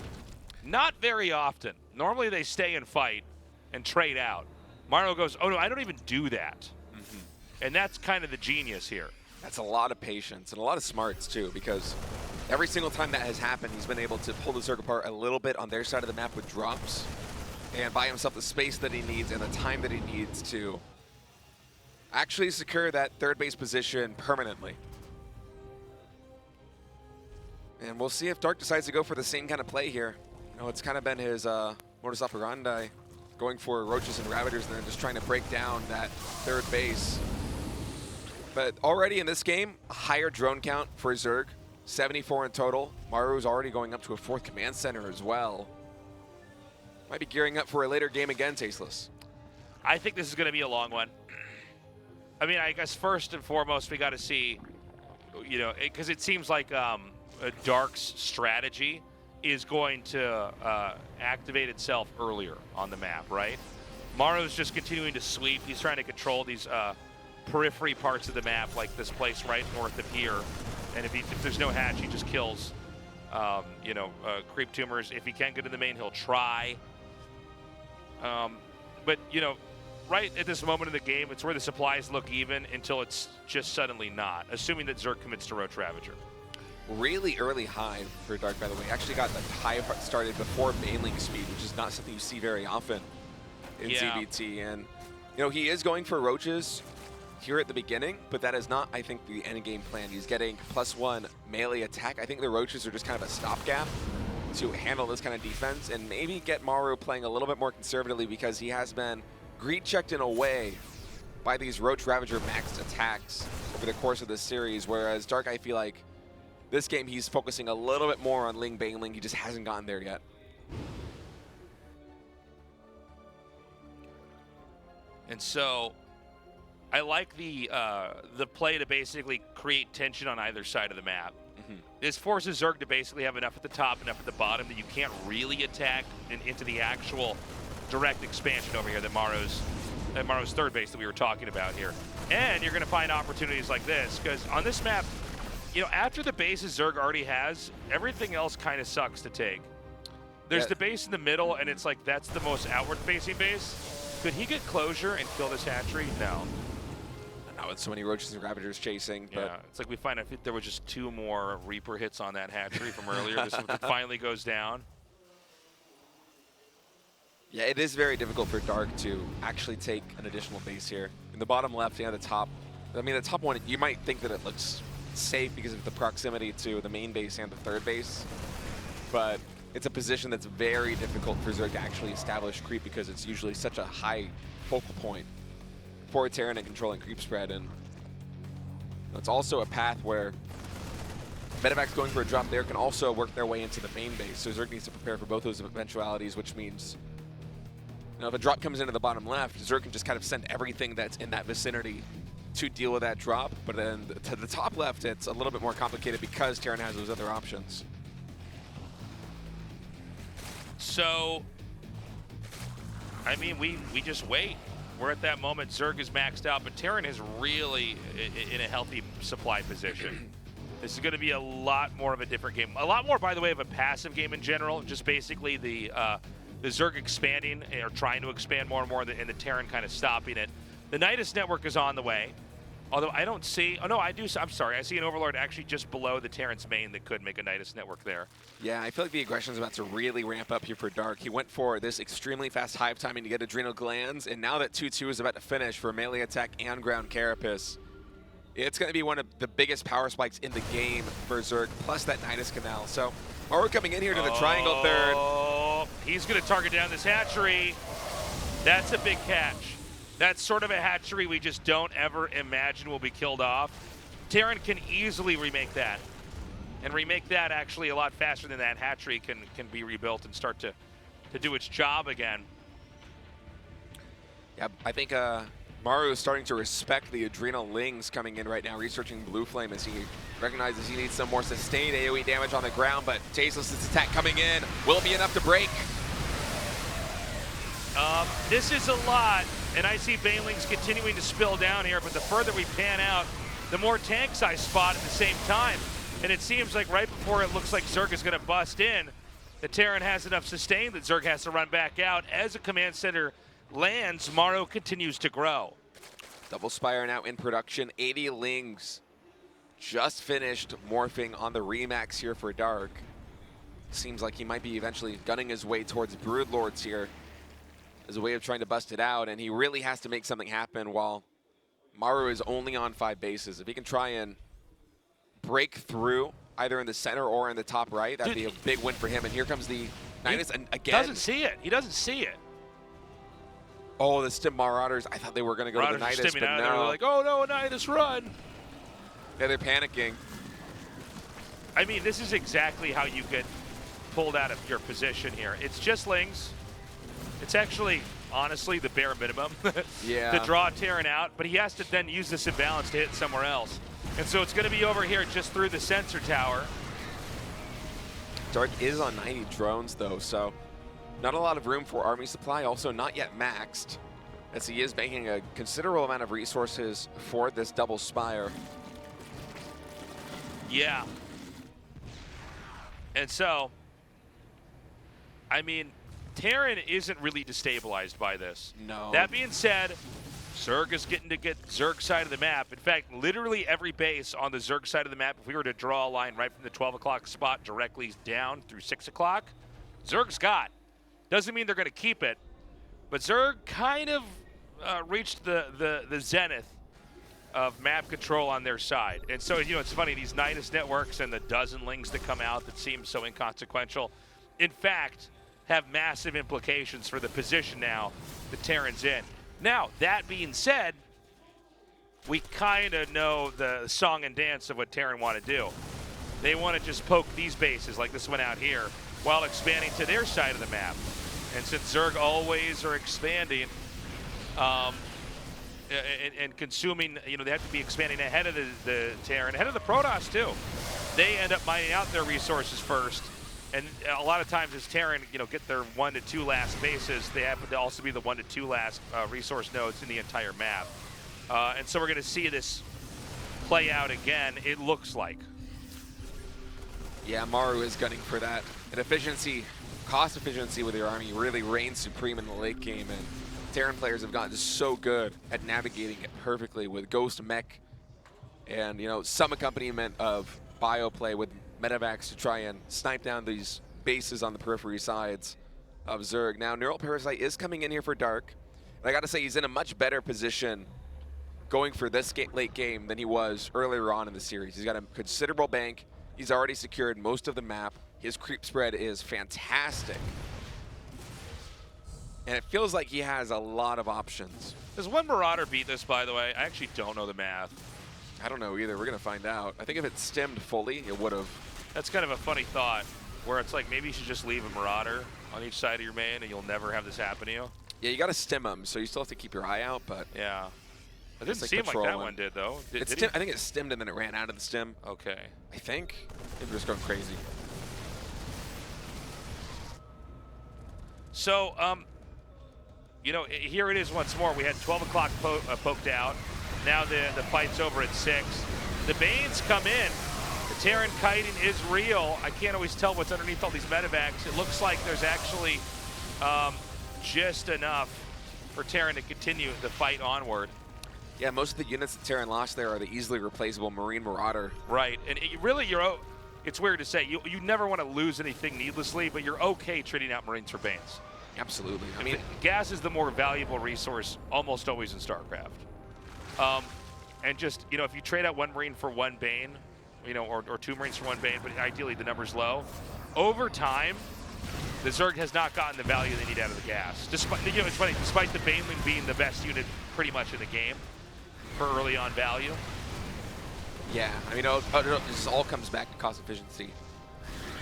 Not very often. Normally they stay and fight and trade out. Maru goes, oh no, I don't even do that. And that's kind of the genius here. That's a lot of patience and a lot of smarts too, because every single time that has happened, he's been able to pull the Zerg apart a little bit on their side of the map with drops and buy himself the space that he needs and the time that he needs to actually secure that third base position permanently. And we'll see if Dark decides to go for the same kind of play here. You know, it's kind of been his modus operandi, going for Roaches and Ravagers and then just trying to break down that third base. But already in this game, a higher drone count for Zerg, 74 in total. Maru's already going up to a 4th command center as well. Might be gearing up for a later game again, Tasteless. I think this is going to be a long one. I mean, I guess first and foremost, we got to see, you know, because it seems like Dark's strategy is going to activate itself earlier on the map, right? Maru's just continuing to sweep. He's trying to control these periphery parts of the map, like this place right north of here. And if there's no hatch, he just kills, you know, creep tumors. If he can't get in the main, he'll try. But, you know, right at this moment in the game, it's where the supplies look even until it's just suddenly not, assuming that Zerg commits to Roach Ravager. Really early high for Dark, by the way. Actually got the high started before mainling speed, which is not something you see very often in CBT. And, you know, he is going for Roaches here at the beginning, but that is not, I think, the end game plan. He's getting +1 melee attack. I think the Roaches are just kind of a stopgap to handle this kind of defense and maybe get Maru playing a little bit more conservatively, because he has been greed checked in a way by these Roach Ravager maxed attacks over the course of this series, whereas Dark, I feel like this game he's focusing a little bit more on Ling Bangling. He just hasn't gotten there yet. And so I like the play to basically create tension on either side of the map. This forces Zerg to basically have enough at the top, enough at the bottom that you can't really attack into the actual direct expansion over here that Maru's third base that we were talking about here. And you're going to find opportunities like this, because on this map, you know, after the bases Zerg already has, everything else kind of sucks to take. There's the base in the middle, and it's like that's the most outward-facing base. Could he get closure and kill this hatchery? No. Not with so many Roaches and Ravagers chasing. But yeah, it's like we find out if there was just 2 more Reaper hits on that hatchery from earlier. This one finally goes down. Yeah, it is very difficult for Dark to actually take an additional base here. In the bottom left and the top, I mean, the top one, you might think that it looks safe because of the proximity to the main base and the third base, but it's a position that's very difficult for Zerg to actually establish creep, because it's usually such a high focal point for Terran and controlling creep spread. And it's also a path where Medevac's going for a drop there can also work their way into the main base, so Zerg needs to prepare for both those eventualities, which means, you know, if a drop comes into the bottom left, Zerg can just kind of send everything that's in that vicinity to deal with that drop. But then to the top left, it's a little bit more complicated because Terran has those other options. So, I mean, we just wait. We're at that moment. Zerg is maxed out, but Terran is really in a healthy supply position. This is going to be a lot more of a different game. A lot more, by the way, of a passive game in general. Just basically the Zerg expanding or trying to expand more and more, and the Terran kind of stopping it. The Nidus network is on the way. Although I don't see, oh no, I do, I'm sorry, I see an Overlord actually just below the Terran's main that could make a Nidus network there. Yeah, I feel like the aggression is about to really ramp up here for Dark. He went for this extremely fast hive timing to get Adrenal Glands, and now that 2-2 is about to finish for melee attack and ground Carapace, it's going to be one of the biggest power spikes in the game for Zerg, plus that Nidus Canal. So, Maru coming in here to the triangle third. He's going to target down this hatchery. That's a big catch. That's sort of a hatchery we just don't ever imagine will be killed off. Terran can easily remake that. And remake that actually a lot faster than that hatchery can be rebuilt and start to do its job again. Yeah, I think Maru is starting to respect the Adrenal Lings coming in right now, researching Blue Flame as he recognizes he needs some more sustained AoE damage on the ground, but Tasteless' attack coming in will be enough to break. This is a lot. And I see Banelings continuing to spill down here, but the further we pan out, the more tanks I spot at the same time. And it seems like right before it looks like Zerg is going to bust in, the Terran has enough sustain that Zerg has to run back out as a command center lands, Maru continues to grow. Double Spire now in production. 80 Lings just finished morphing on the Remax here for Dark. Seems like he might be eventually gunning his way towards Broodlords here as a way of trying to bust it out, and he really has to make something happen while Maru is only on 5 bases. If he can try and break through either in the center or in the top right, that'd be a big win for him. And here comes the Nidus, and again. Doesn't see it. He doesn't see it. Oh, the Stim Marauders. I thought they were going to go to the Nidus, but no. They're like, oh no, Nidus, run. Yeah, they're panicking. I mean, this is exactly how you get pulled out of your position here. It's just Lings. It's actually, honestly, the bare minimum yeah. to draw Terran out, but he has to then use this imbalance to hit somewhere else. And so it's going to be over here just through the sensor tower. Dark is on 90 drones, though, so not a lot of room for army supply. Also not yet maxed, as he is banking a considerable amount of resources for this double Spire. Yeah. And so, I mean, Terran isn't really destabilized by this. No. That being said, Zerg is getting to get Zerg side of the map. In fact, literally every base on the Zerg side of the map, if we were to draw a line right from the 12 o'clock spot directly down through 6 o'clock, Zerg's got. Doesn't mean they're going to keep it, but Zerg kind of reached the zenith of map control on their side. And so, you know, it's funny, these Nidus networks and the dozen Lings that come out that seem so inconsequential, in fact, have massive implications for the position now the Terran's in. Now, that being said, we kind of know the song and dance of what Terran want to do. They want to just poke these bases like this one out here while expanding to their side of the map. And since Zerg always are expanding and consuming, you know, they have to be expanding ahead of the Terran, ahead of the Protoss too. They end up mining out their resources first. And a lot of times as Terran, you know, get their 1 to 2 last bases, they happen to also be the 1 to 2 last resource nodes in the entire map. And so we're going to see this play out again, it looks like. Yeah, Maru is gunning for that. And efficiency, cost efficiency with your army really reigns supreme in the late game. And Terran players have gotten so good at navigating it perfectly with Ghost Mech and, you know, some accompaniment of bio play with Medivacs to try and snipe down these bases on the periphery sides of Zerg. Now, Neural Parasite is coming in here for Dark. And I got to say, he's in a much better position going for this late game than he was earlier on in the series. He's got a considerable bank. He's already secured most of the map. His creep spread is fantastic. And it feels like he has a lot of options. Does one Marauder beat this, by the way? I actually don't know the math. I don't know either. We're going to find out. I think if it stemmed fully, it would have. That's kind of a funny thought, where it's like maybe you should just leave a Marauder on each side of your main and you'll never have this happen to you. Yeah, you got to stem them, so you still have to keep your eye out, but. Yeah. It didn't seem like that one did, though. I think it stemmed and then it ran out of the stem. Okay. I think. Maybe we're just going crazy. So, you know, here it is once more. We had 12 o'clock poked out. Now the fight's over at 6. The Banes come in. The Terran kiting is real. I can't always tell what's underneath all these medevacs. It looks like there's actually just enough for Terran to continue the fight onward. Yeah, most of the units that Terran lost there are the easily replaceable Marine Marauder. Right, and it's weird to say, you never want to lose anything needlessly, but you're okay trading out Marines for Banes. Absolutely. I mean, gas is the more valuable resource almost always in StarCraft. And just, you know, if you trade out 1 Marine for 1 Bane, you know, or 2 Marines for 1 Bane, but ideally the number's low, over time, the Zerg has not gotten the value they need out of the gas. Despite, you know, it's funny, despite the Baneling being the best unit pretty much in the game for early on value. Yeah, I mean, this all comes back to cost efficiency.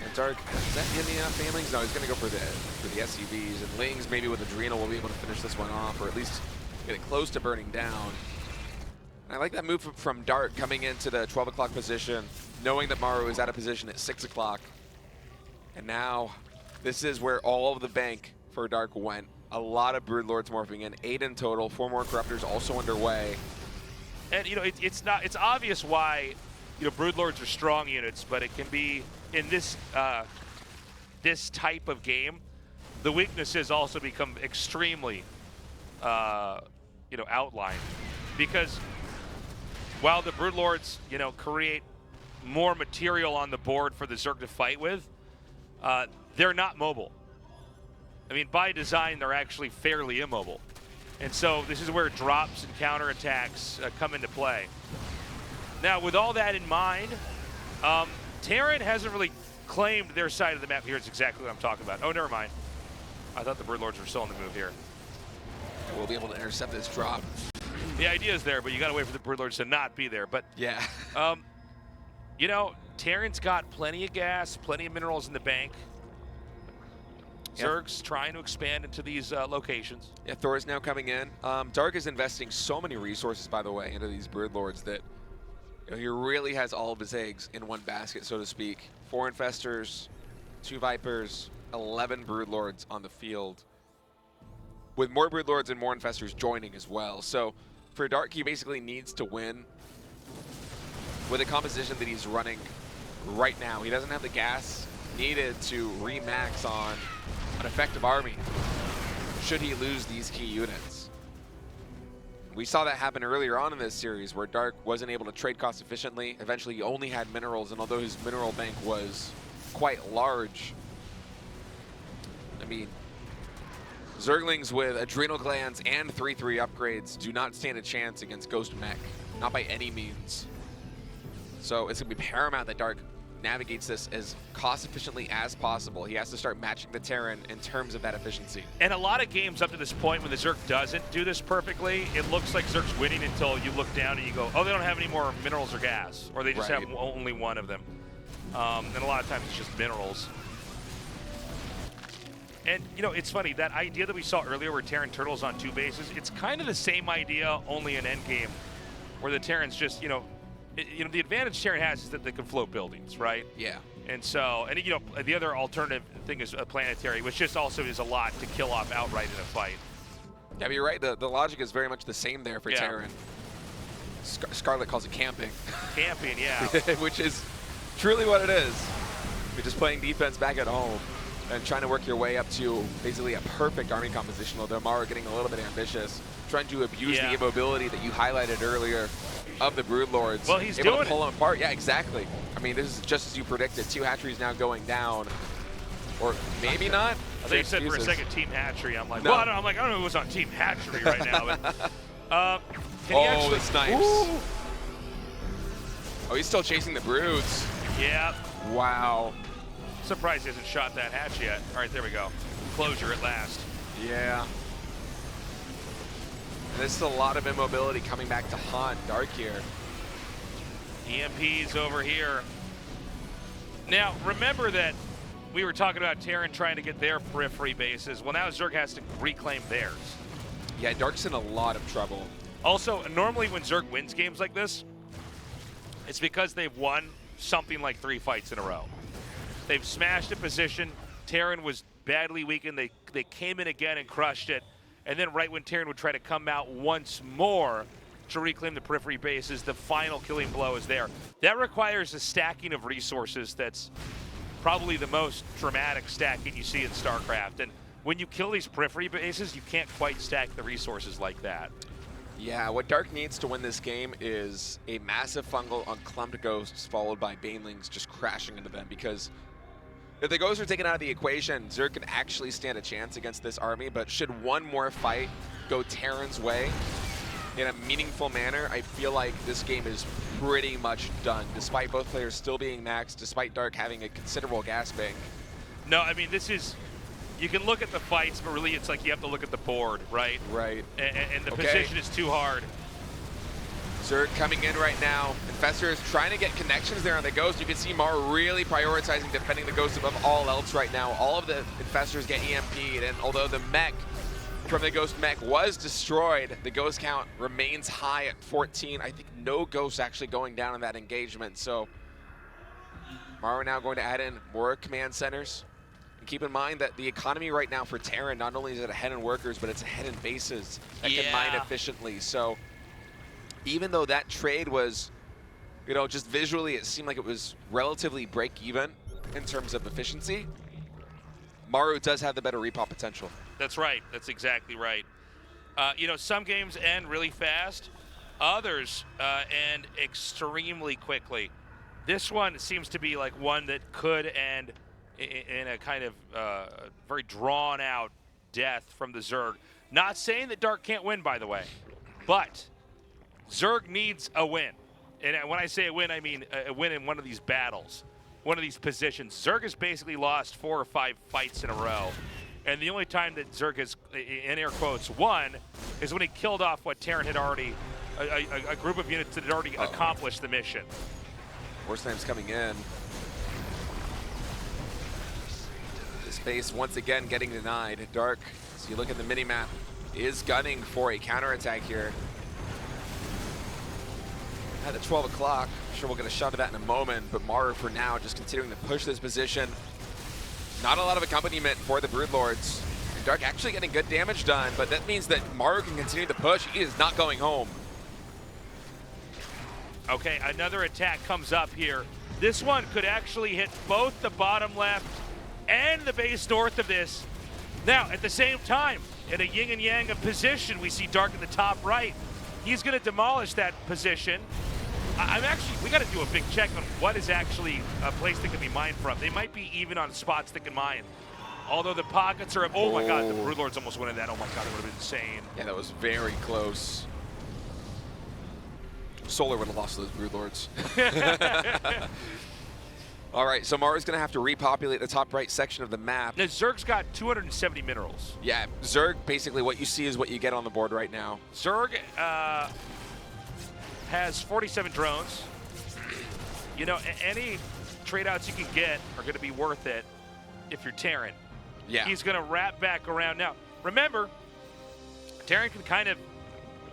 And Dark, is that in the Banelings? No, he's going to go for the SUVs. And Lings, maybe with Adrenal, will be able to finish this one off, or at least get it close to burning down. And I like that move from Dark coming into the 12 o'clock position, knowing that Maru is out of position at 6 o'clock. And now, this is where all of the bank for Dark went. A lot of Broodlords morphing in, 8 in total, 4 more Corruptors also underway. And, you know, it's obvious why, you know, Broodlords are strong units, but it can be, in this this type of game, the weaknesses also become extremely you know, outline, because while the Broodlords, you know, create more material on the board for the Zerg to fight with, they're not mobile. I mean, by design, they're actually fairly immobile. And so this is where drops and counterattacks come into play. Now, with all that in mind, Terran hasn't really claimed their side of the map. Here's exactly what I'm talking about. Oh, never mind. I thought the Broodlords were still on the move here. We'll be able to intercept this drop. The idea is there, but you got to wait for the Broodlords to not be there. But yeah, you know, Terran's got plenty of gas, plenty of minerals in the bank. Zerg's trying to expand into these locations. Yeah, Thor's now coming in. Dark is investing so many resources, by the way, into these Broodlords that he really has all of his eggs in one basket, so to speak. 4 Infestors, 2 Vipers, 11 Broodlords on the field, with more Broodlords and more Infestors joining as well. So for Dark, he basically needs to win with the composition that he's running right now. He doesn't have the gas needed to remax on an effective army should he lose these key units. We saw that happen earlier on in this series where Dark wasn't able to trade cost efficiently. Eventually he only had minerals, and although his mineral bank was quite large, I mean, Zerglings with adrenal glands and 3/3 upgrades do not stand a chance against Ghost Mech, not by any means. So it's going to be paramount that Dark navigates this as cost efficiently as possible. He has to start matching the Terran in terms of that efficiency. And a lot of games up to this point when the Zerg doesn't do this perfectly, it looks like Zerg's winning until you look down and you go, oh, they don't have any more minerals or gas, or they just have only one of them. And a lot of times it's just minerals. And, you know, it's funny, that idea that we saw earlier where Terran Turtle's on 2 bases, it's kind of the same idea, only in endgame, where the Terran's just, you know, the advantage Terran has is that they can float buildings, right? Yeah. And so, and you know, the other alternative thing is a planetary, which just also is a lot to kill off outright in a fight. Yeah, but you're right. The logic is very much the same there for Terran. Scarlet calls it camping. Camping, yeah. Which is truly what it is. You're just playing defense back at home and trying to work your way up to basically a perfect army composition, although Maru getting a little bit ambitious, trying to abuse the immobility that you highlighted earlier of the Broodlords. Well, he's able doing to pull them apart. Yeah, exactly. I mean, this is just as you predicted. 2 hatcheries now going down, or maybe not. I think you said for a second Team Hatchery. I'm like, no. well, I don't know who's on Team Hatchery right now. But, can he actually, the snipes. Ooh. Oh, he's still chasing the Broods. Yeah. Wow. Surprised he hasn't shot that hatch yet. All right, there we go. Closure at last. Yeah. This is a lot of immobility coming back to haunt Dark here. EMP's over here. Now, remember that we were talking about Terran trying to get their periphery bases. Well, now Zerg has to reclaim theirs. Yeah, Dark's in a lot of trouble. Also, normally when Zerg wins games like this, it's because they've won something like 3 fights in a row. They've smashed a position. Terran was badly weakened. They came in again and crushed it. And then right when Terran would try to come out once more to reclaim the periphery bases, the final killing blow is there. That requires a stacking of resources that's probably the most dramatic stacking you see in StarCraft. And when you kill these periphery bases, you can't quite stack the resources like that. Yeah, what Dark needs to win this game is a massive fungal on clumped ghosts followed by banelings just crashing into them, because if the ghosts are taken out of the equation, Zerg can actually stand a chance against this army, but should one more fight go Terran's way in a meaningful manner, I feel like this game is pretty much done, despite both players still being maxed, despite Dark having a considerable gas bank. No, I mean, this is, you can look at the fights, but really it's like you have to look at the board, right? Right. And the position is too hard. Zerg coming in right now. Infestor is trying to get connections there on the Ghost. You can see Maru really prioritizing defending the Ghost above all else right now. All of the Infestors get EMP'd, and although the mech from the Ghost mech was destroyed, the Ghost count remains high at 14. I think no Ghosts actually going down in that engagement. So Maru now going to add in more command centers. And keep in mind that the economy right now for Terran, not only is it ahead in workers, but it's ahead in bases that can mine efficiently. So even though that trade was, you know, just visually it seemed like it was relatively break even in terms of efficiency, Maru does have the better repop potential. That's right. That's exactly right. You know, some games end really fast. Others end extremely quickly. This one seems to be like one that could end in a kind of very drawn-out death from the Zerg. Not saying that Dark can't win, by the way, but Zerg needs a win. And when I say a win, I mean a win in one of these battles, one of these positions. Zerg has basically lost 4 or 5 fights in a row. And the only time that Zerg has, in air quotes, won is when he killed off what Terran had already, a group of units that had already accomplished the mission. Worst time's coming in. This base once again getting denied. Dark, as you look at the mini-map, is gunning for a counterattack here. At the 12 o'clock, I'm sure we'll get a shot of that in a moment, but Maru for now just continuing to push this position. Not a lot of accompaniment for the Broodlords. Dark actually getting good damage done, but that means that Maru can continue to push. He is not going home. Okay, another attack comes up here. This one could actually hit both the bottom left and the base north of this. Now, at the same time, in a yin and yang of position, we see Dark at the top right. He's going to demolish that position. We got to do a big check on what is actually a place that can be mined from. They might be even on spots that can mine. Although the pockets are, oh my God, the Broodlords almost winning that. Oh my God, it would have been insane. Yeah, that was very close. Solar would have lost to those Broodlords. All right, so Maru's going to have to repopulate the top right section of the map. Now, Zerg's got 270 minerals. Yeah, Zerg, basically what you see is what you get on the board right now. Zerg has 47 drones. You know, any trade outs you can get are going to be worth it if you're Terran. Yeah. He's going to wrap back around. Now, remember, Terran can kind of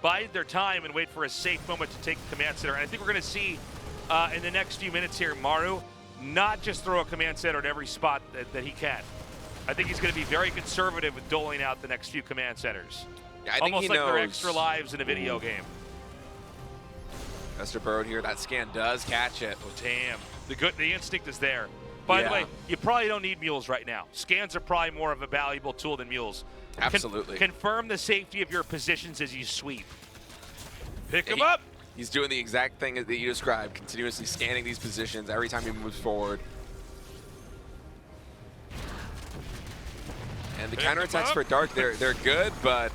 bide their time and wait for a safe moment to take the command center. And I think we're going to see in the next few minutes here, Maru not just throw a command center at every spot that he can. I think he's going to be very conservative with doling out the next few command centers. Yeah, I think almost he like knows. they're extra lives in a video game. Mr. Burrowed here, that scan does catch it. Oh, damn. The instinct is there. By the way, you probably don't need mules right now. Scans are probably more of a valuable tool than mules. Absolutely. Confirm the safety of your positions as you sweep. Pick him up. He's doing the exact thing that you described, continuously scanning these positions every time he moves forward. And the counterattacks for Dark, they're good, but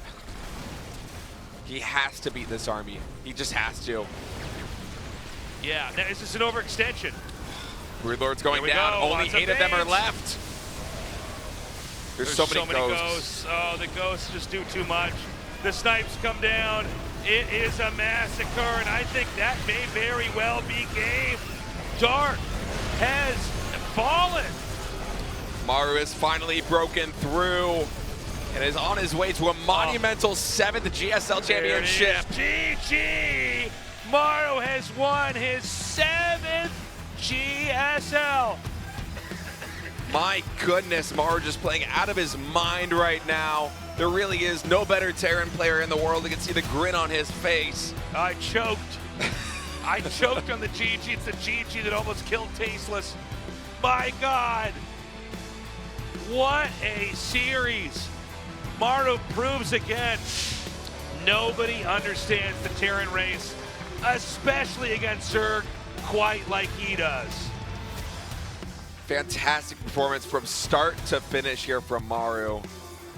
he has to beat this army. He just has to. Yeah, now, is this an overextension? Broodlord's going down. Only 8 of them are left. There's so many ghosts. Oh, the ghosts just do too much. The snipes come down. It is a massacre, and I think that may very well be game. Dark has fallen. Maru is finally broken through and is on his way to a monumental 7th GSL championship. GG! Maru has won his 7th GSL. My goodness, Maru just playing out of his mind right now. There really is no better Terran player in the world. You can see the grin on his face. I choked. I choked on the GG. It's the GG that almost killed Tasteless. My God. What a series. Maru proves again, nobody understands the Terran race, especially against Zerg, quite like he does. Fantastic performance from start to finish here from Maru.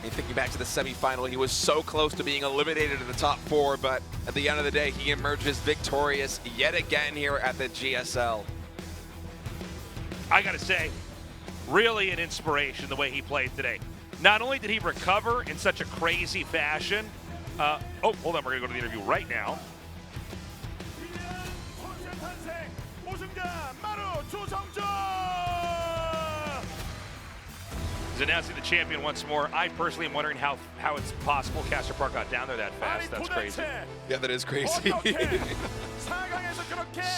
And thinking back to the semifinal, he was so close to being eliminated in the top 4, but at the end of the day, he emerges victorious yet again here at the GSL. I gotta say, really an inspiration the way he played today. Not only did he recover in such a crazy fashion, oh, hold on, we're gonna go to the interview right now. He's announcing the champion once more. I personally am wondering how it's possible Castor Park got down there that fast. That's crazy. Yeah, that is crazy.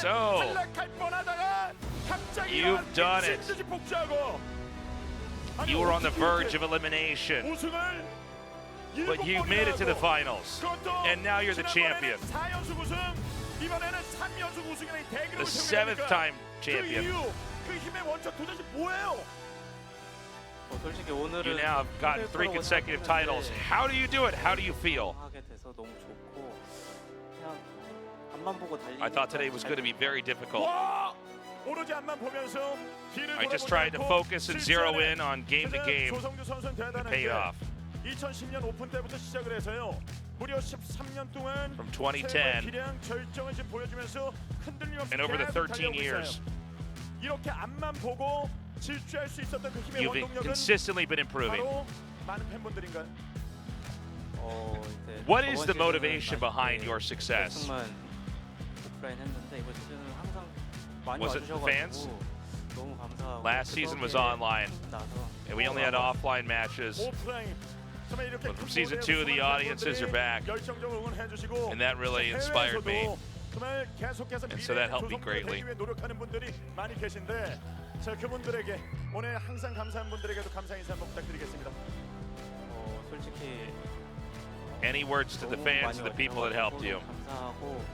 So, you've done it. You were on the verge of elimination, but you made it to the finals, and now you're the champion. The 7th time champion. 솔직히 오늘은 You now have gotten 3 consecutive titles. How do you do it? How do you feel? 하게 돼서 너무 좋고 그냥 앞만 보고 달리는 I thought today was going to be very difficult. 와! 오로지 앞만 보면서 뒤를 I just 돌아보지 tried to 않고 focus and zero in on game to game. 조성주 선수는 대단한 It paid 게 off. 2010년 오픈 때부터 시작을 해서요. 무려 13년 동안 From 2010 최고의 기량 절정을 지금 보여주면서 흔들림 없이 and over the 계속 13 달려오고 years, 있어요. 이렇게 앞만 보고 질주할 수 있었던 그 힘의 you've 원동력은 consistently been improving. 바로 많은 팬분들인가요? 이제 What is the 저번 motivation 시즌은 behind 아쉽게 your success? 결승만 오프라인 했는데 이번 시즌은 항상 많이 Was it the fans? 와주셔가지고 너무 감사하고 Last season was 그렇게 online, 나서 and we only had offline matches. 오프라인 정말 이렇게 But from 큰 season 무대에서 2, the 수많은 audiences are 팬분들이 back, 열정적으로 응원해주시고 and that really inspired me. 해외에서도 정말 계속해서 And so that helped me 미래의 greatly. 조성주를 되기 위해 노력하는 분들이 많이 계신데 자 그분들에게 오늘 항상 감사한 분들에게도 감사 인사 한번 부탁드리겠습니다. 솔직히 Any words to the 너무 fans 많이 and the people that helped you? 와주셔서 감사하고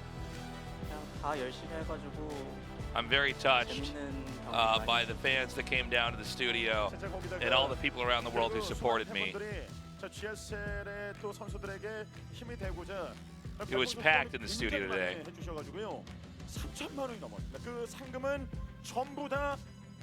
그냥 다 열심히 해가지고 I'm very touched 재밌는 경기 by 많이 the fans that came down to the studio 진짜 거기다가 and all the people around the world who 그리고 supported 수많은 me. 팬분들이 저 GSL의 또 선수들에게 힘이 되고자 It was packed in the studio today. 해주셔가지고요 3천만 원이 넘었습니다. 그 상금은 전부 다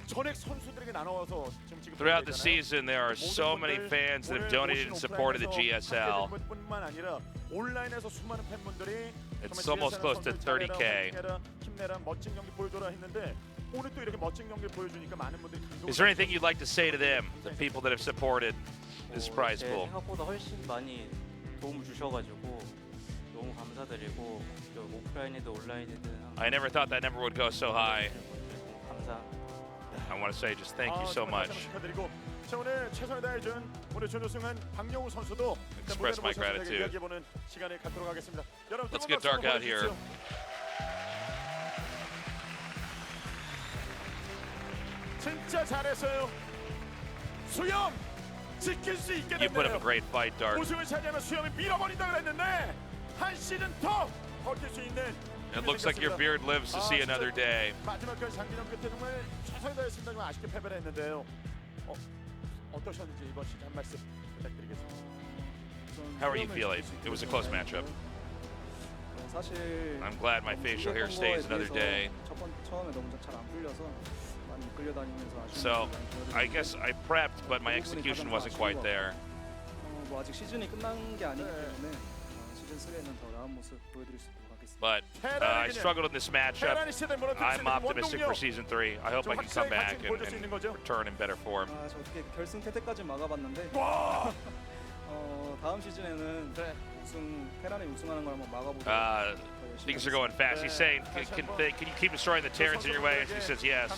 전액 선수들에게 나눠서 지금 Throughout the season, there are so many fans that have donated and supported the GSL. 뿐만 아니라 온라인에서 수많은 팬분들이 It's almost close to 30K. 힘내라 멋진 경기 보여줘라 했는데 오늘 또 이렇게 멋진 경기를 보여주니까 많은 분들이 감동을 Is there anything you'd like to say to them, the people that have supported this prize 제 pool? 생각보다 훨씬 많이 도움을 주셔가지고 너무 감사드리고 오프라인이든 온라인이든 I never thought that number would go so high. 감사. I want to say just thank you so 정말 much. 다시 한번 축하드리고 자 오늘 최선을 다해준 오늘 준우승한 박영우 선수도 Express my gratitude. 이야기해보는 시간을 갖도록 하겠습니다. 여러분 Let's 뜨거운 get dark 박수 out here. 보내주십시오. 진짜 잘했어요. 수염 지킬 수 있게 You put up a 됐네요. great fight, Dark. 우승을 차지하면 수염이 밀어버린다 그랬는데 한 시즌 더 버틸 수 있는 It looks like your beard lives to see another day. 마지막까지 장기전 끝에 정말 최선을 다했습니다만 아쉽게 패배를 했는데요. 어떠셨는지 이번 시즌 한 말씀 부탁드리겠습니다. How are you feeling? It was a close matchup. 사실 I'm glad my facial hair stays another day. 처음에 너무 잘 안 풀려서 많이 끌려다니면서 아쉬운 So, 부분이 많이 I guess I prepped, but my execution wasn't quite there. 뭐 아직 시즌이 끝난 게 아니기 때문에 시즌 3에는 더 나은 모습 보여드릴 수 있도록 하겠습니다. But I struggled in this matchup. I'm optimistic for season 3. I hope I can come back and return in better form. 저 어떻게 결승 태태까지 막아봤는데 다음 시즌에는 테란이 우승하는 걸 한번 막아보도록 Things are going fast. He's saying, can you keep destroying the Terrans in your way? And she says yes.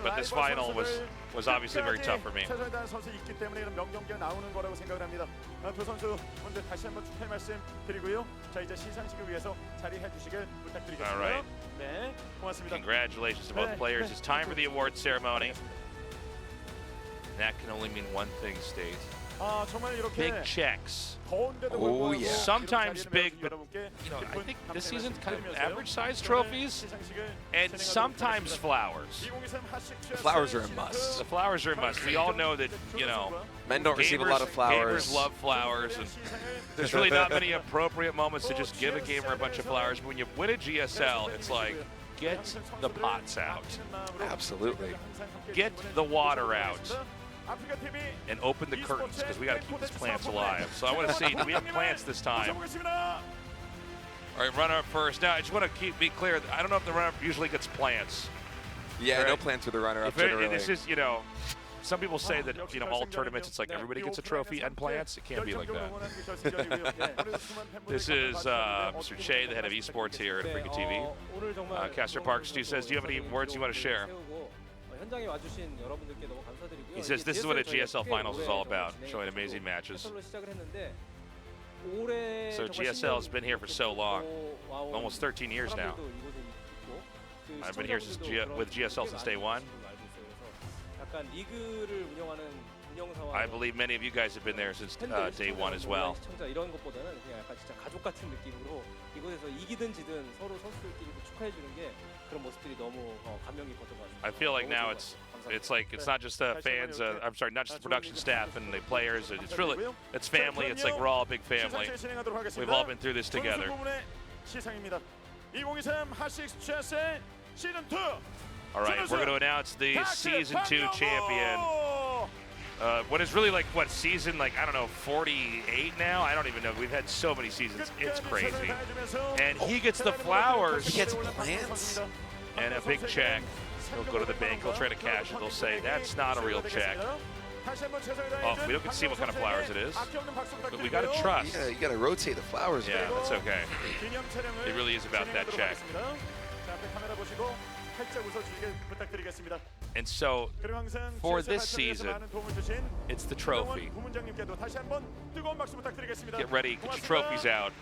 But this final was obviously very tough for me. 최선을 다한 선수 있기 때문에 이런 명경기가 나오는 거라고 생각을 합니다. 두 선수 먼저 다시 한번 축하의 말씀 드리고요. 자 이제 시상식을 위해서 자리해 주시길 부탁드리겠습니다. All right. 네, 고맙습니다. Congratulations to both players. It's time for the award ceremony. That can only mean one thing, State. 정말 이렇게 Big checks. 더운데도 Oh, 불구하고 yeah. Sometimes 자리를 big, 내어주신 but 여러분께 you know, I 깊은 think this 감사의 season's kind of 말씀 average-sized 드리면서요. trophies, 시상식을 and 진행하도록 sometimes 하겠습니다. flowers. 2023 하식 The flowers are a 시즌 must. The flowers are a must. We all know that, you know, Men don't receive a lot of flowers. gamers love flowers, and there's really not many appropriate moments to just give a gamer a bunch of flowers. But when you win a GSL, it's like, get the pots out, Absolutely. get the water out, and open the curtains, because we got to keep these plants alive. So I want to see, do we have plants this time? All right, runner up first. Now, I just want to be clear, I don't know if the runner up usually gets plants. Yeah, Right. no plans for the runner-up If it- generally. this is, you know, some people say that, you know, all tournaments, it's like everybody gets a trophy and plants. It can't be like that. This is Mr. Che, the head of esports here at Freakin' TV. Caster Parks says, do you have any words you want to share? 현장에 와주신 여러분들께 너무 감사드리고요. He says this is what a GSL finals is all about, showing amazing matches. 시작을 했는데 올해 So GSL has been here for so long, almost 13 years now. I've been here since with GSL since day one. 약간 리그를 운영하는 운영사와 I believe many of you guys have been there since day one as well. 시청자 이런 것보다는 그냥 약간 진짜 가족 같은 느낌으로 이곳에서 이기든 지든 서로 선수들끼리 축하해 주는 게 그런 모습들이 너무 감명 깊었던 것 같습니다. I feel like now it's It's like it's not just the fans. I'm sorry, not just the production staff and the players. It's really it's family. It's like we're all a big family. We've all been through this together. 시상입니다. 2023 핫식스 GSL 시즌 2. All right, we're going to announce the season 2 champion. What is really like what season like I don't know 48 now? I don't even know. We've had so many seasons. It's crazy. And he gets the flowers. He gets plants. And a big check. He'll go to the bank. He'll try to cash it. They'll say that's not a real check. Oh, we don't get to see what kind of flowers it is, but we got to trust. Yeah, you got to rotate the flowers. Yeah, that's okay. It really is about that check. And so, for this season, it's the trophy. Get ready, get your trophies out.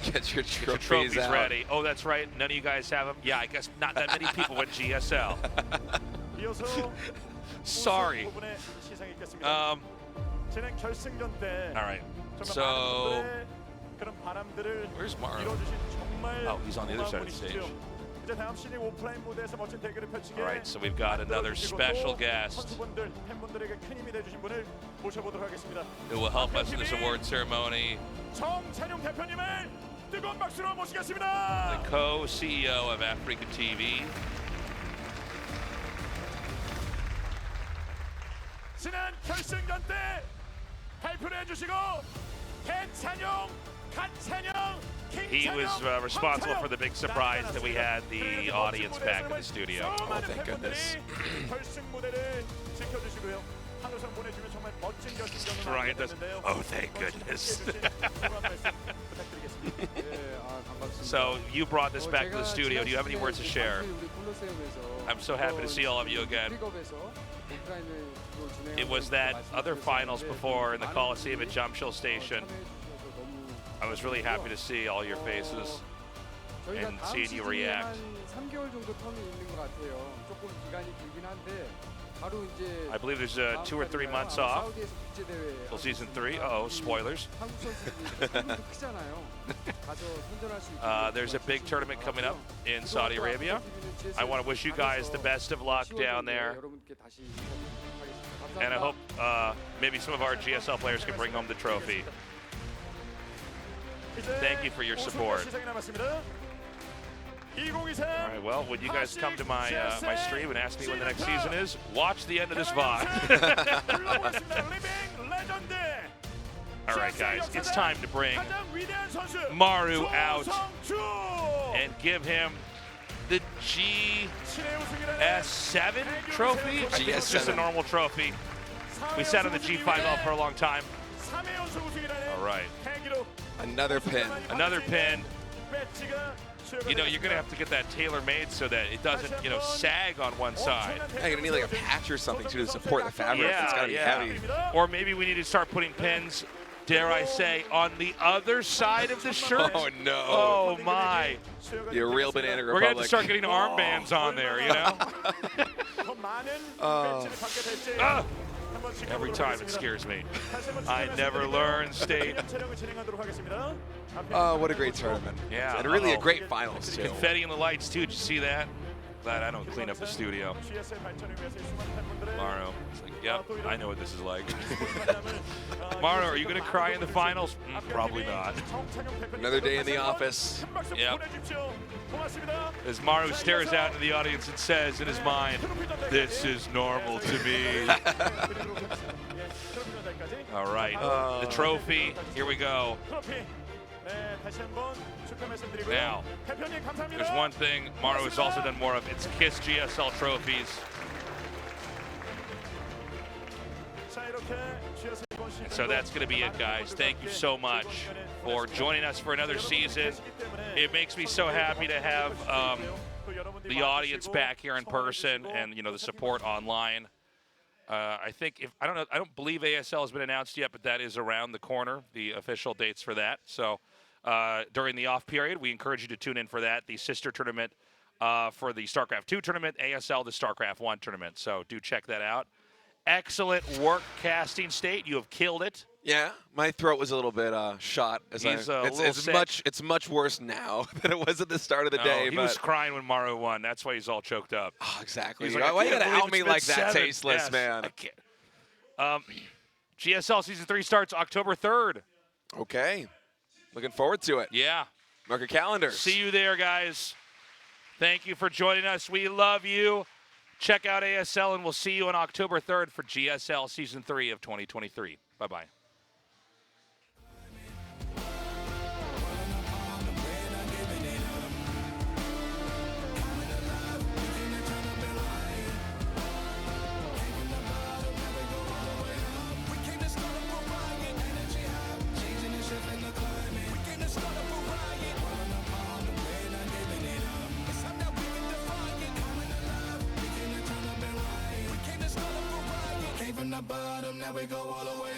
Get your trophies out. ready. Oh, that's right. None of you guys have them? Yeah, I guess not that many people went GSL. Sorry. All right. So, where's Maru? Oh, he's on the other side of the stage. All right, so we've got another special guest who will help us in this award ceremony. The co-CEO of Africa TV. 지난 결승전 때 발표를 해주시고 대찬영, 갓찬영, He was responsible for the big surprise that we had the audience back in the studio. Oh, thank goodness. Ryan does. Oh, thank goodness. So you brought this back to the studio. Do you have any words to share? I'm so happy to see all of you again. It was that other finals before in the Coliseum at Jamshil Station. I was really happy to see all your faces and seeing you react. I believe there's 2 or 3 months off till season 3. Uh-oh, spoilers. There's a big tournament coming up in Saudi Arabia. I want to wish you guys the best of luck down there. And I hope maybe some of our GSL players can bring home the trophy. Thank you for your support. All right, well, when you guys come to my my stream and ask me when the next season is, watch the end of this VOD. All right, guys, it's time to bring Maru out and give him the GS7 trophy. It's just a normal trophy. We sat on the G5L for a long time. All right. Another pin. Another pin. You know, you're going to have to get that tailor-made so that it doesn't, you know, sag on one side. Yeah, you're going to need like a patch or something too to support the fabric. Yeah, it's got to be heavy. Or maybe we need to start putting pins, dare I say, on the other side of the shirt. Oh, no. Oh, my. The real Banana Republic. We're going to have to start getting armbands on there, you know? Every time it scares me. I never learn, State. Oh, what a great tournament. Yeah. And really a great finals, too. Confetti and the lights, too. Did you see that? Glad I don't clean up the studio. Maru. It's like, yep, I know what this is like. Maru, are you going to cry in the finals? Probably not. Another day in the office. Yep. As Maru stares out into the audience and says in his mind, this is normal to me. All right, the trophy, here we go. Now, there's one thing Maru has also done more of. It's KISS GSL trophies. And so that's going to be it, guys. Thank you so much for joining us for another season. It makes me so happy to have the audience back here in person and, you know, the support online. I think I don't believe ASL has been announced yet, but that is around the corner, the official dates for that. So during the off period, we encourage you to tune in for that. The sister tournament for the StarCraft 2 tournament, ASL, the StarCraft 1 tournament. So do check that out. Excellent work, casting State. You have killed it. Yeah, my throat was a little bit shot. It's much worse now than it was at the start of the day. He was crying when Maru won. That's why he's all choked up. Oh, exactly. He's like, why you gotta out me like that, 7. tasteless, yes, man? I can't. GSL Season 3 starts October 3rd. Okay. Looking forward to it. Yeah. Mark your calendars. See you there, guys. Thank you for joining us. We love you. Check out ASL, and we'll see you on October 3rd for GSL Season 3 of 2023. Bye-bye. From the bottom, now we go all the way up.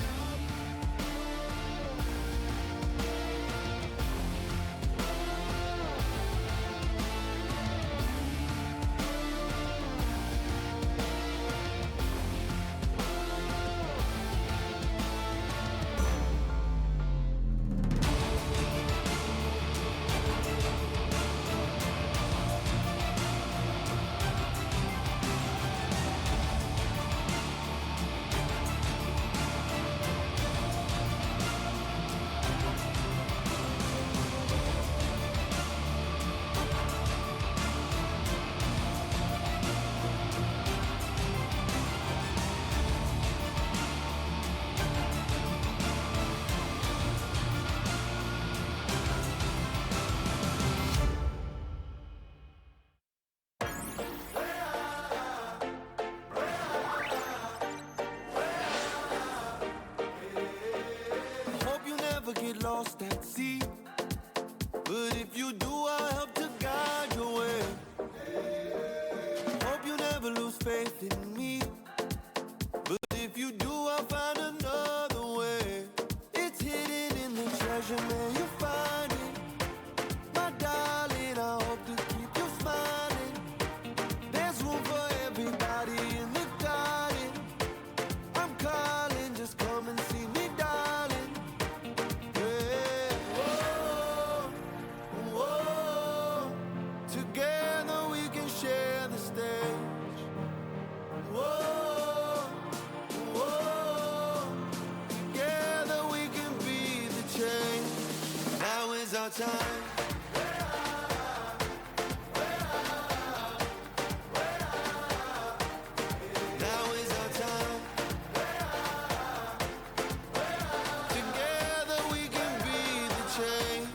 Get lost at sea, but if you do, I'll help to guide your way. Hope you never lose faith in me, but if you do, I'll find another way. It's hidden in the treasure, man, you find it. My darling, I hope to keep you smiling. There's room for everybody in the garden. I'm calling, just come and see me, darling. Our time. Now is our time. Together we can be the change.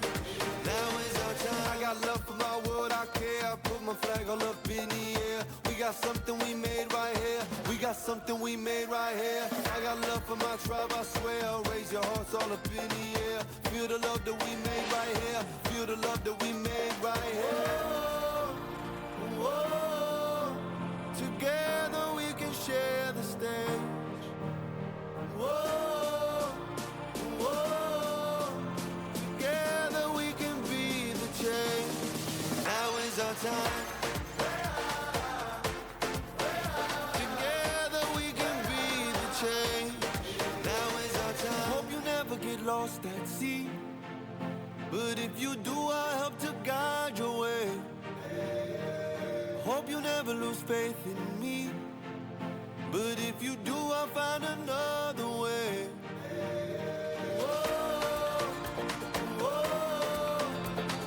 Now is our time. I got love for my world, I care. I put my flag all up in the air. We got something we made right here. We got something we made right here. I got love for my tribe, I swear. Raise your hearts all up in the air. Feel the love that we made right here. Feel the love that we made right here. Whoa, together we can share the stage. Whoa, together we can be the change. Now is our time. Together we can be the change. Now is our time. Hope you never get lost at sea, but if you do, I'll help to guide your way. Hope you never lose faith in me, but if you do, I'll find another way.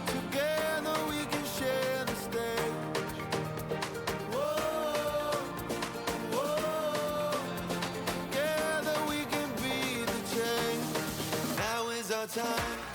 Together we can share the stage. Together we can be the change. Now is our time.